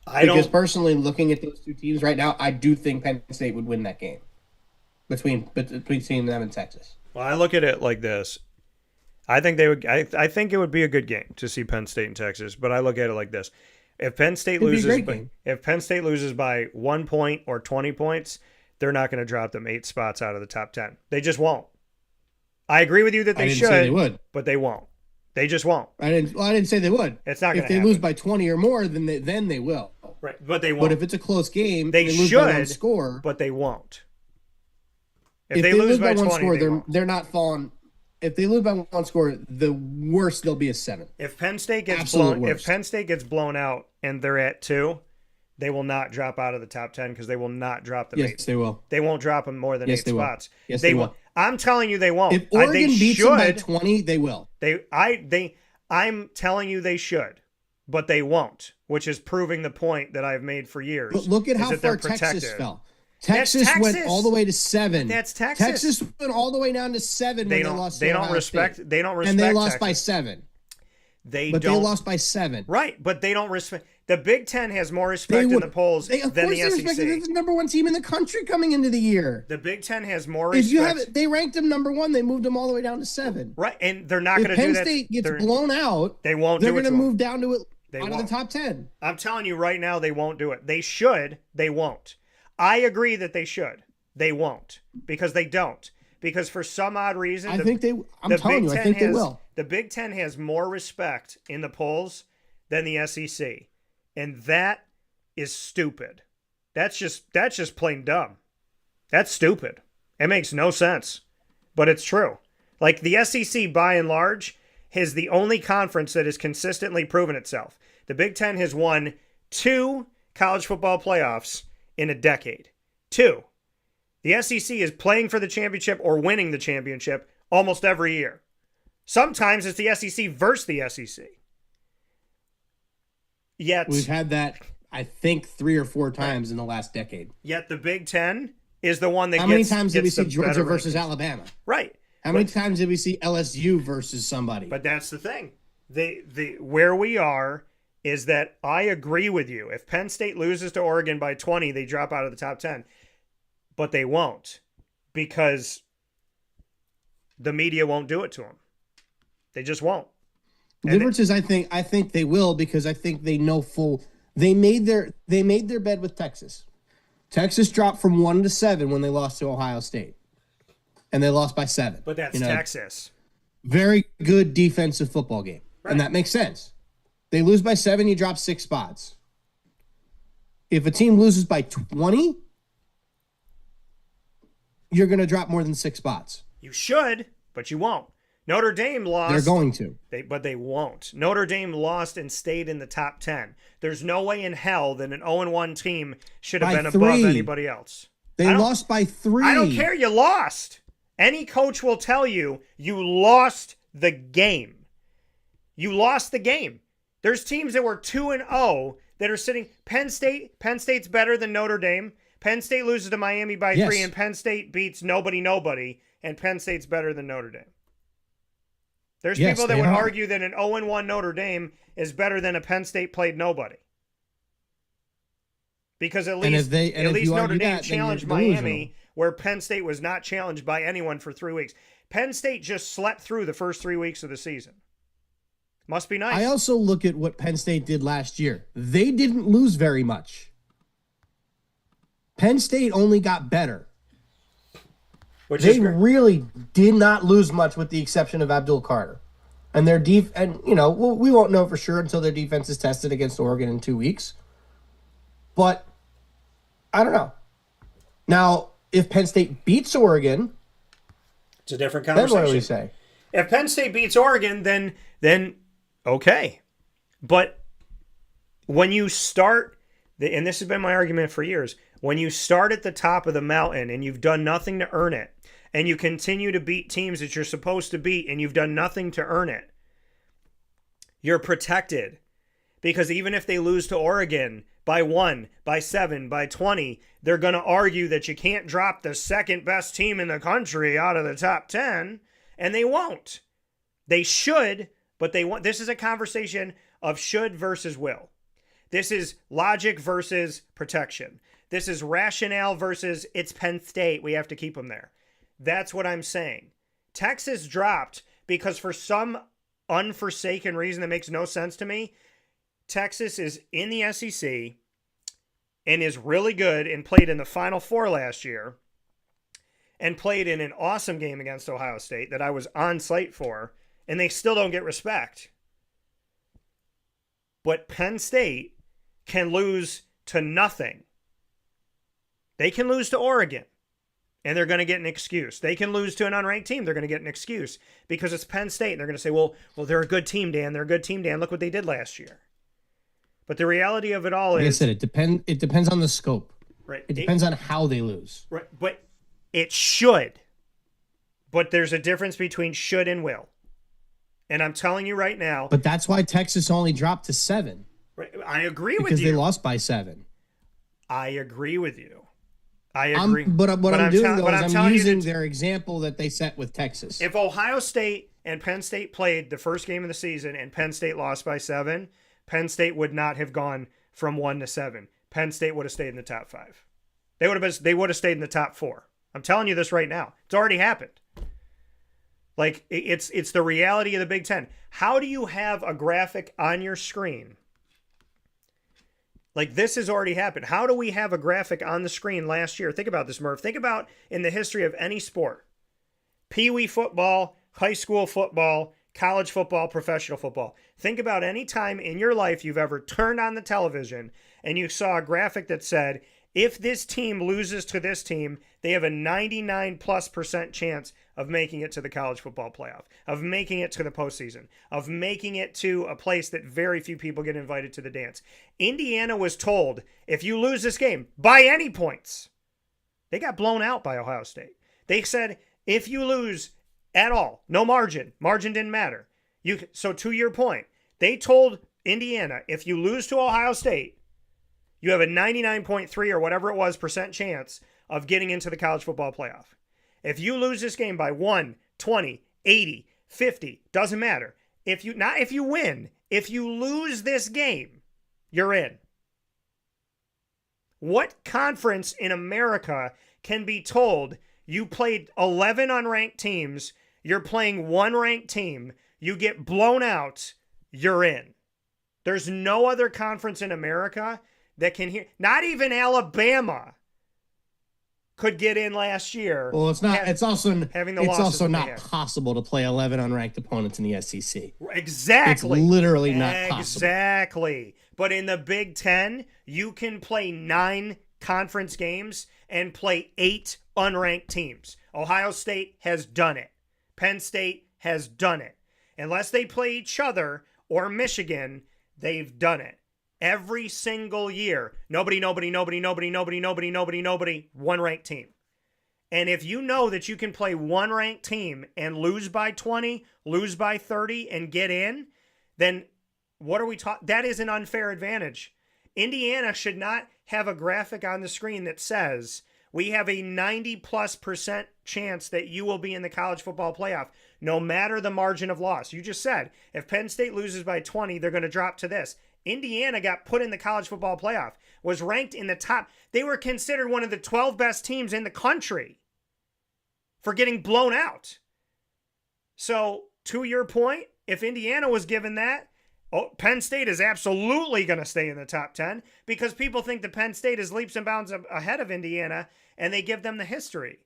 Because personally, looking at those 2 teams right now, I do think Penn State would win that game between them and Texas. Well, I look at it like this. I think they would. I think it would be a good game to see Penn State and Texas, but I look at it like this: if Penn State loses by 1 point or 20 points, they're not going to drop them 8 spots out of the top 10. They just won't. I agree with you that they should, say they would, but they won't. They just won't. I didn't say they would. It's not going to happen. If they lose by 20 or more, then they will. Right, but they won't. But if it's a close game, they lose should by 1 score, but they won't. If they lose by 1 score, they're not falling. If they lose by 1 score, the worst they'll be is 7. If Penn State gets blown out and they're at 2, they will not drop out of the top 10 because they will not drop them. Yes, they will. They won't drop them more than 8 spots. Yes, they will. I'm telling you, they won't. If Oregon beats them by 20, they will. I'm telling you, they should, but they won't. Which is proving the point that I've made for years. But look at how far Texas fell. Texas went all the way to 7. That's Texas. Texas went all the way down to 7 when they lost to Ohio State. They don't respect. And they lost Texas. by 7. They lost by 7. Right, but they don't respect. The Big Ten has more respect in the polls than the SEC. They're the number 1 team in the country coming into the year. The Big Ten has more respect. They ranked them number 1. They moved them all the way down to 7. Right, and they're not going to do that. If Penn State gets blown out, they won't. They're going to move down to it. Out of the top 10. I'm telling you right now, they won't do it. They should. They won't. I agree that they should. They won't because they don't. Because for some odd reason, I think they will. The Big Ten has more respect in the polls than the SEC, and that is stupid. That's just plain dumb. That's stupid. It makes no sense, but it's true. Like the SEC, by and large, is the only conference that has consistently proven itself. The Big Ten has won 2 college football playoffs in a decade. 2. The SEC is playing for the championship or winning the championship almost every year. Sometimes it's the SEC versus the SEC. Yet we've had that, I think, 3 or 4 times in the last decade. Yet the Big Ten is the one that How many times did we see Georgia versus Alabama? Right. How many times did we see LSU versus somebody? But that's the thing. Where we are is that I agree with you. If Penn State loses to Oregon by 20, they drop out of the top 10. But they won't because the media won't do it to them. They just won't. Differences, I think they will because I think they know they made their bed with Texas. Texas dropped from 1 to 7 when they lost to Ohio State. And they lost by 7. But that's Texas. Very good defensive football game. And that makes sense. They lose by 7, you drop 6 spots. If a team loses by 20, you're going to drop more than 6 spots. You should, but you won't. Notre Dame lost. They're going to. But they won't. Notre Dame lost and stayed in the top 10. There's no way in hell that an 0-1 team should have been above anybody else. They lost by 3. I don't care. You lost. Any coach will tell you lost the game. You lost the game. There's teams that were 2-0 that are sitting. Penn State's better than Notre Dame. Penn State loses to Miami by 3, and Penn State beats nobody, and Penn State's better than Notre Dame. There's people that would argue that an 0-1 Notre Dame is better than a Penn State played nobody. Because at least Notre Dame challenged Miami, where Penn State was not challenged by anyone for 3 weeks. Penn State just slept through the first 3 weeks of the season. Must be nice. I also look at what Penn State did last year. They didn't lose very much. Penn State only got better. They really did not lose much with the exception of Abdul Carter. And their we won't know for sure until their defense is tested against Oregon in 2 weeks. But I don't know. Now, if Penn State beats Oregon, it's a different conversation. Then what do we say? If Penn State beats Oregon, then okay. But when you start, and this has been my argument for years, when you start at the top of the mountain and you've done nothing to earn it, and you continue to beat teams that you're supposed to beat and you've done nothing to earn it, you're protected. Because even if they lose to Oregon by 1, by 7, by 20, they're going to argue that you can't drop the second best team in the country out of the top 10, and they won't. They should, but they won't. This is a conversation of should versus will. This is logic versus protection. This is rationale versus it's Penn State. We have to keep them there. That's what I'm saying. Texas dropped because for some unforsaken reason that makes no sense to me, Texas is in the SEC and is really good and played in the Final Four last year and played in an awesome game against Ohio State that I was on site for, and they still don't get respect. But Penn State can lose to nothing. They can lose to Oregon, and they're going to get an excuse. They can lose to an unranked team. They're going to get an excuse because it's Penn State, and they're going to say, well, they're a good team, Dan. They're a good team, Dan. Look what they did last year. But the reality of it all is... Like I said, it depends on the scope. Right. It depends on how they lose. Right. But it should. But there's a difference between should and will. And I'm telling you right now... But that's why Texas only dropped to 7. Right, I agree with you. Because they lost by 7. I agree with you. I agree. But what I'm doing, though, is I'm using their example that they set with Texas. If Ohio State and Penn State played the first game of the season and Penn State lost by 7, Penn State would not have gone from 1 to 7. Penn State would have stayed in the top 5. They would have stayed in the top 4. I'm telling you this right now. It's already happened. Like, it's the reality of the Big Ten. How do you have a graphic on your screen? Like, this has already happened. How do we have a graphic on the screen last year? Think about this, Murph. Think about in the history of any sport. Pee-wee football, high school football, college football, professional football. Think about any time in your life you've ever turned on the television and you saw a graphic that said, if this team loses to this team, they have a 99+% chance of making it to the college football playoff, of making it to the postseason, of making it to a place that very few people get invited to the dance. Indiana was told, if you lose this game by any points, they got blown out by Ohio State. They said, if you lose at all, no margin didn't matter. So to your point, they told Indiana, if you lose to Ohio State, you have a 99.3 or whatever it was % chance of getting into the college football playoff. If you lose this game by 1, 20, 80, 50, doesn't matter. If you win, if you lose this game, you're in. What conference in America can be told you played 11 unranked teams, you're playing one ranked team, you get blown out, you're in? There's no other conference in America that can hear, not even Alabama could get in last year. Well, it's not. It's also having the it's losses also that they not had. possible to play 11 unranked opponents in the SEC. Exactly. It's literally not possible. Exactly. But in the Big Ten, you can play 9 conference games and play 8 unranked teams. Ohio State has done it. Penn State has done it. Unless they play each other or Michigan, they've done it. Every single year. Nobody, one ranked team. And if you know that you can play one ranked team and lose by 20, lose by 30, and get in, then what are we talking? That is an unfair advantage. Indiana should not have a graphic on the screen that says we have a 90+% chance that you will be in the college football playoff, no matter the margin of loss. You just said if Penn State loses by 20, they're going to drop to this. Indiana got put in the college football playoff, was ranked in the top. They were considered one of the 12 best teams in the country for getting blown out. So, to your point, if Indiana was given that, Penn State is absolutely going to stay in the top 10 because people think that Penn State is leaps and bounds ahead of Indiana, and they give them the history.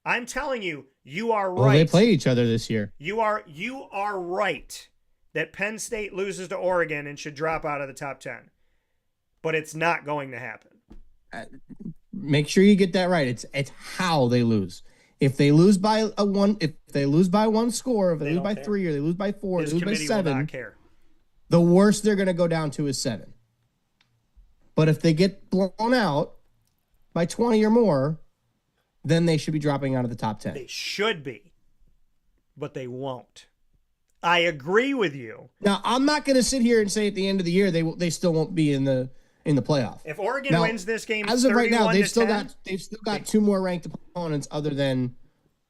I'm telling you, you are right. Well, they play each other this year. You are right that Penn State loses to Oregon and should drop out of the top 10. But it's not going to happen. Make sure you get that right. It's how they lose. If they lose by one score, if they lose by 3 or they lose by 4, This they lose by committee will 7, not care. the worst they're going to go down to is 7. But if they get blown out by 20 or more, then they should be dropping out of the top 10. They should be, but they won't. I agree with you. Now, I'm not going to sit here and say at the end of the year they still won't be in the playoff. If Oregon wins this game, as of right now, they've still 10, got 2 more ranked opponents other than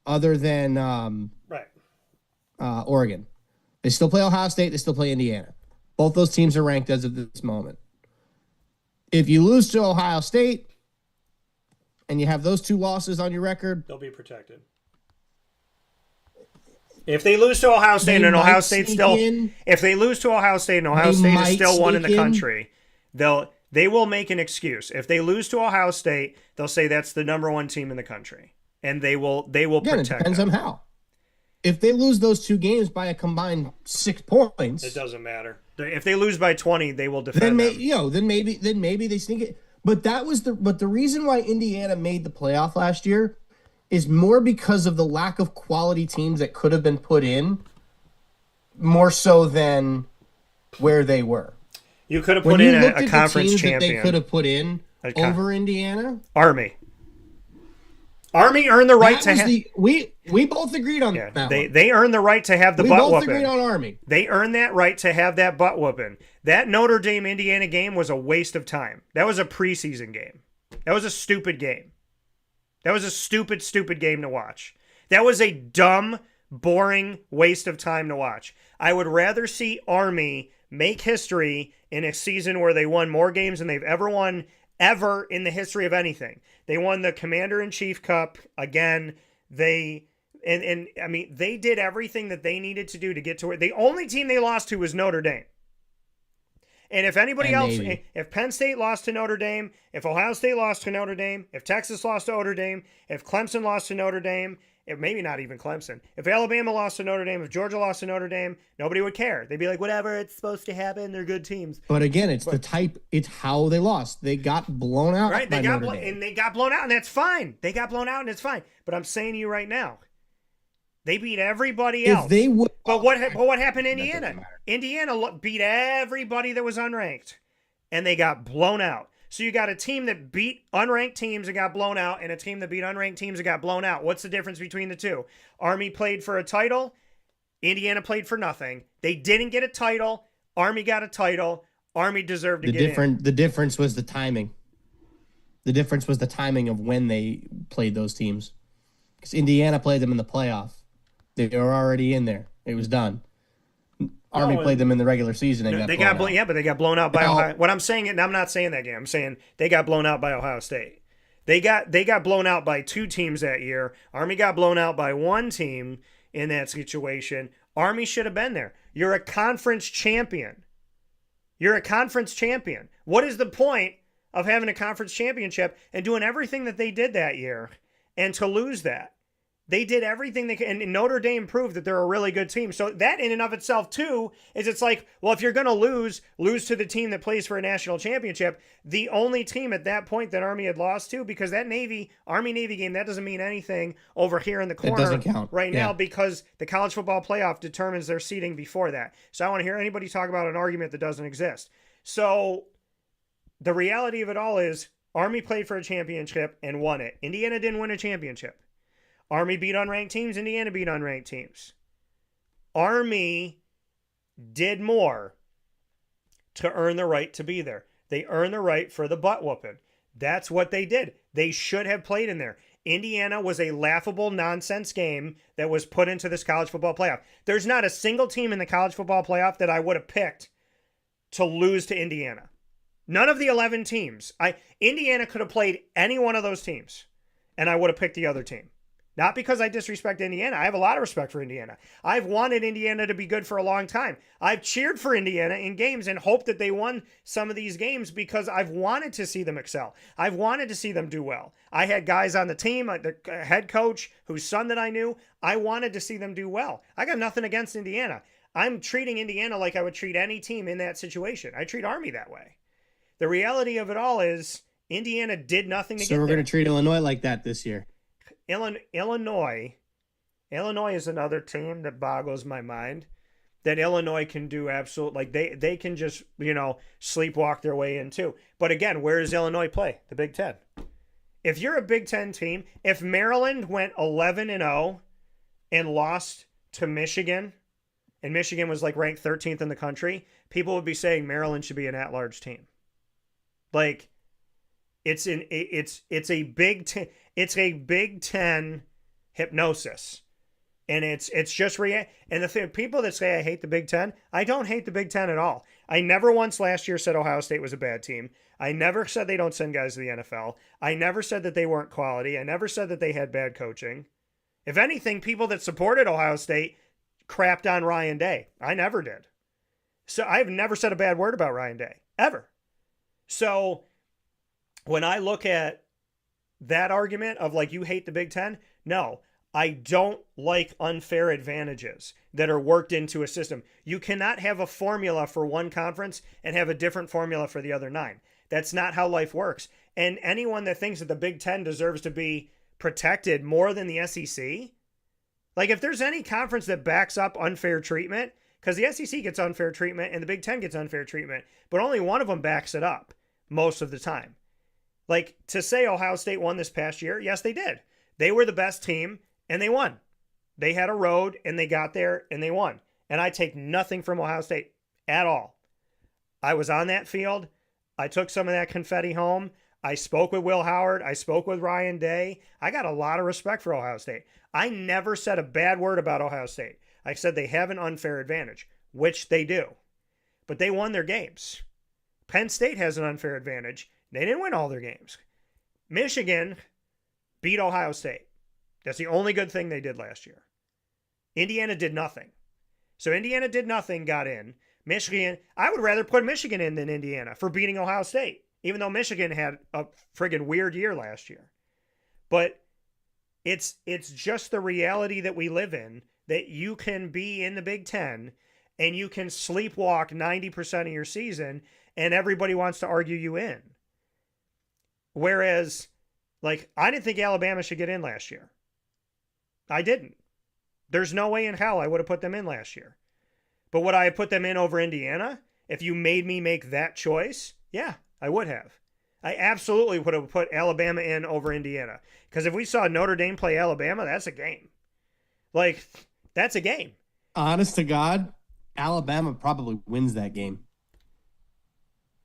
right. Oregon. They still play Ohio State. They still play Indiana. Both those teams are ranked as of this moment. If you lose to Ohio State and you have those 2 losses on your record, They'll be protected. If they lose to Ohio State and Ohio State if they lose to Ohio State and Ohio State is still one in the country, they will make an excuse. If they lose to Ohio State, they'll say that's the number 1 team in the country, and they will protect. It depends them. on how. If they lose those 2 games by a combined 6 points, it doesn't matter. If they lose by 20, they will defend them. Then maybe they sneak it. But the reason why Indiana made the playoff last year is more because of the lack of quality teams that could have been put in, more so than where they were. You could have put in a conference champion. That they could have put in over Indiana. Army earned the right to have. We both agreed on that. They earned the right to have the butt whooping. We both agreed on Army. They earned that right to have that butt whooping. That Notre Dame Indiana game was a waste of time. That was a preseason game. That was a stupid game. That was a stupid game to watch. That was a dumb, boring waste of time to watch. I would rather see Army make history in a season where they won more games than they've ever won in the history of anything. They won the Commander-in-Chief Cup again. They did everything that they needed to do to get to where the only team they lost to was Notre Dame. And if anybody else, if Penn State lost to Notre Dame, if Ohio State lost to Notre Dame, if Texas lost to Notre Dame, if Clemson lost to Notre Dame, if maybe not even Clemson, if Alabama lost to Notre Dame, if Georgia lost to Notre Dame, nobody would care. They'd be like, whatever, it's supposed to happen. They're good teams. But again, it's how they lost. They got blown out. Right, they got blown out, and that's fine. They got blown out, and it's fine. But I'm saying to you right now, they beat everybody else. If they would, but what happened in Indiana? Indiana beat everybody that was unranked, and they got blown out. So you got a team that beat unranked teams and got blown out, and a team that beat unranked teams and got blown out. What's the difference between the two? Army played for a title. Indiana played for nothing. They didn't get a title. Army got a title. Army deserved to get in. The difference was the timing. The difference was the timing of when they played those teams. Because Indiana played them in the playoff. They were already in there. It was done. Army played them in the regular season and but they got blown out by Ohio. What I'm saying, and I'm not saying that game. I'm saying they got blown out by Ohio State. They got blown out by 2 teams that year. Army got blown out by 1 team in that situation. Army should have been there. You're a conference champion. What is the point of having a conference championship and doing everything that they did that year, and to lose that. They did everything they can, and Notre Dame proved that they're a really good team. So that in and of itself, too, is it's like, well, if you're going to lose to the team that plays for a national championship. The only team at that point that Army had lost to, because that Army-Navy game, that doesn't mean anything over here in the corner. It doesn't count. Right now, because the college football playoff determines their seeding before that. So I want to hear anybody talk about an argument that doesn't exist. So the reality of it all is Army played for a championship and won it. Indiana didn't win a championship. Army beat unranked teams. Indiana beat unranked teams. Army did more to earn the right to be there. They earned the right for the butt whooping. That's what they did. They should have played in there. Indiana was a laughable nonsense game that was put into this college football playoff. There's not a single team in the college football playoff that I would have picked to lose to Indiana. None of the 11 teams. Indiana could have played any one of those teams, and I would have picked the other team. Not because I disrespect Indiana. I have a lot of respect for Indiana. I've wanted Indiana to be good for a long time. I've cheered for Indiana in games and hoped that they won some of these games because I've wanted to see them excel. I've wanted to see them do well. I had guys on the team, the head coach, whose son that I knew. I wanted to see them do well. I got nothing against Indiana. I'm treating Indiana like I would treat any team in that situation. I treat Army that way. The reality of it all is Indiana did nothing to get there. So we're going to treat Illinois like that this year. Illinois is another team that boggles my mind. That Illinois can do absolutely, like they can just, sleepwalk their way into. But again, where does Illinois play? The Big Ten. If you're a Big Ten team, if Maryland went 11-0 and lost to Michigan, and Michigan was like ranked 13th in the country, people would be saying Maryland should be an at-large team. Like, it's a Big Ten hypnosis, and it's just and the people that say I hate the Big Ten, I don't hate the Big Ten at all. I never once last year said Ohio State was a bad team. I never said they don't send guys to the NFL. I never said that they weren't quality. I never said that they had bad coaching. If anything, people that supported Ohio State crapped on Ryan Day. I never did. So I've never said a bad word about Ryan Day ever. So when I look at that argument of like, you hate the Big Ten, no, I don't like unfair advantages that are worked into a system. You cannot have a formula for one conference and have a different formula for the other 9. That's not how life works. And anyone that thinks that the Big Ten deserves to be protected more than the SEC, like if there's any conference that backs up unfair treatment, because the SEC gets unfair treatment and the Big Ten gets unfair treatment, but only one of them backs it up most of the time. Like, to say Ohio State won this past year, yes, they did. They were the best team, and they won. They had a road, and they got there, and they won. And I take nothing from Ohio State at all. I was on that field. I took some of that confetti home. I spoke with Will Howard. I spoke with Ryan Day. I got a lot of respect for Ohio State. I never said a bad word about Ohio State. I said they have an unfair advantage, which they do. But they won their games. Penn State has an unfair advantage. They didn't win all their games. Michigan beat Ohio State. That's the only good thing they did last year. Indiana did nothing. So Indiana did nothing, got in. Michigan, I would rather put Michigan in than Indiana for beating Ohio State, even though Michigan had a friggin' weird year last year. But it's just the reality that we live in, that you can be in the Big Ten and you can sleepwalk 90% of your season and everybody wants to argue you in. Whereas, like, I didn't think Alabama should get in last year. I didn't. There's no way in hell I would have put them in last year. But would I have put them in over Indiana? If you made me make that choice, yeah, I would have. I absolutely would have put Alabama in over Indiana. Because if we saw Notre Dame play Alabama, that's a game. Like, that's a game. Honest to God, Alabama probably wins that game.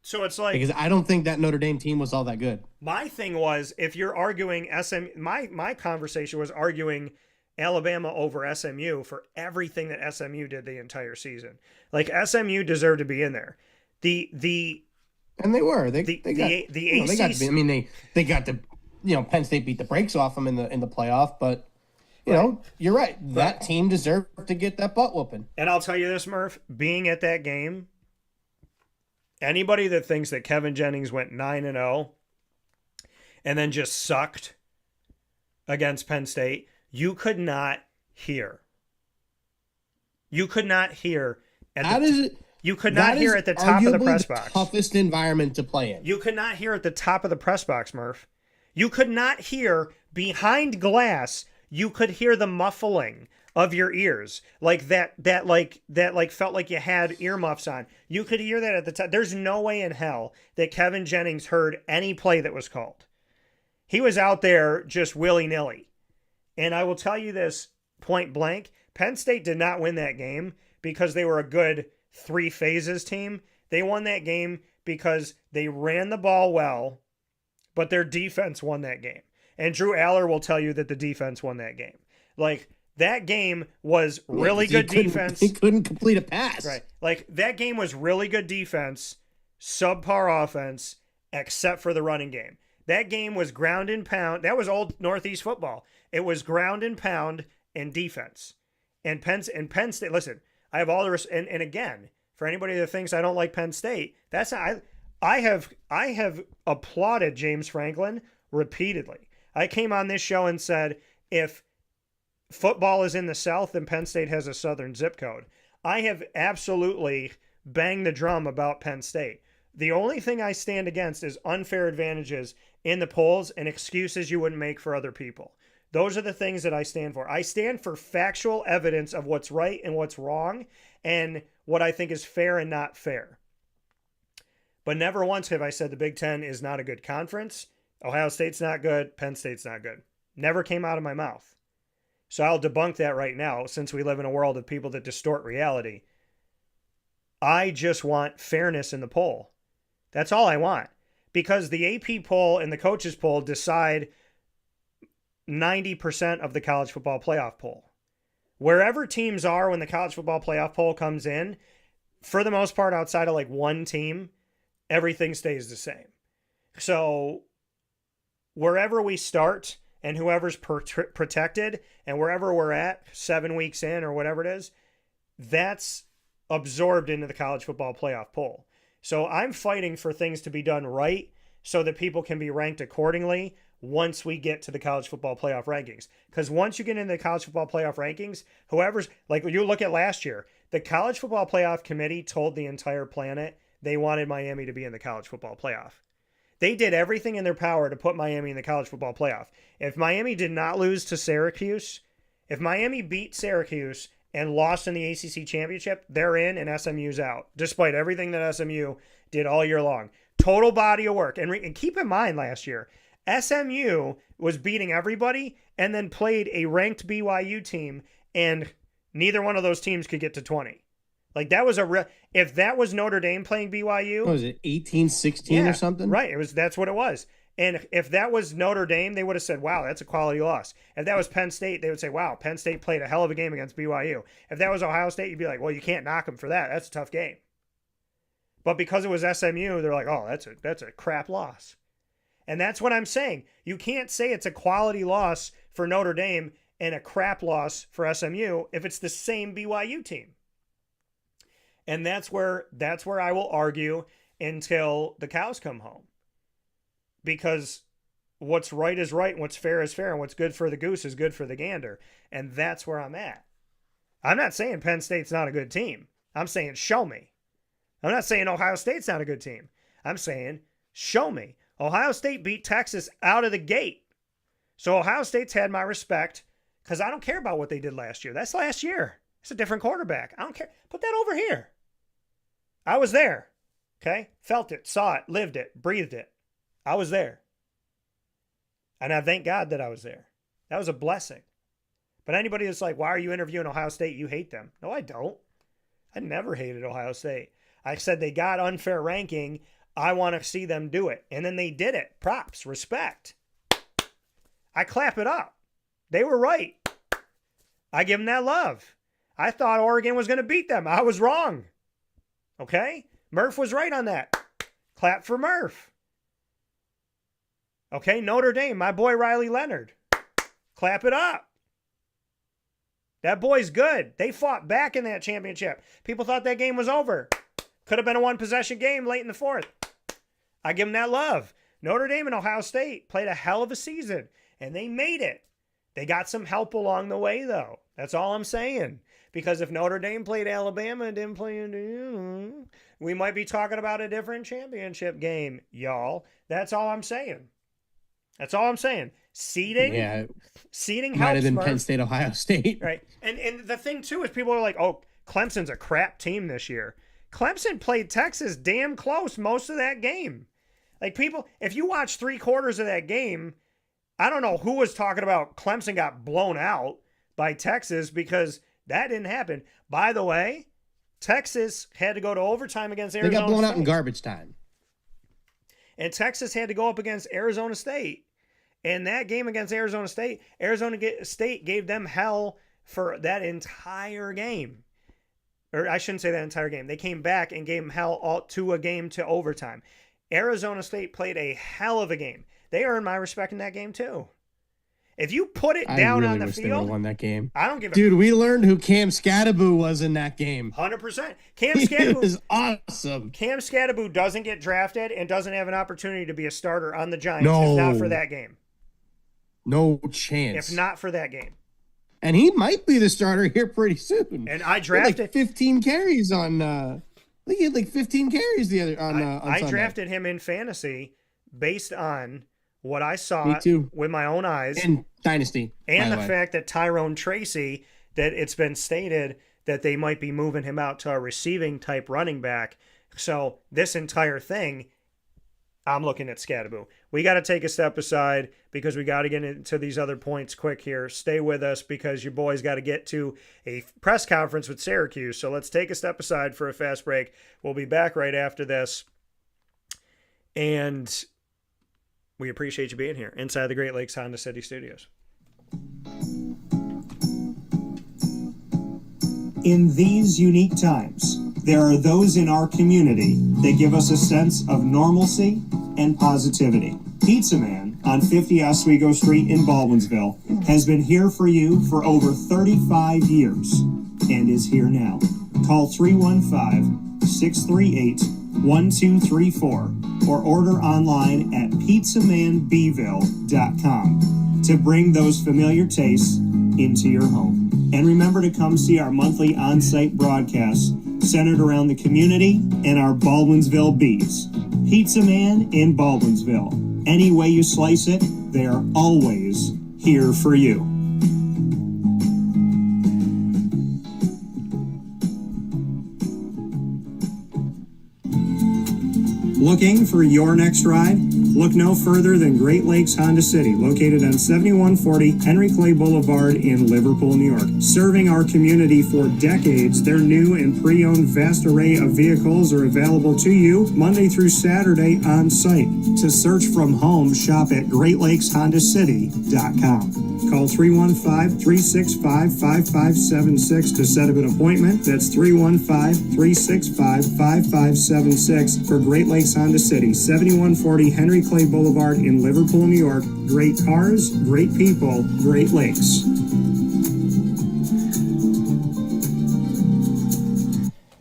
So it's like, because I don't think that Notre Dame team was all that good. My thing was, if you're arguing my conversation was arguing Alabama over SMU for everything that SMU did the entire season. Like, SMU deserved to be in there. And they were. They got Penn State beat the brakes off them in the playoff, but you're right. That team deserved to get that butt whooping. And I'll tell you this, Murph, being at that game Anybody that thinks that Kevin Jennings went 9-0 and then just sucked against Penn State, you could not hear. You could not hear at the top of the press box. Toughest environment to play in. You could not hear at the top of the press box, Murph. You could not hear behind glass. You could hear the muffling of your ears, like that felt like you had earmuffs on. You could hear that at the top. There's no way in hell that Kevin Jennings heard any play that was called. He was out there just willy-nilly. And I will tell you this point blank, Penn State did not win that game because they were a good three phases team. They won that game because they ran the ball well, but their defense won that game. And Drew Aller will tell you that the defense won that game. Like, that game was really good defense. He couldn't complete a pass. Right. Like, that game was really good defense, subpar offense, except for the running game. That game was ground and pound. That was old Northeast football. It was ground and pound and defense. And Penn State, listen, I have all the and again, for anybody that thinks I don't like Penn State, that's not, I have applauded James Franklin repeatedly. I came on this show and said, if football is in the South, then Penn State has a Southern zip code. I have absolutely banged the drum about Penn State. The only thing I stand against is unfair advantages in the polls and excuses you wouldn't make for other people. Those are the things that I stand for. I stand for factual evidence of what's right and what's wrong and what I think is fair and not fair. But never once have I said the Big Ten is not a good conference. Ohio State's not good. Penn State's not good. Never came out of my mouth. So I'll debunk that right now, since we live in a world of people that distort reality. I just want fairness in the poll. That's all I want. Because the AP poll and the coaches poll decide 90% of the college football playoff poll. Wherever teams are when the college football playoff poll comes in, for the most part, outside of like one team, everything stays the same. So wherever we start and whoever's protected and wherever we're at 7 weeks in or whatever it is, that's absorbed into the college football playoff poll. So I'm fighting for things to be done right so that people can be ranked accordingly once we get to the college football playoff rankings. Because once you get into the college football playoff rankings, whoever's, like you look at last year, the college football playoff committee told the entire planet they wanted Miami to be in the college football playoff. They did everything in their power to put Miami in the college football playoff. If Miami did not lose to Syracuse, if Miami beat Syracuse and lost in the ACC championship, they're in and SMU's out, despite everything that SMU did all year long. Total body of work. And keep in mind last year, SMU was beating everybody and then played a ranked BYU team, and neither one of those teams could get to 20. Like, that was if that was Notre Dame playing BYU. What was it, 18-16 or something? Right. That's what it was. And if that was Notre Dame, they would have said, wow, that's a quality loss. If that was Penn State, they would say, wow, Penn State played a hell of a game against BYU. If that was Ohio State, you'd be like, well, you can't knock them for that. That's a tough game. But because it was SMU, they're like, oh, that's a crap loss. And that's what I'm saying. You can't say it's a quality loss for Notre Dame and a crap loss for SMU if it's the same BYU team. And that's where I will argue until the cows come home. Because what's right is right, and what's fair is fair, and what's good for the goose is good for the gander. And that's where I'm at. I'm not saying Penn State's not a good team. I'm saying show me. I'm not saying Ohio State's not a good team. I'm saying show me. Ohio State beat Texas out of the gate. So Ohio State's had my respect because I don't care about what they did last year. That's last year. It's a different quarterback. I don't care. Put that over here. I was there. Okay? Felt it, saw it, lived it, breathed it. I was there. And I thank God that I was there. That was a blessing. But anybody that's like, why are you interviewing Ohio State? You hate them. No, I don't. I never hated Ohio State. I said they got unfair ranking. I want to see them do it. And then they did it. Props, respect. I clap it up. They were right. I give them that love. I thought Oregon was going to beat them. I was wrong. Okay? Murph was right on that. Clap for Murph. Okay? Notre Dame, my boy Riley Leonard. Clap it up. That boy's good. They fought back in that championship. People thought that game was over. Could have been a one-possession game late in the fourth. I give them that love. Notre Dame and Ohio State played a hell of a season, and they made it. They got some help along the way, though. That's all I'm saying. Because if Notre Dame played Alabama and didn't play Indiana, we might be talking about a different championship game, y'all. That's all I'm saying. That's all I'm saying. Seeding helps. Might have been Penn State, Ohio State. Right. And the thing, too, is people are like, oh, Clemson's a crap team this year. Clemson played Texas damn close most of that game. Like, people, if you watch 3/4 of that game, I don't know who was talking about Clemson got blown out by Texas, because that didn't happen. By the way, Texas had to go to overtime against Arizona State. They got blown out in garbage time. And Texas had to go up against Arizona State. And that game against Arizona State gave them hell for that entire game. Or I shouldn't say that entire game. They came back and gave them hell all to a game to overtime. Arizona State played a hell of a game. They earned my respect in that game too. If you put it down on the field, they would have won that game. I don't give a dude. We learned who Cam Scadaboo was in that game. 100%. Cam Scadaboo is awesome. Cam Scadaboo doesn't get drafted and doesn't have an opportunity to be a starter on the Giants if not for that game. No chance. If not for that game. And he might be the starter here pretty soon. And I drafted like 15 carries on. I think he had like 15 carries the other on. I Sunday. drafted him in fantasy based on what I saw with my own eyes. And Dynasty. And the fact that Tyrone Tracy, that it's been stated that they might be moving him out to a receiving type running back. So this entire thing, I'm looking at Scadaboo. We got to take a step aside because we got to get into these other points quick here. Stay with us because your boys got to get to a press conference with Syracuse. So let's take a step aside for a fast break. We'll be back right after this. And we appreciate you being here inside the Great Lakes Honda City Studios. In these unique times, there are those in our community that give us a sense of normalcy and positivity. Pizza Man on 50 Oswego Street in Baldwinsville has been here for you for over 35 years and is here now. Call 315-638-1234 or order online at pizzamanbeeville.com to bring those familiar tastes into your home. And remember to come see our monthly on-site broadcasts centered around the community and our Baldwinsville Bees. Pizza Man in Baldwinsville. Any way you slice it, they are always here for you. Looking for your next ride? Look no further than Great Lakes Honda City, located on 7140 Henry Clay Boulevard in Liverpool, New York. Serving our community for decades, their new and pre-owned vast array of vehicles are available to you Monday through Saturday on site. To search from home, shop at GreatLakesHondaCity.com. Call 315-365-5576 to set up an appointment. That's 315-365-5576 for Great Lakes Honda City, 7140 Henry Clay Boulevard in Liverpool, New York. Great cars, great people, Great Lakes.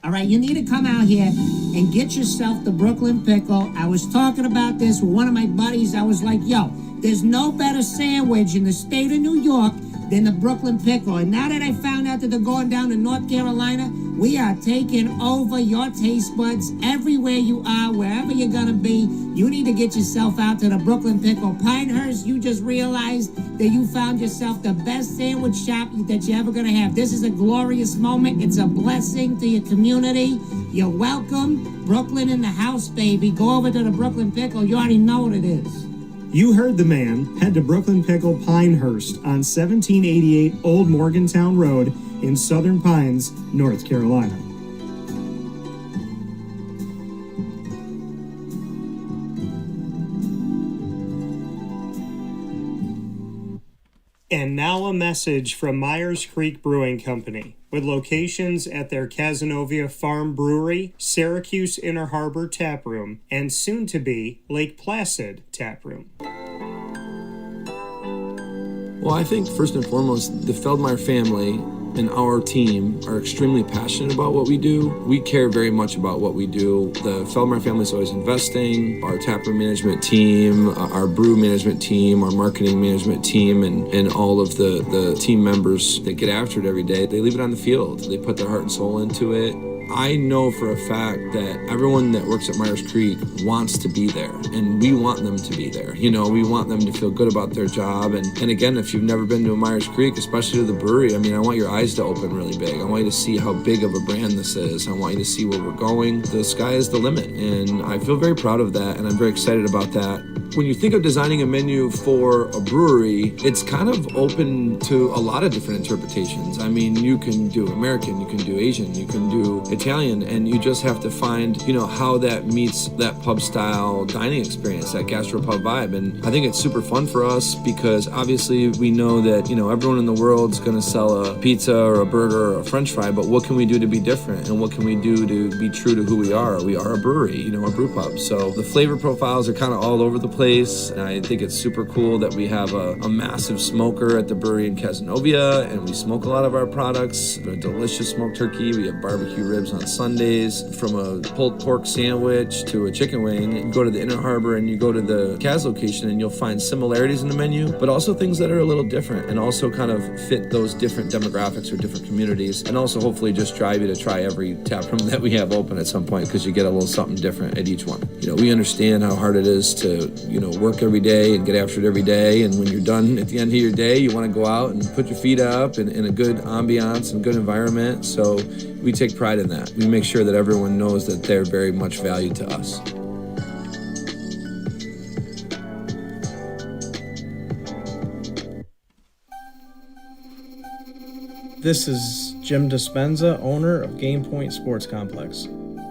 All right, you need to come out here and get yourself the Brooklyn Pickle. I was talking about this with one of my buddies. I was like, yo, there's no better sandwich in the state of New York than the Brooklyn Pickle. And now that I found out that they're going down to North Carolina, we are taking over your taste buds everywhere you are, wherever you're going to be. You need to get yourself out to the Brooklyn Pickle. Pinehurst, you just realized that you found yourself the best sandwich shop that you're ever going to have. This is a glorious moment. It's a blessing to your community. You're welcome. Brooklyn in the house, baby. Go over to the Brooklyn Pickle. You already know what it is. You heard the man. Head to Brooklyn Pickle Pinehurst on 1788 Old Morgantown Road in Southern Pines, North Carolina. And now a message from Myers Creek Brewing Company, with locations at their Cazenovia Farm Brewery, Syracuse Inner Harbor Tap Room, and soon-to-be Lake Placid Tap Room. Well, I think first and foremost, the Feldmeyer family and our team are extremely passionate about what we do. We care very much about what we do. The Feldmeyer family is always investing. Our taproom management team, our brew management team, our marketing management team, and all of the team members that get after it every day, they leave it on the field. They put their heart and soul into it. I know for a fact that everyone that works at Myers Creek wants to be there, and we want them to be there. You know, we want them to feel good about their job. And again, if you've never been to a Myers Creek, especially to the brewery, I mean, I want your eyes to open really big. I want you to see how big of a brand this is. I want you to see where we're going. The sky is the limit, and I feel very proud of that, and I'm very excited about that. When you think of designing a menu for a brewery, it's kind of open to a lot of different interpretations. I mean, you can do American, you can do Asian, you can do Italian, and you just have to find, you know, how that meets that pub style dining experience, that gastropub vibe. And I think it's super fun for us because obviously we know that, you know, everyone in the world's going to sell a pizza or a burger or a French fry, but what can we do to be different? And what can we do to be true to who we are? We are a brewery, you know, a brew pub. So the flavor profiles are kind of all over the place. And I think it's super cool that we have a massive smoker at the brewery in Cazenovia, and we smoke a lot of our products. We have a delicious smoked turkey. We have barbecue ribs on Sundays. From a pulled pork sandwich to a chicken wing, you go to the Inner Harbor and you go to the Kaz location and you'll find similarities in the menu, but also things that are a little different and also kind of fit those different demographics or different communities, and also hopefully just drive you to try every tap room that we have open at some point because you get a little something different at each one. You know, we understand how hard it is to, you know, work every day and get after it every day, and when you're done at the end of your day, you want to go out and put your feet up in a good ambiance and good environment. So we take pride in that. We make sure that everyone knows that they're very much valued to us. This is Jim Dispenza, owner of Game Point Sports Complex.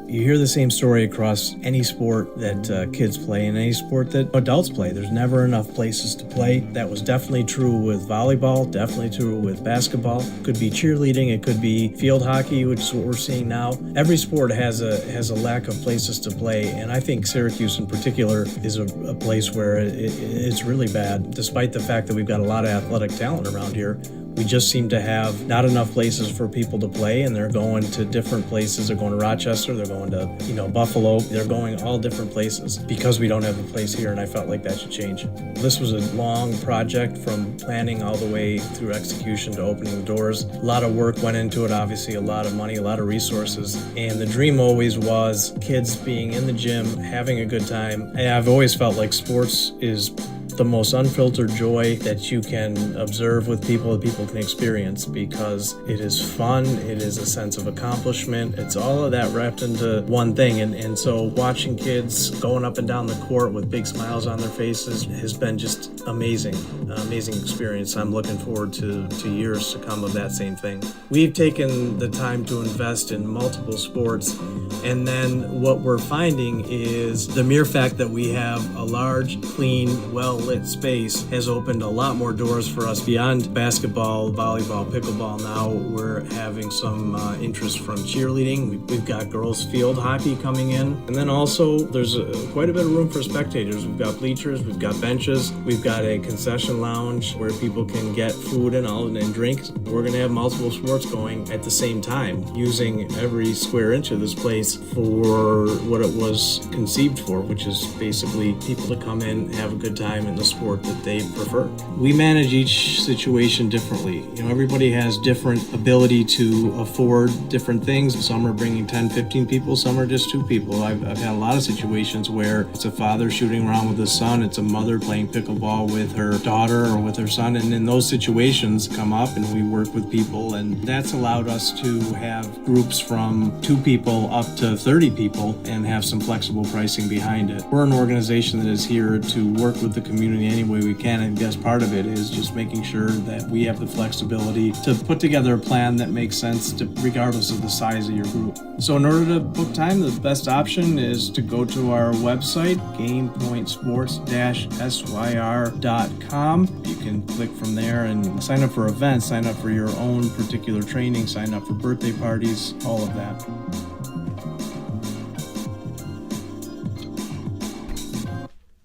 You hear the same story across any sport that kids play and any sport that adults play. There's never enough places to play. That was definitely true with volleyball, definitely true with basketball. Could be cheerleading, it could be field hockey, which is what we're seeing now. Every sport has a lack of places to play, and I think Syracuse in particular is a place where it's really bad. Despite the fact that we've got a lot of athletic talent around here, we just seem to have not enough places for people to play, and they're going to different places. They're going to Rochester, they're going to, you know, Buffalo. They're going all different places because we don't have a place here, and I felt like that should change. This was a long project from planning all the way through execution to opening the doors. A lot of work went into it, obviously, a lot of money, a lot of resources, and the dream always was kids being in the gym, having a good time. And I've always felt like sports is the most unfiltered joy that you can observe with people that people can experience, because it is fun, it is a sense of accomplishment, it's all of that wrapped into one thing. And so watching kids going up and down the court with big smiles on their faces has been just amazing, an amazing experience. I'm looking forward to years to come of that same thing. We've taken the time to invest in multiple sports, and then what we're finding is the mere fact that we have a large, clean, well-lit space has opened a lot more doors for us beyond basketball, volleyball, pickleball. Now we're having some interest from cheerleading. We've got girls field hockey coming in, and then also there's quite a bit of room for spectators. We've got bleachers, we've got benches, we've got a concession lounge where people can get food and drinks. We're going to have multiple sports going at the same time, using every square inch of this place for what it was conceived for, which is basically people to come in, have a good time in the sport that they prefer. We manage each situation differently. You know, everybody has different ability to afford different things. Some are bringing 10, 15 people, some are just 2 people. I've had a lot of situations where it's a father shooting around with his son, it's a mother playing pickleball with her daughter or with her son, and in those situations come up and we work with people, and that's allowed us to have groups from 2 people up to 30 people and have some flexible pricing behind it. We're an organization that is here to work with the community any way we can, and I guess part of it is just making sure that we have the flexibility to put together a plan that makes sense regardless of the size of your group. So in order to book time, the best option is to go to our website, gamepointsports-syr.com. You can click from there and sign up for events, sign up for your own particular training, sign up for birthday parties, all of that.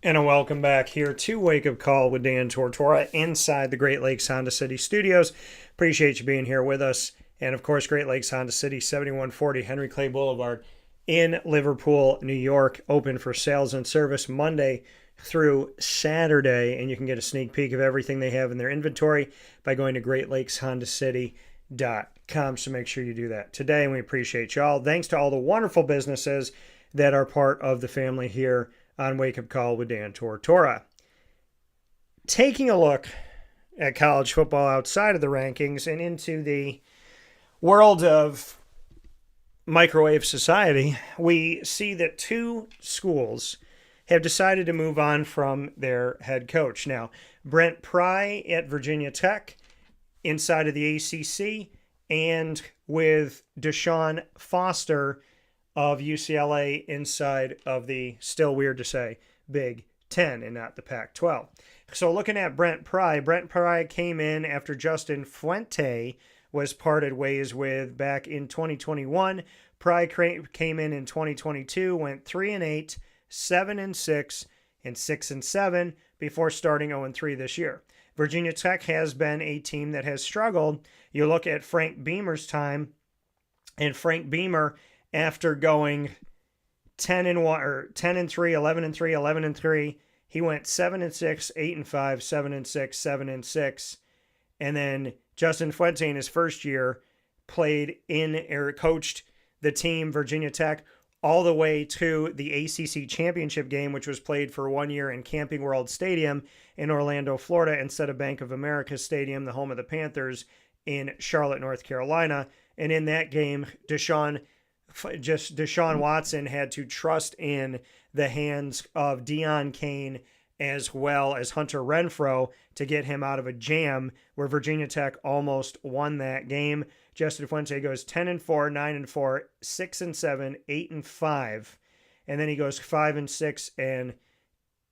And a welcome back here to Wake Up Call with Dan Tortora inside the Great Lakes Honda City studios. Appreciate you being here with us. And of course, Great Lakes Honda City, 7140 Henry Clay Boulevard in Liverpool, New York, open for sales and service Monday through Saturday. And you can get a sneak peek of everything they have in their inventory by going to greatlakeshondacity.com. So make sure you do that today. And we appreciate y'all. Thanks to all the wonderful businesses that are part of the family here on Wake Up Call with Dan Tortora. Taking a look at college football outside of the rankings and into the world of microwave society, we see that two schools have decided to move on from their head coach. Now, Brent Pry at Virginia Tech inside of the ACC, and with Deshaun Foster of UCLA inside of the, still weird to say, Big Ten and not the Pac-12. So looking at Brent Pry came in after Justin Fuente was parted ways with back in 2021. Pry came in 2022, went 3-8, 7-6, and 6-7 before starting 0-3 this year. Virginia Tech has been a team that has struggled. You look at Frank Beamer's time, and Frank Beamer, after going 10-1 or 10-3, 11-3, 11-3, he went 7-6, 8-5, 7-6, 7-6, and then Justin Fuente in his first year played in or coached the team Virginia Tech all the way to the ACC championship game, which was played for 1 year in Camping World Stadium in Orlando, Florida, instead of Bank of America Stadium, the home of the Panthers, in Charlotte, North Carolina. And in that game, Deshaun Watson had to trust in the hands of Deion Kane as well as Hunter Renfrow to get him out of a jam where Virginia Tech almost won that game. Justin Fuente goes 10-4, 9-4, 6-7, 8-5, and then he goes 5-6 and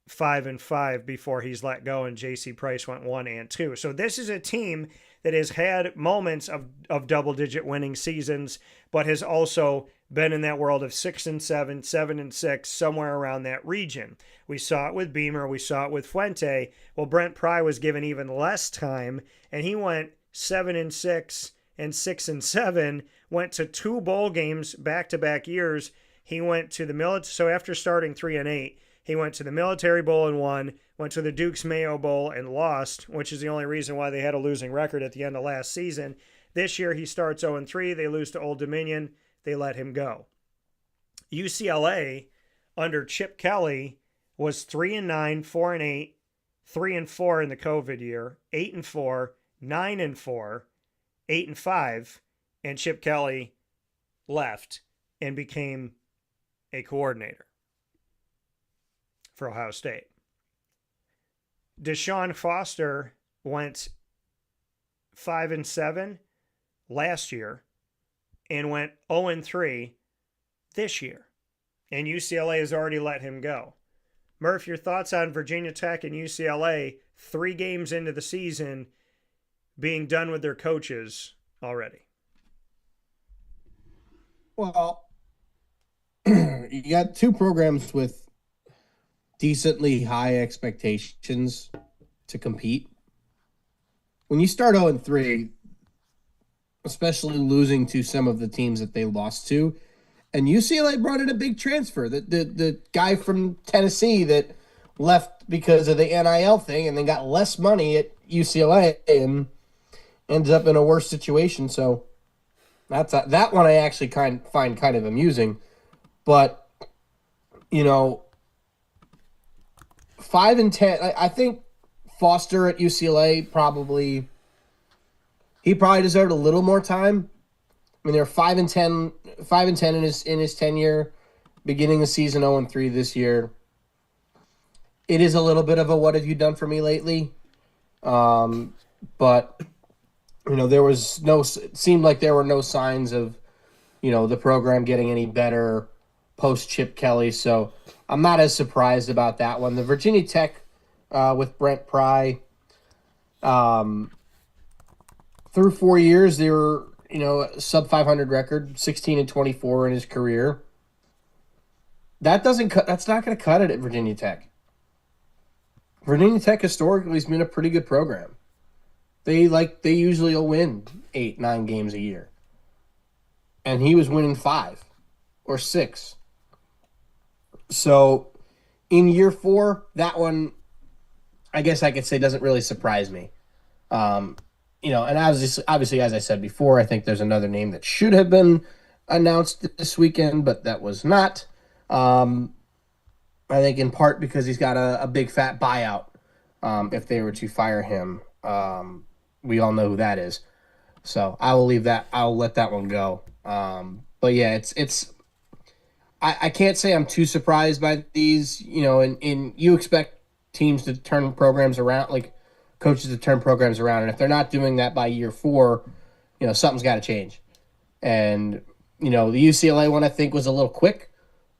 5-5 before he's let go, and J.C. Price went 1-2. So this is a team that has had moments of double-digit winning seasons, but has also been in that world of 6-7, 7-6, somewhere around that region. We saw it with Beamer, we saw it with Fuente. Well, Brent Pry was given even less time, and he went 7-6 and 6-7, went to 2 bowl games back-to-back years. He went to the military, so after starting 3-8, he went to the Military Bowl and won, went to the Duke's Mayo Bowl and lost, which is the only reason why they had a losing record at the end of last season. This year he starts 0-3. They lose to Old Dominion. They let him go. UCLA under Chip Kelly was 3-9, 4-8, 3-4 in the COVID year, 8-4, 9-4, 8-5, and Chip Kelly left and became a coordinator for Ohio State. Deshaun Foster went 5-7 last year and went 0-3 this year. And UCLA has already let him go. Murph, your thoughts on Virginia Tech and UCLA 3 games into the season being done with their coaches already? Well, you got 2 programs with decently high expectations to compete. When you start 0-3, especially losing to some of the teams that they lost to, and UCLA brought in a big transfer. The guy from Tennessee that left because of the NIL thing and then got less money at UCLA and ends up in a worse situation. So that one I actually find kind of amusing. But, 5-10, I think Foster at UCLA probably deserved a little more time. I mean, they're 5-10 in his tenure, beginning the season 0-3 this year. It is a little bit of a what have you done for me lately? But it seemed like there were no signs of, the program getting any better post Chip Kelly. So I'm not as surprised about that one. The Virginia Tech with Brent Pry, through 4 years, they were, sub 500 record, 16-24 in his career. That's not going to cut it at Virginia Tech. Virginia Tech historically has been a pretty good program. They usually will win 8-9 games a year. And he was winning 5 or 6. So in year 4, that one, I guess I could say, doesn't really surprise me. And obviously, as I said before, I think there's another name that should have been announced this weekend, but that was not. I think in part because he's got a big fat buyout. If they were to fire him, we all know who that is. So I'll let that one go. But yeah, I can't say I'm too surprised by these, and you expect teams to turn programs around, like coaches to turn programs around. And if they're not doing that by year 4, something's got to change. And, the UCLA one I think was a little quick,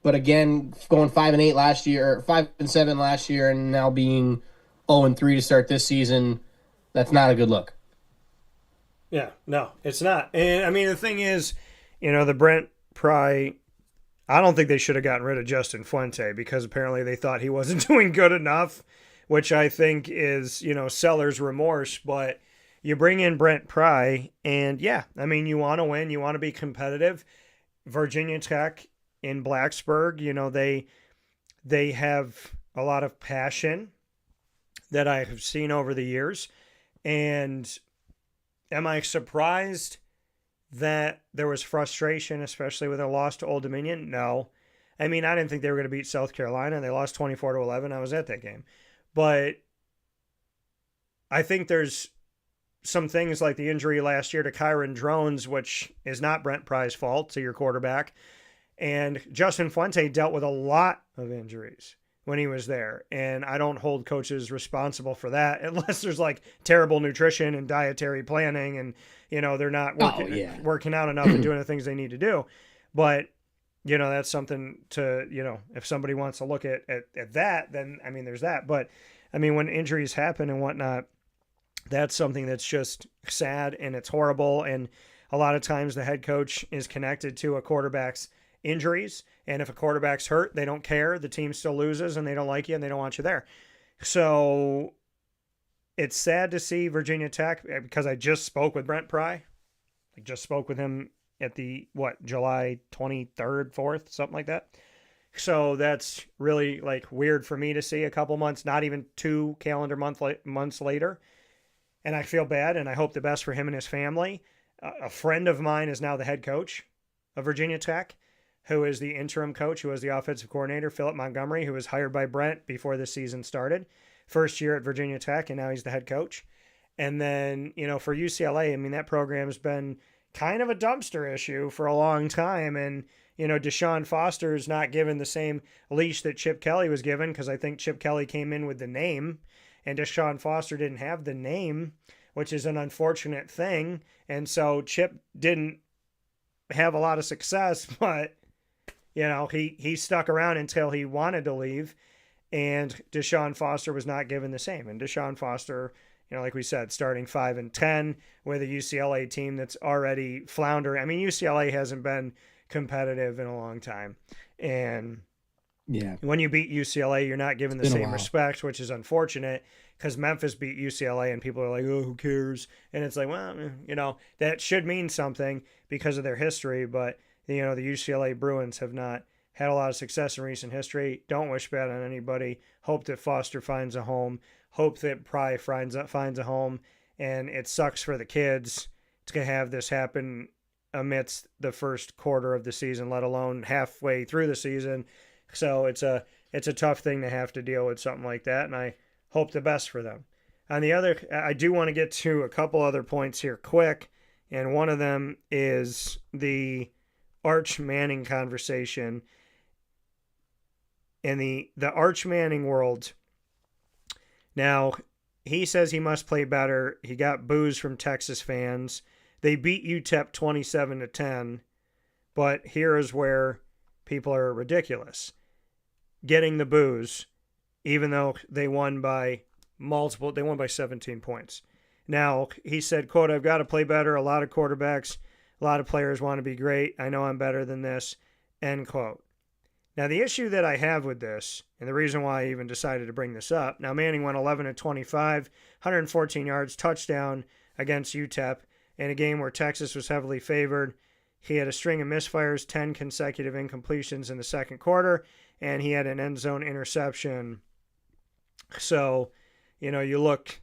but again, going 5-8 last year, 5-7 last year, and now being 0-3 to start this season, that's not a good look. Yeah, no, it's not. And I mean, the thing is, the Brent Pry, I don't think they should have gotten rid of Justin Fuente because apparently they thought he wasn't doing good enough, which I think is, seller's remorse. But you bring in Brent Pry, and yeah, I mean, you want to win, you want to be competitive. Virginia Tech in Blacksburg, they have a lot of passion that I have seen over the years. And am I surprised that there was frustration, especially with a loss to Old Dominion? No. I mean, I didn't think they were going to beat South Carolina. They lost 24-11. I was at that game. But I think there's some things like the injury last year to Kyron Drones, which is not Brent Pry's fault, to your quarterback. And Justin Fuente dealt with a lot of injuries when he was there. And I don't hold coaches responsible for that unless there's like terrible nutrition and dietary planning and, they're not working out enough and doing the things they need to do. But, that's something to, if somebody wants to look at that, then, I mean, there's that. But, I mean, when injuries happen and whatnot, that's something that's just sad and it's horrible. And a lot of times the head coach is connected to a quarterback's injuries. And if a quarterback's hurt, they don't care. The team still loses and they don't like you and they don't want you there. So it's sad to see Virginia Tech, because I just spoke with Brent Pry. I just spoke with him at the, July 23rd, 4th, something like that. So that's really weird for me to see a couple months, not even 2 calendar months later. And I feel bad, and I hope the best for him and his family. A friend of mine is now the head coach of Virginia Tech, who is the interim coach, who was the offensive coordinator, Philip Montgomery, who was hired by Brent before the season started. First year at Virginia Tech, and now he's the head coach. And then, for UCLA, I mean, that program's been kind of a dumpster issue for a long time. And, Deshaun Foster is not given the same leash that Chip Kelly was given, because I think Chip Kelly came in with the name, and Deshaun Foster didn't have the name, which is an unfortunate thing. And so Chip didn't have a lot of success, but, he stuck around until he wanted to leave. And Deshaun Foster was not given the same. And Deshaun Foster, like we said, starting 5-10 with a UCLA team that's already floundering. I mean, UCLA hasn't been competitive in a long time. And yeah, when you beat UCLA, you're not given the same respect, which is unfortunate, because Memphis beat UCLA and people are like, oh, who cares? And it's like, well, that should mean something because of their history. But, the UCLA Bruins have not had a lot of success in recent history. Don't wish bad on anybody. Hope that Foster finds a home. Hope that Pry finds a home. And it sucks for the kids to have this happen amidst the first quarter of the season, let alone halfway through the season. So it's a tough thing to have to deal with something like that, and I hope the best for them. On the other, I do want to get to a couple other points here quick, and one of them is the Arch Manning conversation. In the Arch Manning world, now, he says he must play better. He got boos from Texas fans. They beat UTEP 27-10, but here is where people are ridiculous. Getting the boos, even though they won by 17 points. Now, he said, quote, I've got to play better. A lot of quarterbacks, a lot of players want to be great. I know I'm better than this, end quote. Now, the issue that I have with this, and the reason why I even decided to bring this up, now Manning went 11 of 25, 114 yards, touchdown against UTEP in a game where Texas was heavily favored. He had a string of misfires, 10 consecutive incompletions in the second quarter, and he had an end zone interception. So, you look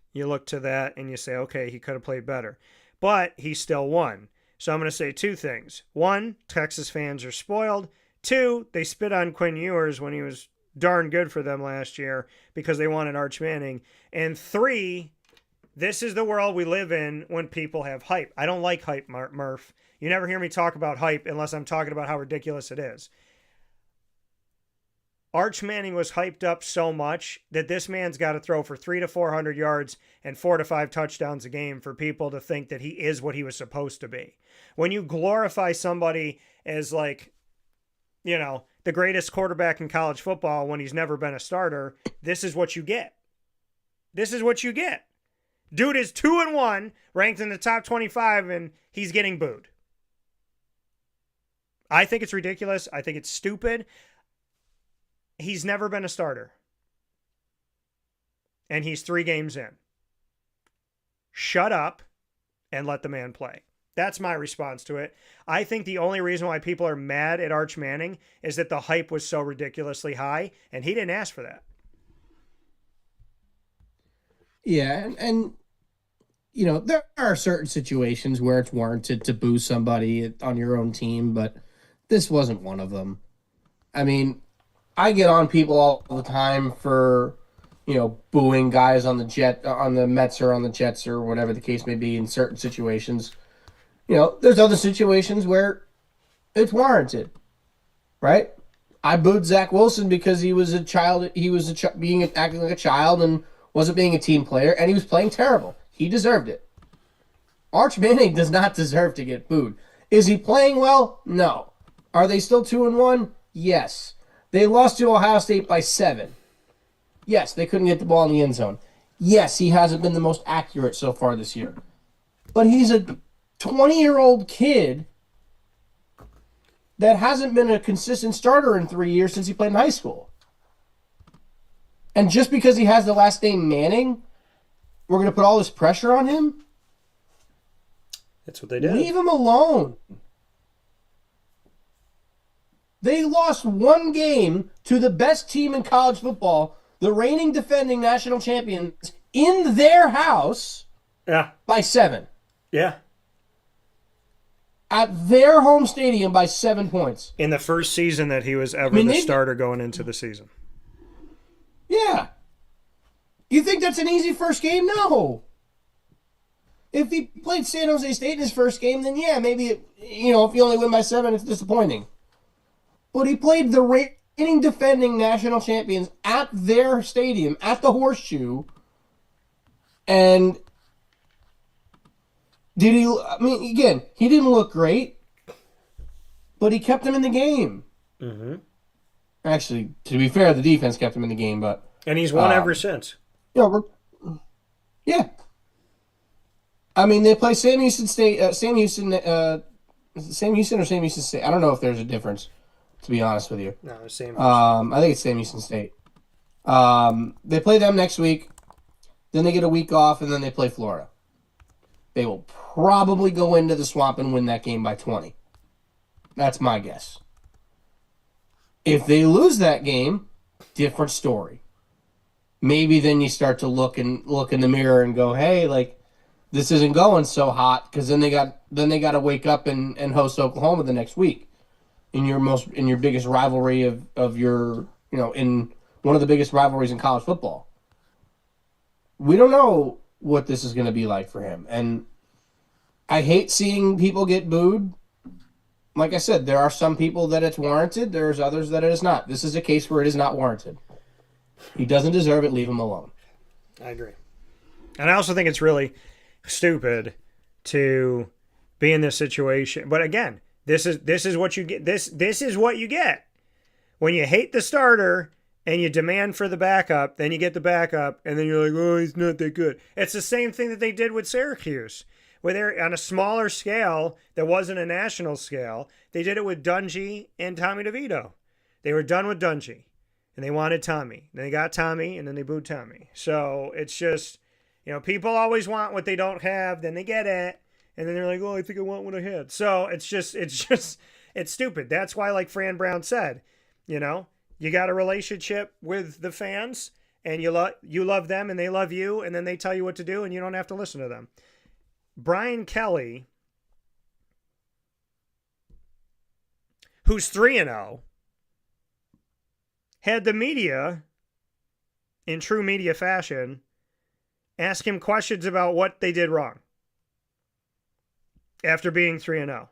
to that and you say, okay, he could have played better. But he still won. So I'm going to say two things. One, Texas fans are spoiled. Two, they spit on Quinn Ewers when he was darn good for them last year because they wanted Arch Manning. And three, this is the world we live in when people have hype. I don't like hype, Murph. You never hear me talk about hype unless I'm talking about how ridiculous it is. Arch Manning was hyped up so much that this man's got to throw for 300 to 400 yards and 4 to 5 touchdowns a game for people to think that he is what he was supposed to be. When you glorify somebody as the greatest quarterback in college football when he's never been a starter, this is what you get. This is what you get. Dude is 2-1, ranked in the top 25, and he's getting booed. I think it's ridiculous. I think it's stupid. He's never been a starter. And he's 3 games in. Shut up and let the man play. That's my response to it. I think the only reason why people are mad at Arch Manning is that the hype was so ridiculously high, and he didn't ask for that. Yeah, and there are certain situations where it's warranted to boo somebody on your own team, but this wasn't one of them. I mean, I get on people all the time for, booing guys on the Mets or on the Jets or whatever the case may be in certain situations. There's other situations where it's warranted, right? I booed Zach Wilson because he was a child. He was acting like a child and wasn't being a team player, and he was playing terrible. He deserved it. Arch Manning does not deserve to get booed. Is he playing well? No. Are they still 2-1? Yes. They lost to Ohio State by 7. Yes, they couldn't get the ball in the end zone. Yes, he hasn't been the most accurate so far this year. But he's a 20-year-old kid that hasn't been a consistent starter in 3 years since he played in high school. And just because he has the last name Manning, we're going to put all this pressure on him? That's what they did. Leave him alone. They lost one game to the best team in college football, the reigning defending national champions, in their house by 7. Yeah. At their home stadium by 7 points. In the first season that he was ever the starter going into the season. Yeah. You think that's an easy first game? No. If he played San Jose State in his first game, then yeah, maybe, if you only win by 7, it's disappointing. But he played the reigning defending national champions at their stadium, at the Horseshoe, and he didn't look great, but he kept them in the game. Mm-hmm. Actually, to be fair, the defense kept him in the game, and he's won ever since. Yeah. I mean, they play Sam Houston State, Sam Houston or Sam Houston State. I don't know if there's a difference, to be honest with you. No, it's Sam Houston. I think it's Sam Houston State. They play them next week, then they get a week off, and then they play Florida. They will probably go into the Swamp and win that game by 20. That's my guess. If they lose that game, different story. Maybe then you start to look in the mirror and go, hey, this isn't going so hot, because then they got to wake up and host Oklahoma the next week in your biggest rivalry of your in one of the biggest rivalries in college football. We don't know what this is going to be like for him, and I hate seeing people get booed. Like I said, there are some people that it's warranted. There's others that it is not. This is a case where it is not warranted. He doesn't deserve it. Leave him alone. I agree. And I also think it's really stupid to be in this situation. But again, this is what you get. This is what you get. When you hate the starter and you demand for the backup, then you get the backup, and then you're like, oh, he's not that good. It's the same thing that they did with Syracuse. Where they're on a smaller scale that wasn't a national scale. They did it with Dungy and Tommy DeVito. They were done with Dungy, and they wanted Tommy. And they got Tommy, and then they booed Tommy. So it's just, people always want what they don't have, then they get it, and then they're like, oh, I think I want what I had. So it's stupid. That's why, like Fran Brown said, you got a relationship with the fans, and you love them, and they love you, and then they tell you what to do, and you don't have to listen to them. Brian Kelly, who's 3-0, had the media, in true media fashion, ask him questions about what they did wrong after being 3-0.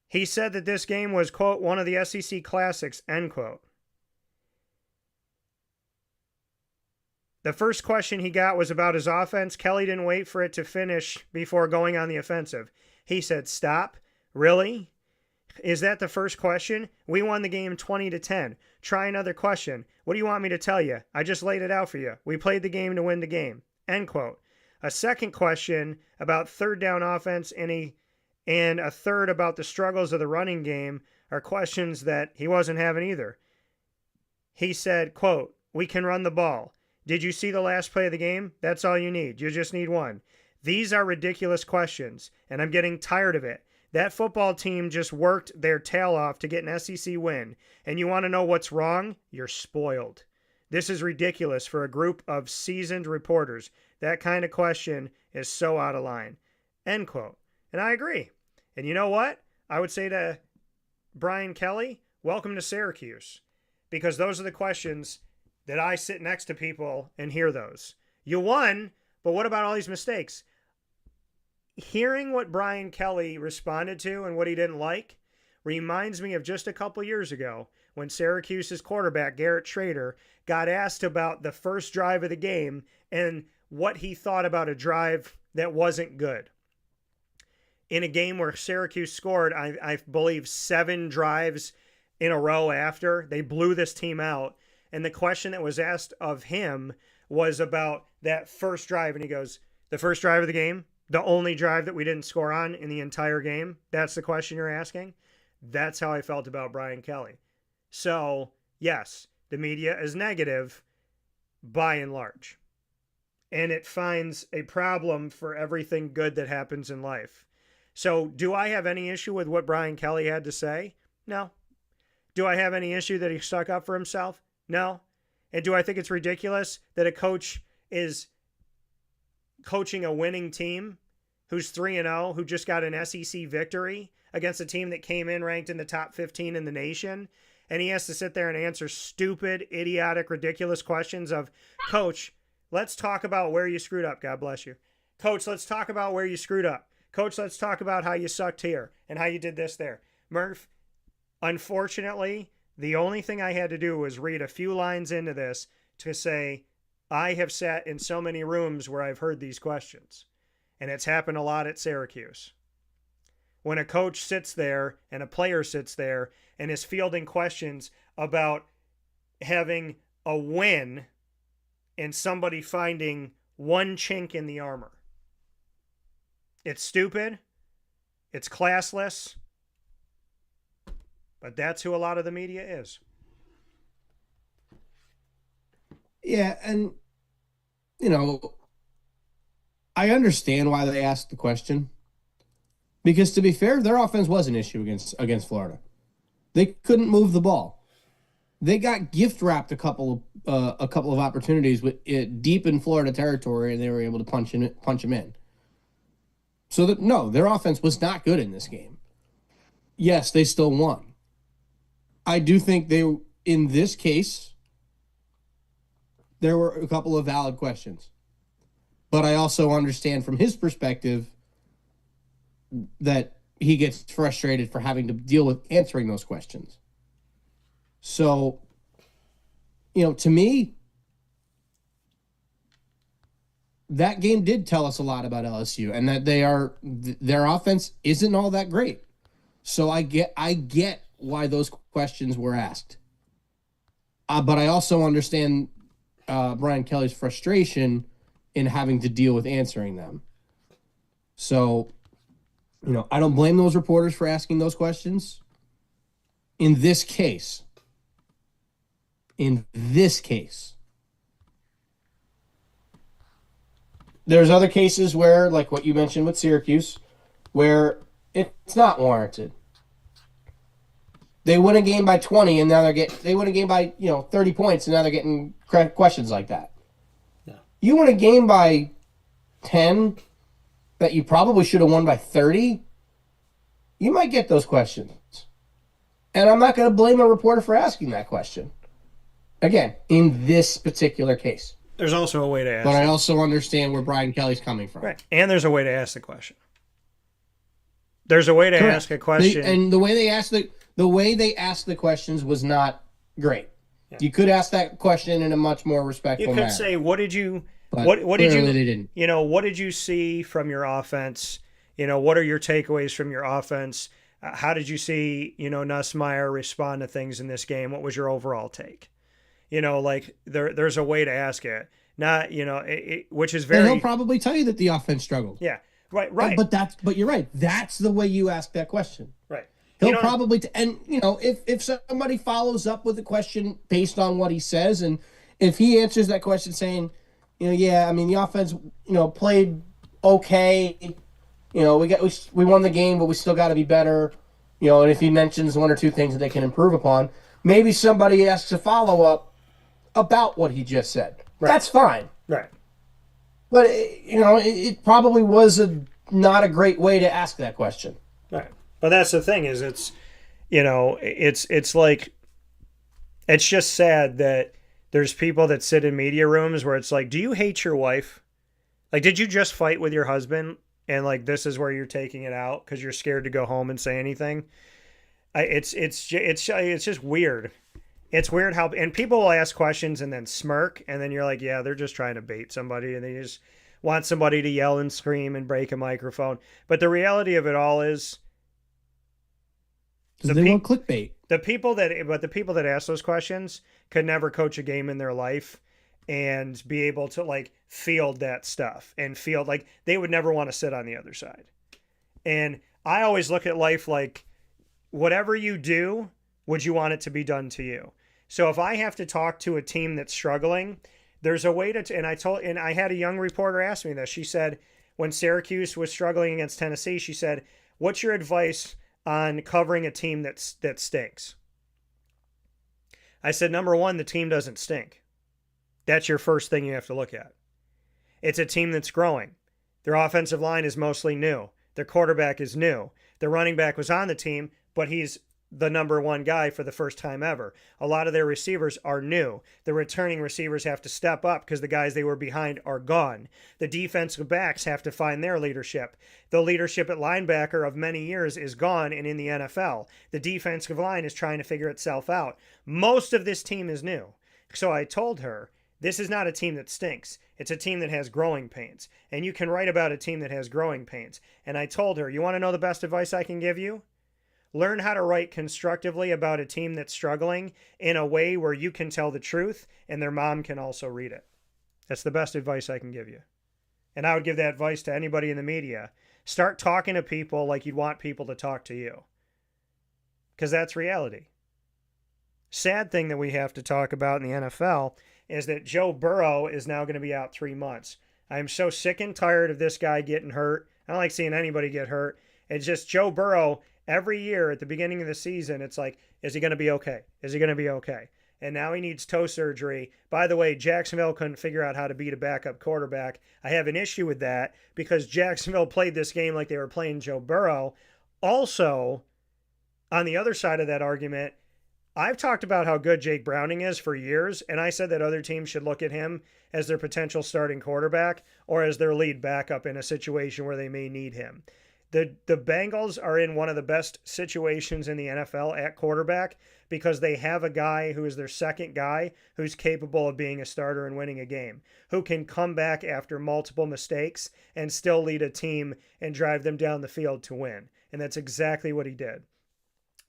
He said that this game was, quote, one of the SEC classics, end quote. The first question he got was about his offense. Kelly didn't wait for it to finish before going on the offensive. He said, stop? Really? Is that the first question? We won the game 20-10. Try another question. What do you want me to tell you? I just laid it out for you. We played the game to win the game. End quote. A second question about third down offense and a third about the struggles of the running game are questions that he wasn't having either. He said, quote, we can run the ball. Did you see the last play of the game? That's all you need. You just need one. These are ridiculous questions, and I'm getting tired of it. That football team just worked their tail off to get an SEC win, and you want to know what's wrong? You're spoiled. This is ridiculous for a group of seasoned reporters. That kind of question is so out of line. End quote. And I agree. And you know what? I would say to Brian Kelly, welcome to Syracuse, because those are the questions that I sit next to people and hear those. You won, but what about all these mistakes? Hearing what Brian Kelly responded to and what he didn't like reminds me of just a couple years ago when Syracuse's quarterback, Garrett Schrader, got asked about the first drive of the game and what he thought about a drive that wasn't good. In a game where Syracuse scored, I believe, 7 drives in a row after, they blew this team out. And the question that was asked of him was about that first drive. And he goes, the first drive of the game? The only drive that we didn't score on in the entire game? That's the question you're asking? That's how I felt about Brian Kelly. So, yes, the media is negative by and large. And it finds a problem for everything good that happens in life. So, do I have any issue with what Brian Kelly had to say? No. Do I have any issue that he stuck up for himself? No. And do I think it's ridiculous that a coach is coaching a winning team who's 3-0, who just got an SEC victory against a team that came in ranked in the top 15 in the nation, and he has to sit there and answer stupid, idiotic, ridiculous questions of, Coach, let's talk about where you screwed up. God bless you. Coach, let's talk about where you screwed up. Coach, let's talk about how you sucked here and how you did this there. Murph, unfortunately, the only thing I had to do was read a few lines into this to say, I have sat in so many rooms where I've heard these questions. And it's happened a lot at Syracuse. When a coach sits there and a player sits there and is fielding questions about having a win and somebody finding one chink in the armor. It's stupid. It's classless. But that's who a lot of the media is. Yeah, and, I understand why they asked the question. Because to be fair, their offense was an issue against Florida. They couldn't move the ball. They got gift wrapped a couple of opportunities with it deep in Florida territory, and they were able to punch them in. So their offense was not good in this game. Yes, they still won. I do think in this case, there were a couple of valid questions. But I also understand from his perspective that he gets frustrated for having to deal with answering those questions. So, to me, that game did tell us a lot about LSU and that their offense isn't all that great. So I get why those questions were asked. But I also understand Brian Kelly's frustration in having to deal with answering them. So, I don't blame those reporters for asking those questions. in this case, there's other cases where, like what you mentioned with Syracuse, where it's not warranted. They win a game by 20, and now they win a game by 30 points, and now they're getting questions like that. Yeah. You win a game by 10 that you probably should have won by 30, you might get those questions. And I'm not going to blame a reporter for asking that question. Again, in this particular case. There's also a way to ask. But I also understand where Brian Kelly's coming from. Right. And there's a way to ask the question. There's a way to Correct. ask a question. And the way they asked the questions was not great. Yeah. You could ask that question in a much more respectful manner. You could say, what did you they didn't. What did you see from your offense? What are your takeaways from your offense? How did you see, Nussmeier respond to things in this game? What was your overall take? There's a way to ask it. Not, which is very... And he'll probably tell you that the offense struggled. Yeah, right. But you're right. That's the way you ask that question. Right. He'll probably... if somebody follows up with a question based on what he says, and if he answers that question saying, the offense, played okay, we won the game, but we still got to be better, and if he mentions one or two things that they can improve upon, maybe somebody asks a follow-up about what he just said. Right. That's fine. Right. But, it probably was not a great way to ask that question. Right. But that's the thing is it's like, it's just sad that there's people that sit in media rooms where it's like, do you hate your wife? Like, did you just fight with your husband? And like, this is where you're taking it out because you're scared to go home and say anything. It's just weird. It's weird how, and people will ask questions and then smirk, and then you're like, yeah, they're just trying to bait somebody, and they just want somebody to yell and scream and break a microphone. But the reality of it all is, they want clickbait. The people that ask those questions could never coach a game in their life and be able to like field that stuff and feel like they would never want to sit on the other side. And I always look at life like, whatever you do, would you want it to be done to you? So if I have to talk to a team that's struggling, there's a way to, and I had a young reporter ask me this. She said, when Syracuse was struggling against Tennessee, she said, what's your advice on covering a team that stinks? I said, number one, the team doesn't stink. That's your first thing you have to look at. It's a team that's growing. Their offensive line is mostly new. Their quarterback is new. Their running back was on the team, but he's the number one guy for the first time ever. A lot of their receivers are new. The returning receivers have to step up because the guys they were behind are gone. The defensive backs have to find their leadership. The leadership at linebacker of many years is gone and in the NFL. The defensive line is trying to figure itself out. Most of this team is new. So I told her, this is not a team that stinks. It's a team that has growing pains. And you can write about a team that has growing pains. And I told her, you want to know the best advice I can give you? Learn how to write constructively about a team that's struggling in a way where you can tell the truth and their mom can also read it. That's the best advice I can give you. And I would give that advice to anybody in the media. Start talking to people like you'd want people to talk to you. Because that's reality. Sad thing that we have to talk about in the NFL is that Joe Burrow is now going to be out 3 months. I'm so sick and tired of this guy getting hurt. I don't like seeing anybody get hurt. It's just Joe Burrow. Every year at the beginning of the season, it's like, is he going to be okay? Is he going to be okay? And now he needs toe surgery. By the way, Jacksonville couldn't figure out how to beat a backup quarterback. I have an issue with that because Jacksonville played this game like they were playing Joe Burrow. Also, on the other side of that argument, I've talked about how good Jake Browning is for years, and I said that other teams should look at him as their potential starting quarterback or as their lead backup in a situation where they may need him. The Bengals are in one of the best situations in the NFL at quarterback because they have a guy who is their second guy who's capable of being a starter and winning a game, who can come back after multiple mistakes and still lead a team and drive them down the field to win. And that's exactly what he did.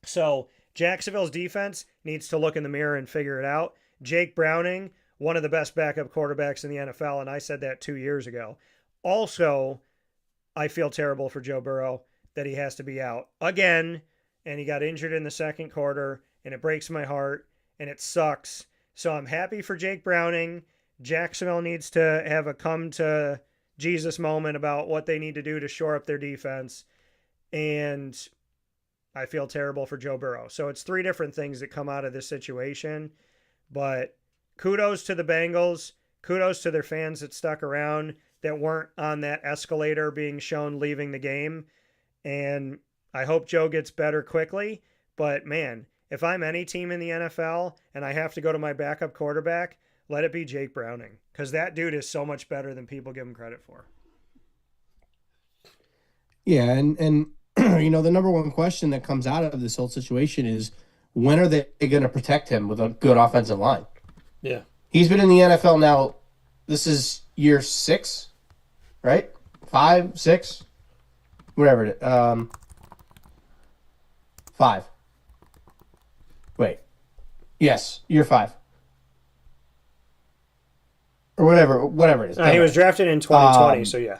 So Jacksonville's defense needs to look in the mirror and figure it out. Jake Browning, one of the best backup quarterbacks in the NFL, and I said that 2 years ago. Also, I feel terrible for Joe Burrow that he has to be out again and he got injured in the second quarter, and it breaks my heart, and it sucks. So I'm happy for Jake Browning. Jacksonville needs to have a come to Jesus moment about what they need to do to shore up their defense. And I feel terrible for Joe Burrow. So it's three different things that come out of this situation. But kudos to the Bengals. Kudos to their fans that stuck around, that weren't on that escalator being shown leaving the game. And I hope Joe gets better quickly. But man, if I'm any team in the NFL and I have to go to my backup quarterback, let it be Jake Browning, because that dude is so much better than people give him credit for. Yeah, and you know, the number one question that comes out of this whole situation is, when are they going to protect him with a good offensive line? Yeah. He's been in the NFL now. This is year 6, right? 5, 6, whatever it is. 5. Wait. Yes, year 5. Or whatever it is. He was drafted in 2020, so yeah.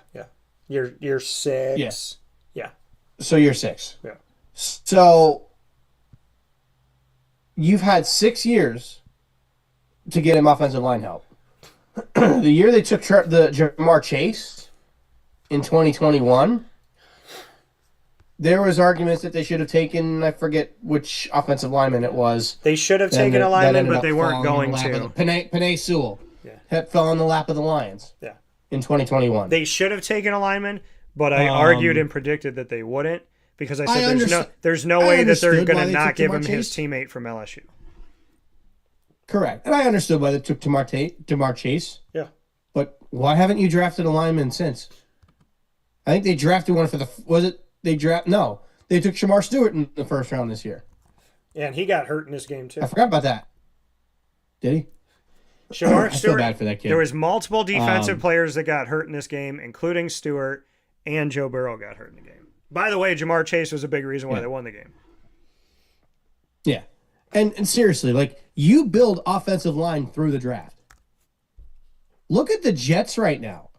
Year 6. Yes. Yeah. So year 6. Yeah. So you've had 6 years to get him offensive line help. The year they took the Jamar Chase in 2021, there was arguments that they should have taken, I forget which offensive lineman it was. They should have taken a lineman, but they weren't going to. Penei Sewell. Fell in the lap of the Lions. Yeah. In 2021. They should have taken a lineman, but I argued and predicted that they wouldn't, because I said there's no way that they're going to not give him his teammate from LSU. Correct. And I understood why they took Jamar Chase. Yeah. But why haven't you drafted a lineman since? I think they drafted one for they took Shamar Stewart in the first round this year. Yeah, and he got hurt in this game too. I forgot about that. Did he? Shamar Stewart. I feel bad for that kid. There was multiple defensive players that got hurt in this game, including Stewart, and Joe Burrow got hurt in the game. By the way, Jamar Chase was a big reason why they won the game. Yeah. And seriously, like, you build offensive line through the draft. Look at the Jets right now.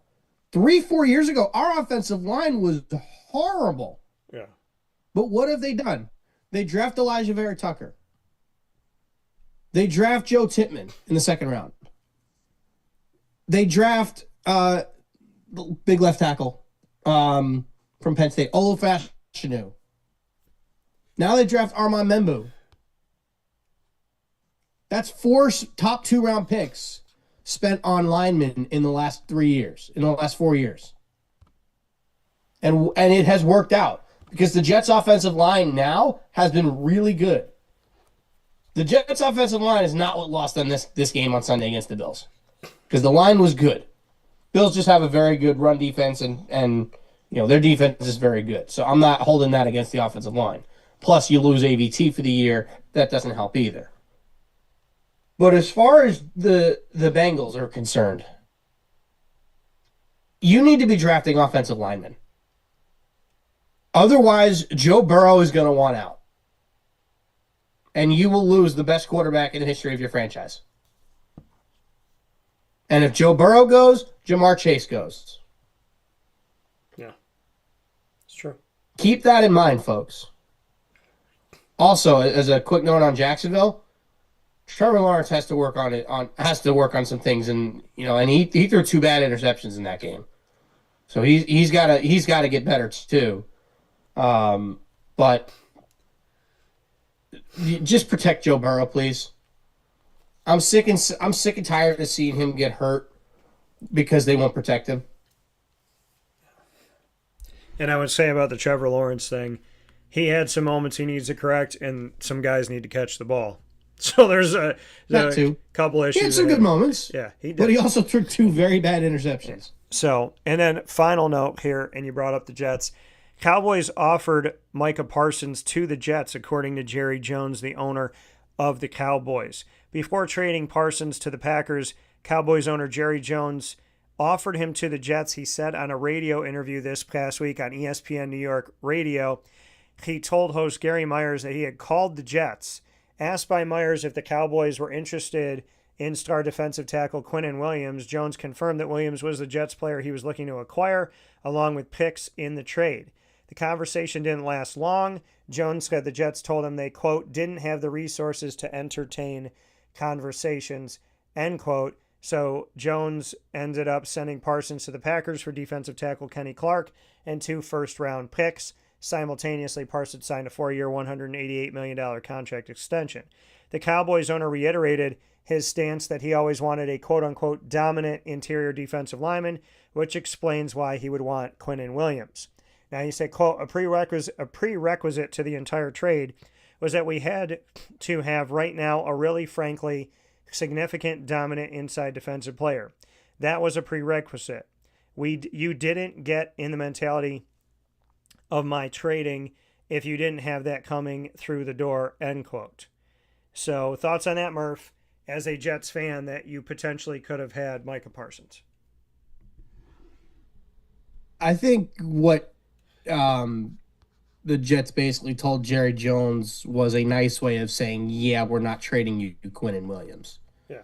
3-4 years ago, our offensive line was horrible. Yeah. But what have they done? They draft Elijah Vera Tucker. They draft Joe Tippmann in the second round. They draft big left tackle from Penn State, Olufas Chanu. Now they draft Armand Membu. That's 4 top 2-round picks spent on linemen in the last 4 years. And it has worked out, because the Jets' offensive line now has been really good. The Jets' offensive line is not what lost them this game on Sunday against the Bills, because the line was good. Bills just have a very good run defense, and you know, their defense is very good. So I'm not holding that against the offensive line. Plus, you lose AVT for the year. That doesn't help either. But as far as the Bengals are concerned, you need to be drafting offensive linemen. Otherwise, Joe Burrow is going to want out. And you will lose the best quarterback in the history of your franchise. And if Joe Burrow goes, Jamar Chase goes. Yeah. It's true. Keep that in mind, folks. Also, as a quick note on Jacksonville, Trevor Lawrence has to work on some things, and he threw 2 bad interceptions in that game. So he's got to get better too. But just protect Joe Burrow, please. I'm sick and tired of seeing him get hurt because they won't protect him. And I would say about the Trevor Lawrence thing, he had some moments he needs to correct, and some guys need to catch the ball. So there's a couple issues. He had some good moments. Yeah, he did. But he also threw 2 very bad interceptions. So, and then final note here, and you brought up the Jets. Cowboys offered Micah Parsons to the Jets, according to Jerry Jones, the owner of the Cowboys. Before trading Parsons to the Packers, Cowboys owner Jerry Jones offered him to the Jets. He said on a radio interview this past week on ESPN New York Radio, he told host Gary Myers that he had called the Jets. Asked by Myers if the Cowboys were interested in star defensive tackle Quinnen Williams, Jones confirmed that Williams was the Jets player he was looking to acquire, along with picks in the trade. The conversation didn't last long. Jones said the Jets told him they, quote, didn't have the resources to entertain conversations, end quote. So Jones ended up sending Parsons to the Packers for defensive tackle Kenny Clark and 2 first-round picks. Simultaneously, Parsons signed a 4-year, $188 million contract extension. The Cowboys owner reiterated his stance that he always wanted a quote-unquote dominant interior defensive lineman, which explains why he would want Quinnen Williams. Now, he said, quote, a prerequisite to the entire trade was that we had to have right now a really, frankly, significant dominant inside defensive player. That was a prerequisite. You didn't get in the mentality of my trading if you didn't have that coming through the door, end quote. So thoughts on that, Murph, as a Jets fan, that you potentially could have had Micah Parsons? I think what the Jets basically told Jerry Jones was a nice way of saying, yeah, we're not trading you Quinnen Williams. Yeah.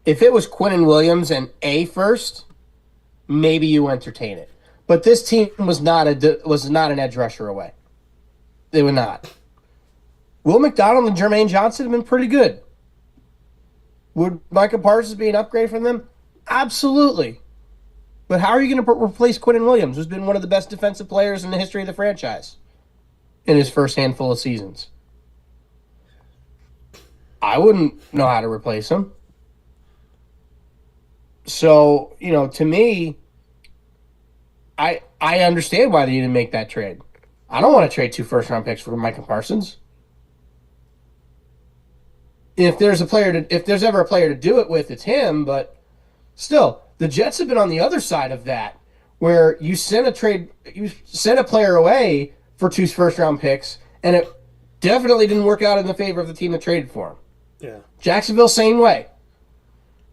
If it was Quinnen Williams and A first, maybe you entertain it. But this team was not an edge rusher away. They were not. Will McDonald and Jermaine Johnson have been pretty good. Would Micah Parsons be an upgrade from them? Absolutely. But how are you going to replace Quinnen Williams, who's been one of the best defensive players in the history of the franchise in his first handful of seasons? I wouldn't know how to replace him. So, to me, I understand why they didn't make that trade. I don't want to trade 2 first-round picks for Micah Parsons. If there's ever a player to do it with, it's him, but still, the Jets have been on the other side of that, where you send a player away for 2 first-round picks, and it definitely didn't work out in the favor of the team that traded for him. Yeah. Jacksonville, same way.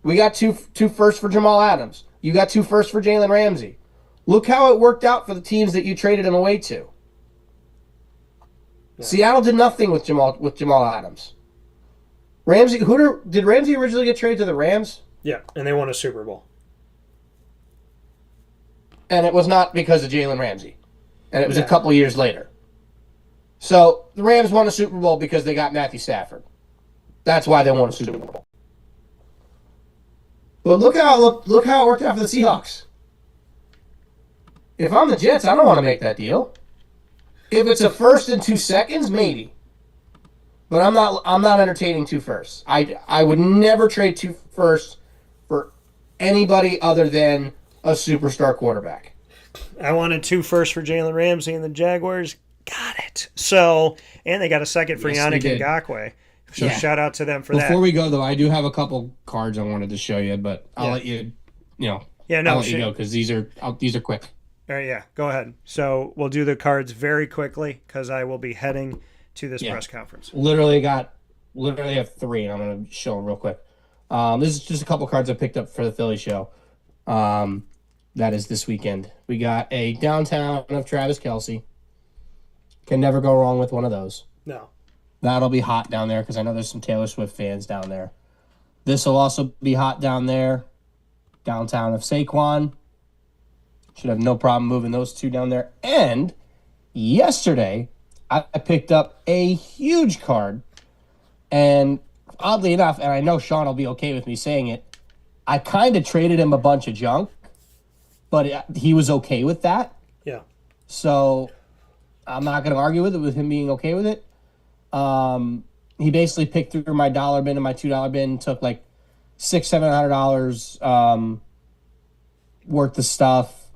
We got two firsts for Jamal Adams. You got 2 firsts for Jalen Ramsey. Look how it worked out for the teams that you traded him away to. Yeah. Seattle did nothing with Jamal Adams. Ramsey, did Ramsey originally get traded to the Rams? Yeah, and they won a Super Bowl. And it was not because of Jalen Ramsey. And it was a couple years later. So the Rams won a Super Bowl because they got Matthew Stafford. That's why they won a Super Bowl. But look how it worked out for the Seahawks. If I'm the Jets, I don't want to make that deal. If it's a first and 2 seconds, maybe. But I'm not entertaining 2 firsts. I would never trade 2 firsts for anybody other than a superstar quarterback. I wanted 2 firsts for Jalen Ramsey, and the Jaguars got it. So, and they got a second for Yannick Ngakoue. So shout out to them for that. Before we go, though, I do have a couple cards I wanted to show you, but I'll let you, I'll let you go because these are quick. All right, yeah, go ahead. So we'll do the cards very quickly because I will be heading to this press conference. Literally have 3, and I'm going to show them real quick. This is just a couple cards I picked up for the Philly show. That is this weekend. We got a downtown of Travis Kelce. Can never go wrong with one of those. No. That'll be hot down there because I know there's some Taylor Swift fans down there. This will also be hot down there. Downtown of Saquon. Should have no problem moving those 2 down there. And yesterday, I picked up a huge card. And oddly enough, and I know Sean will be okay with me saying it, I kind of traded him a bunch of junk, but he was okay with that. Yeah. So I'm not going to argue with him being okay with it. He basically picked through my $1 bin and my $2 bin, took like $600-700 worth of stuff,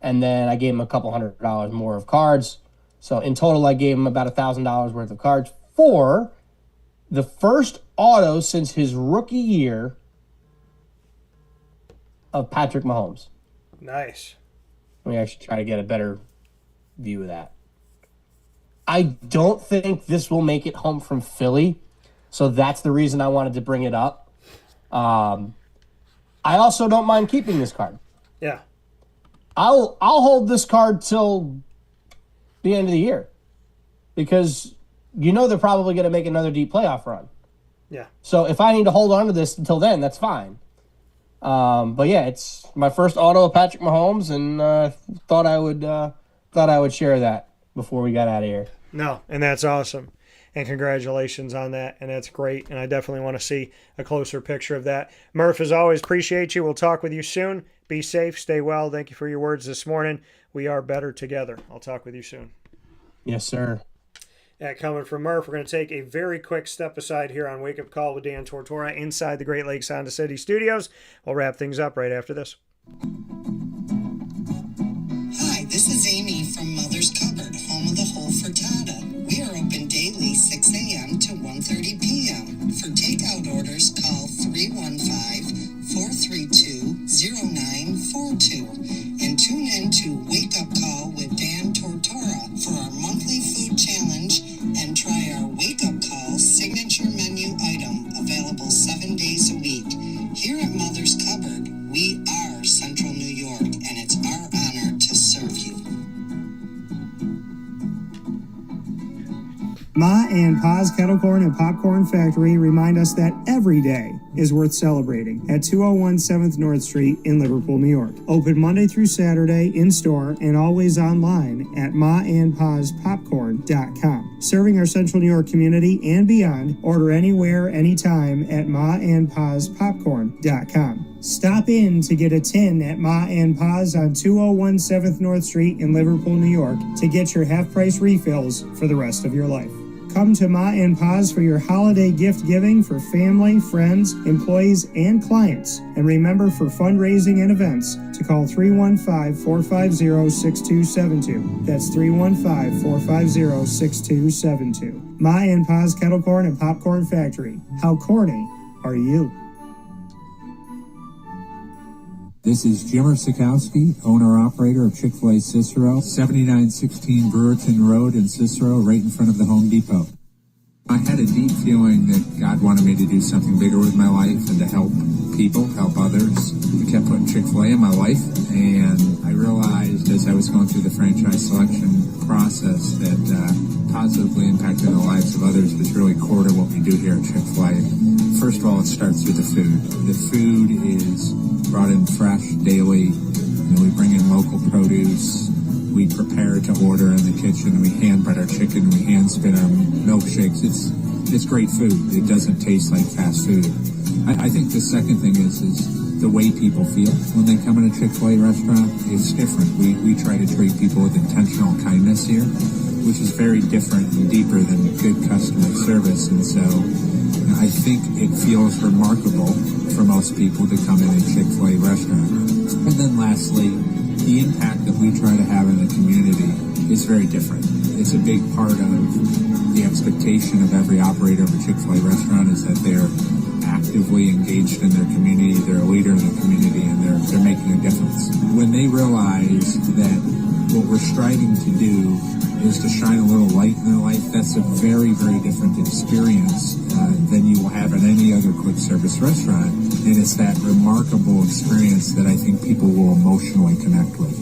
and then I gave him a couple $100 more of cards. So in total, I gave him about $1,000 worth of cards for the first auto since his rookie year of Patrick Mahomes. Nice. Let me actually try to get a better view of that. I don't think this will make it home from Philly, so that's the reason I wanted to bring it up. I also don't mind keeping this card. Yeah. I'll hold this card till the end of the year because they're probably going to make another deep playoff run. Yeah. So if I need to hold on to this until then, that's fine. But yeah, it's my first auto of Patrick Mahomes, and thought I would share that before we got out of here. No, and that's awesome. And congratulations on that. And that's great. And I definitely want to see a closer picture of that. Murph, as always, appreciate you. We'll talk with you soon. Be safe. Stay well. Thank you for your words this morning. We are better together. I'll talk with you soon. Yes, sir. Coming from Murph, we're going to take a very quick step aside here on Wake Up Call with Dan Tortora inside the Great Lakes Honda City Studios. We'll wrap things up right after this. Hi, this is Amy from Mother's Cupboard, home of the whole frittata. We are open daily 6 a.m. to 1:30 p.m. For takeout orders, call 315-432-0942 and tune in to Wake Up Call with Dan Tortora for our monthly food challenge and try our Wake Up Call signature menu item available 7 days a week. Here at Mother's Cupboard, we are Central New York, and it's our honor to serve you. Ma and Pa's Kettle Corn and Popcorn Factory remind us that every day is worth celebrating at 201 7th North Street in Liverpool, New York. Open Monday through Saturday in-store and always online at maandpaspopcorn.com. Serving our Central New York community and beyond, order anywhere, anytime at maandpaspopcorn.com. Stop in to get a tin at Ma and Pa's on 201 7th North Street in Liverpool, New York to get your half-price refills for the rest of your life. Come to Ma and Pa's for your holiday gift giving for family, friends, employees, and clients. And remember, for fundraising and events, to call 315-450-6272. That's 315-450-6272. Ma and Pa's Kettle Corn and Popcorn Factory. How corny are you? This is Jimmer Sikowski, owner-operator of Chick-fil-A Cicero, 7916 Brewerton Road in Cicero, right in front of the Home Depot. I had a deep feeling that God wanted me to do something bigger with my life and to help people, help others. I kept putting Chick-fil-A in my life, and I realized as I was going through the franchise selection process that positively impacting the lives of others was really core to what we do here at Chick-fil-A. First of all, it starts with the food. The food is brought in fresh daily. We bring in local produce. We prepare to order in the kitchen. We hand bread our chicken. We hand spin our milkshakes. It's great food. It doesn't taste like fast food. I think the second thing is the way people feel when they come in a Chick-fil-A restaurant. It's different. We try to treat people with intentional kindness here, which is very different and deeper than good customer service. And so I think it feels remarkable for most people to come in a Chick-fil-A restaurant. And then lastly, the impact that we try to have in the community is very different. It's a big part of the expectation of every operator of a Chick-fil-A restaurant is that they're actively engaged in their community, they're a leader in the community, and they're making a difference. When they realize that what we're striving to do is to shine a little light in their life, that's a very, very different experience than you will have at any other quick service restaurant. And it's that remarkable experience that I think people will emotionally connect with.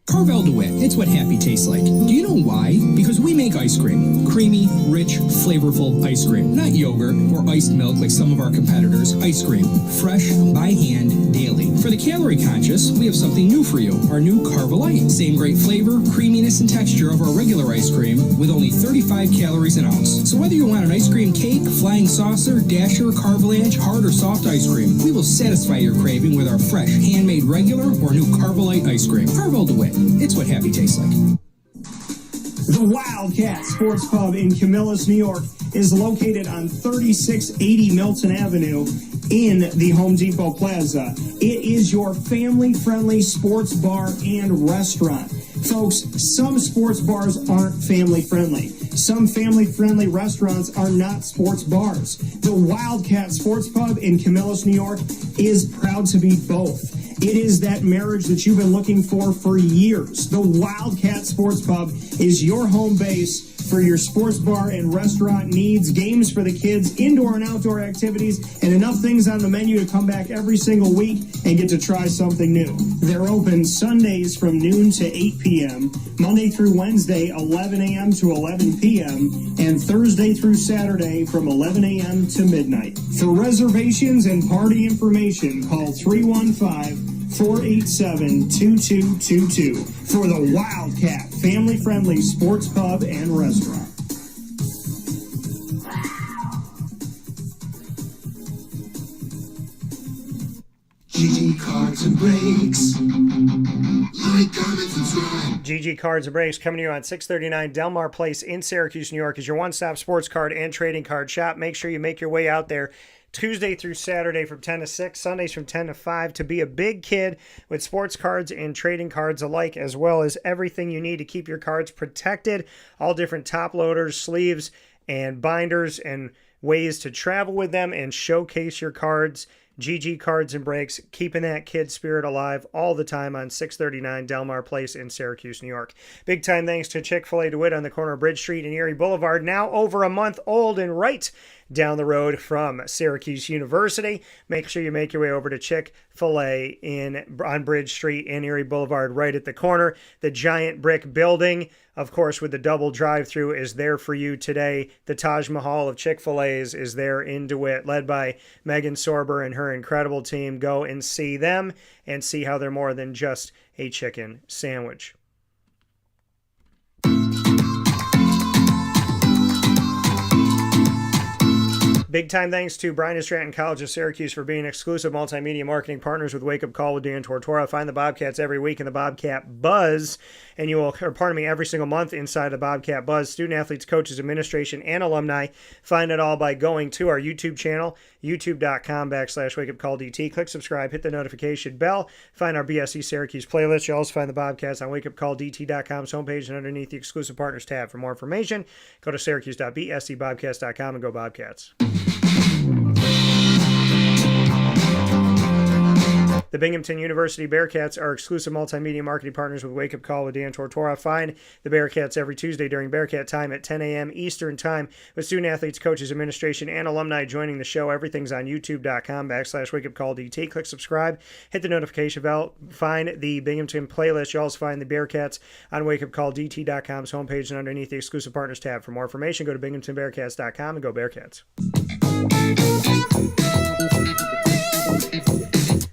Carvel DeWitt, it's what happy tastes like. Do you know why? Because we make ice cream. Creamy, rich, flavorful ice cream. Not yogurt or iced milk like some of our competitors. Ice cream. Fresh, by hand, daily. For the calorie conscious, we have something new for you. Our new Carvelite. Same great flavor, creaminess, and texture of our regular ice cream with only 35 calories an ounce. So whether you want an ice cream cake, flying saucer, dasher, carvalanche, hard or soft ice cream, we will satisfy your craving with our fresh, handmade regular or new Carvelite ice cream. Carvel DeWitt. It's what happy tastes like. The Wildcat Sports Pub in Camillus, New York is located on 3680 Milton Avenue in the Home Depot Plaza. It is your family-friendly sports bar and restaurant. Folks, some sports bars aren't family-friendly. Some family-friendly restaurants are not sports bars. The Wildcat Sports Pub in Camillus, New York is proud to be both. It is that marriage that you've been looking for years. The Wildcat Sports Pub is your home base for your sports bar and restaurant needs, games for the kids, indoor and outdoor activities, and enough things on the menu to come back every single week and get to try something new. They're open Sundays from noon to 8 p.m., Monday through Wednesday, 11 a.m. to 11 p.m., and Thursday through Saturday from 11 a.m. to midnight. For reservations and party information, call 315-487-2222 for the Wildcat family-friendly sports pub and restaurant. GG Cards and Breaks. Like, comment, subscribe. GG Cards and Breaks coming to you on 639 Delmar Place in Syracuse, New York is your one-stop sports card and trading card shop. Make sure you make your way out there Tuesday through Saturday from 10 to 6, Sundays from 10 to 5 to be a big kid with sports cards and trading cards alike, as well as everything you need to keep your cards protected, all different top loaders, sleeves, and binders, and ways to travel with them and showcase your cards. GG Cards and Breaks, keeping that kid spirit alive all the time on 639 Delmar Place in Syracuse, New York. Big time thanks to Chick-fil-A DeWitt on the corner of Bridge Street and Erie Boulevard, now over a month old and right down the road from Syracuse University. Make sure you make your way over to Chick-fil-A on Bridge Street and Erie Boulevard, right at the corner. The giant brick building, of course, with the double drive-through, is there for you today. The Taj Mahal of Chick-fil-A's is there in DeWitt, led by Megan Sorber and her incredible team. Go and see them and see how they're more than just a chicken sandwich. Big time thanks to Brian and Stratton College of Syracuse for being exclusive multimedia marketing partners with Wake Up Call with Dan Tortora. Find the Bobcats every week in the Bobcat Buzz, and you will, every single month inside the Bobcat Buzz. Student athletes, coaches, administration, and alumni. Find it all by going to our YouTube channel, youtube.com/wakeupcalldt. Click subscribe, hit the notification bell. Find our BSC Syracuse playlist. You'll also find the Bobcats on wakeupcalldt.com's homepage and underneath the exclusive partners tab. For more information, go to syracuse.bscbobcats.com and go Bobcats. The Binghamton University Bearcats are exclusive multimedia marketing partners with Wake Up Call with Dan Tortora. Find the Bearcats every Tuesday during Bearcat time at 10 a.m. Eastern time with student athletes, coaches, administration, and alumni joining the show. Everything's on youtube.com/wakeupcalldt. Click subscribe, hit the notification bell, find the Binghamton playlist. You also find the Bearcats on wakeupcalldt.com's homepage and underneath the exclusive partners tab. For more information, go to binghamtonbearcats.com and go Bearcats.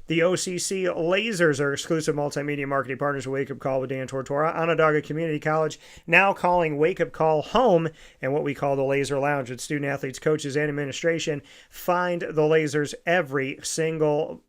The OCC Lasers are exclusive multimedia marketing partners with Wake Up Call with Dan Tortora. Onondaga Community College now calling Wake Up Call home and what we call the Laser Lounge with student athletes, coaches, and administration. Find the Lasers every single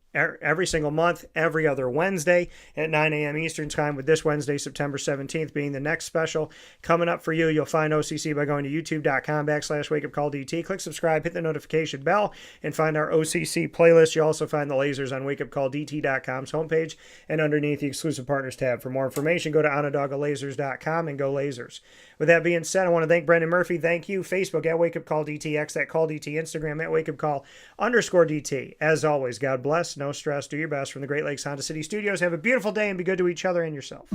month, every other Wednesday at 9 a.m. Eastern time, with this Wednesday, September 17th, being the next special coming up for you. You'll find OCC by going to youtube.com/wakeupcalldt. Click subscribe, hit the notification bell, and find our OCC playlist. You'll also find the Lasers on wakeupcalldt.com's homepage and underneath the exclusive partners tab. For more information, go to onondagalazers.com and go Lasers. With that being said, I want to thank Brendan Murphy. Thank you. Facebook at WakeUpCallDT, X at CallDT, Instagram at WakeUpCall_DT. As always, God bless. No stress. Do your best from the Great Lakes Honda City Studios. Have a beautiful day and be good to each other and yourself.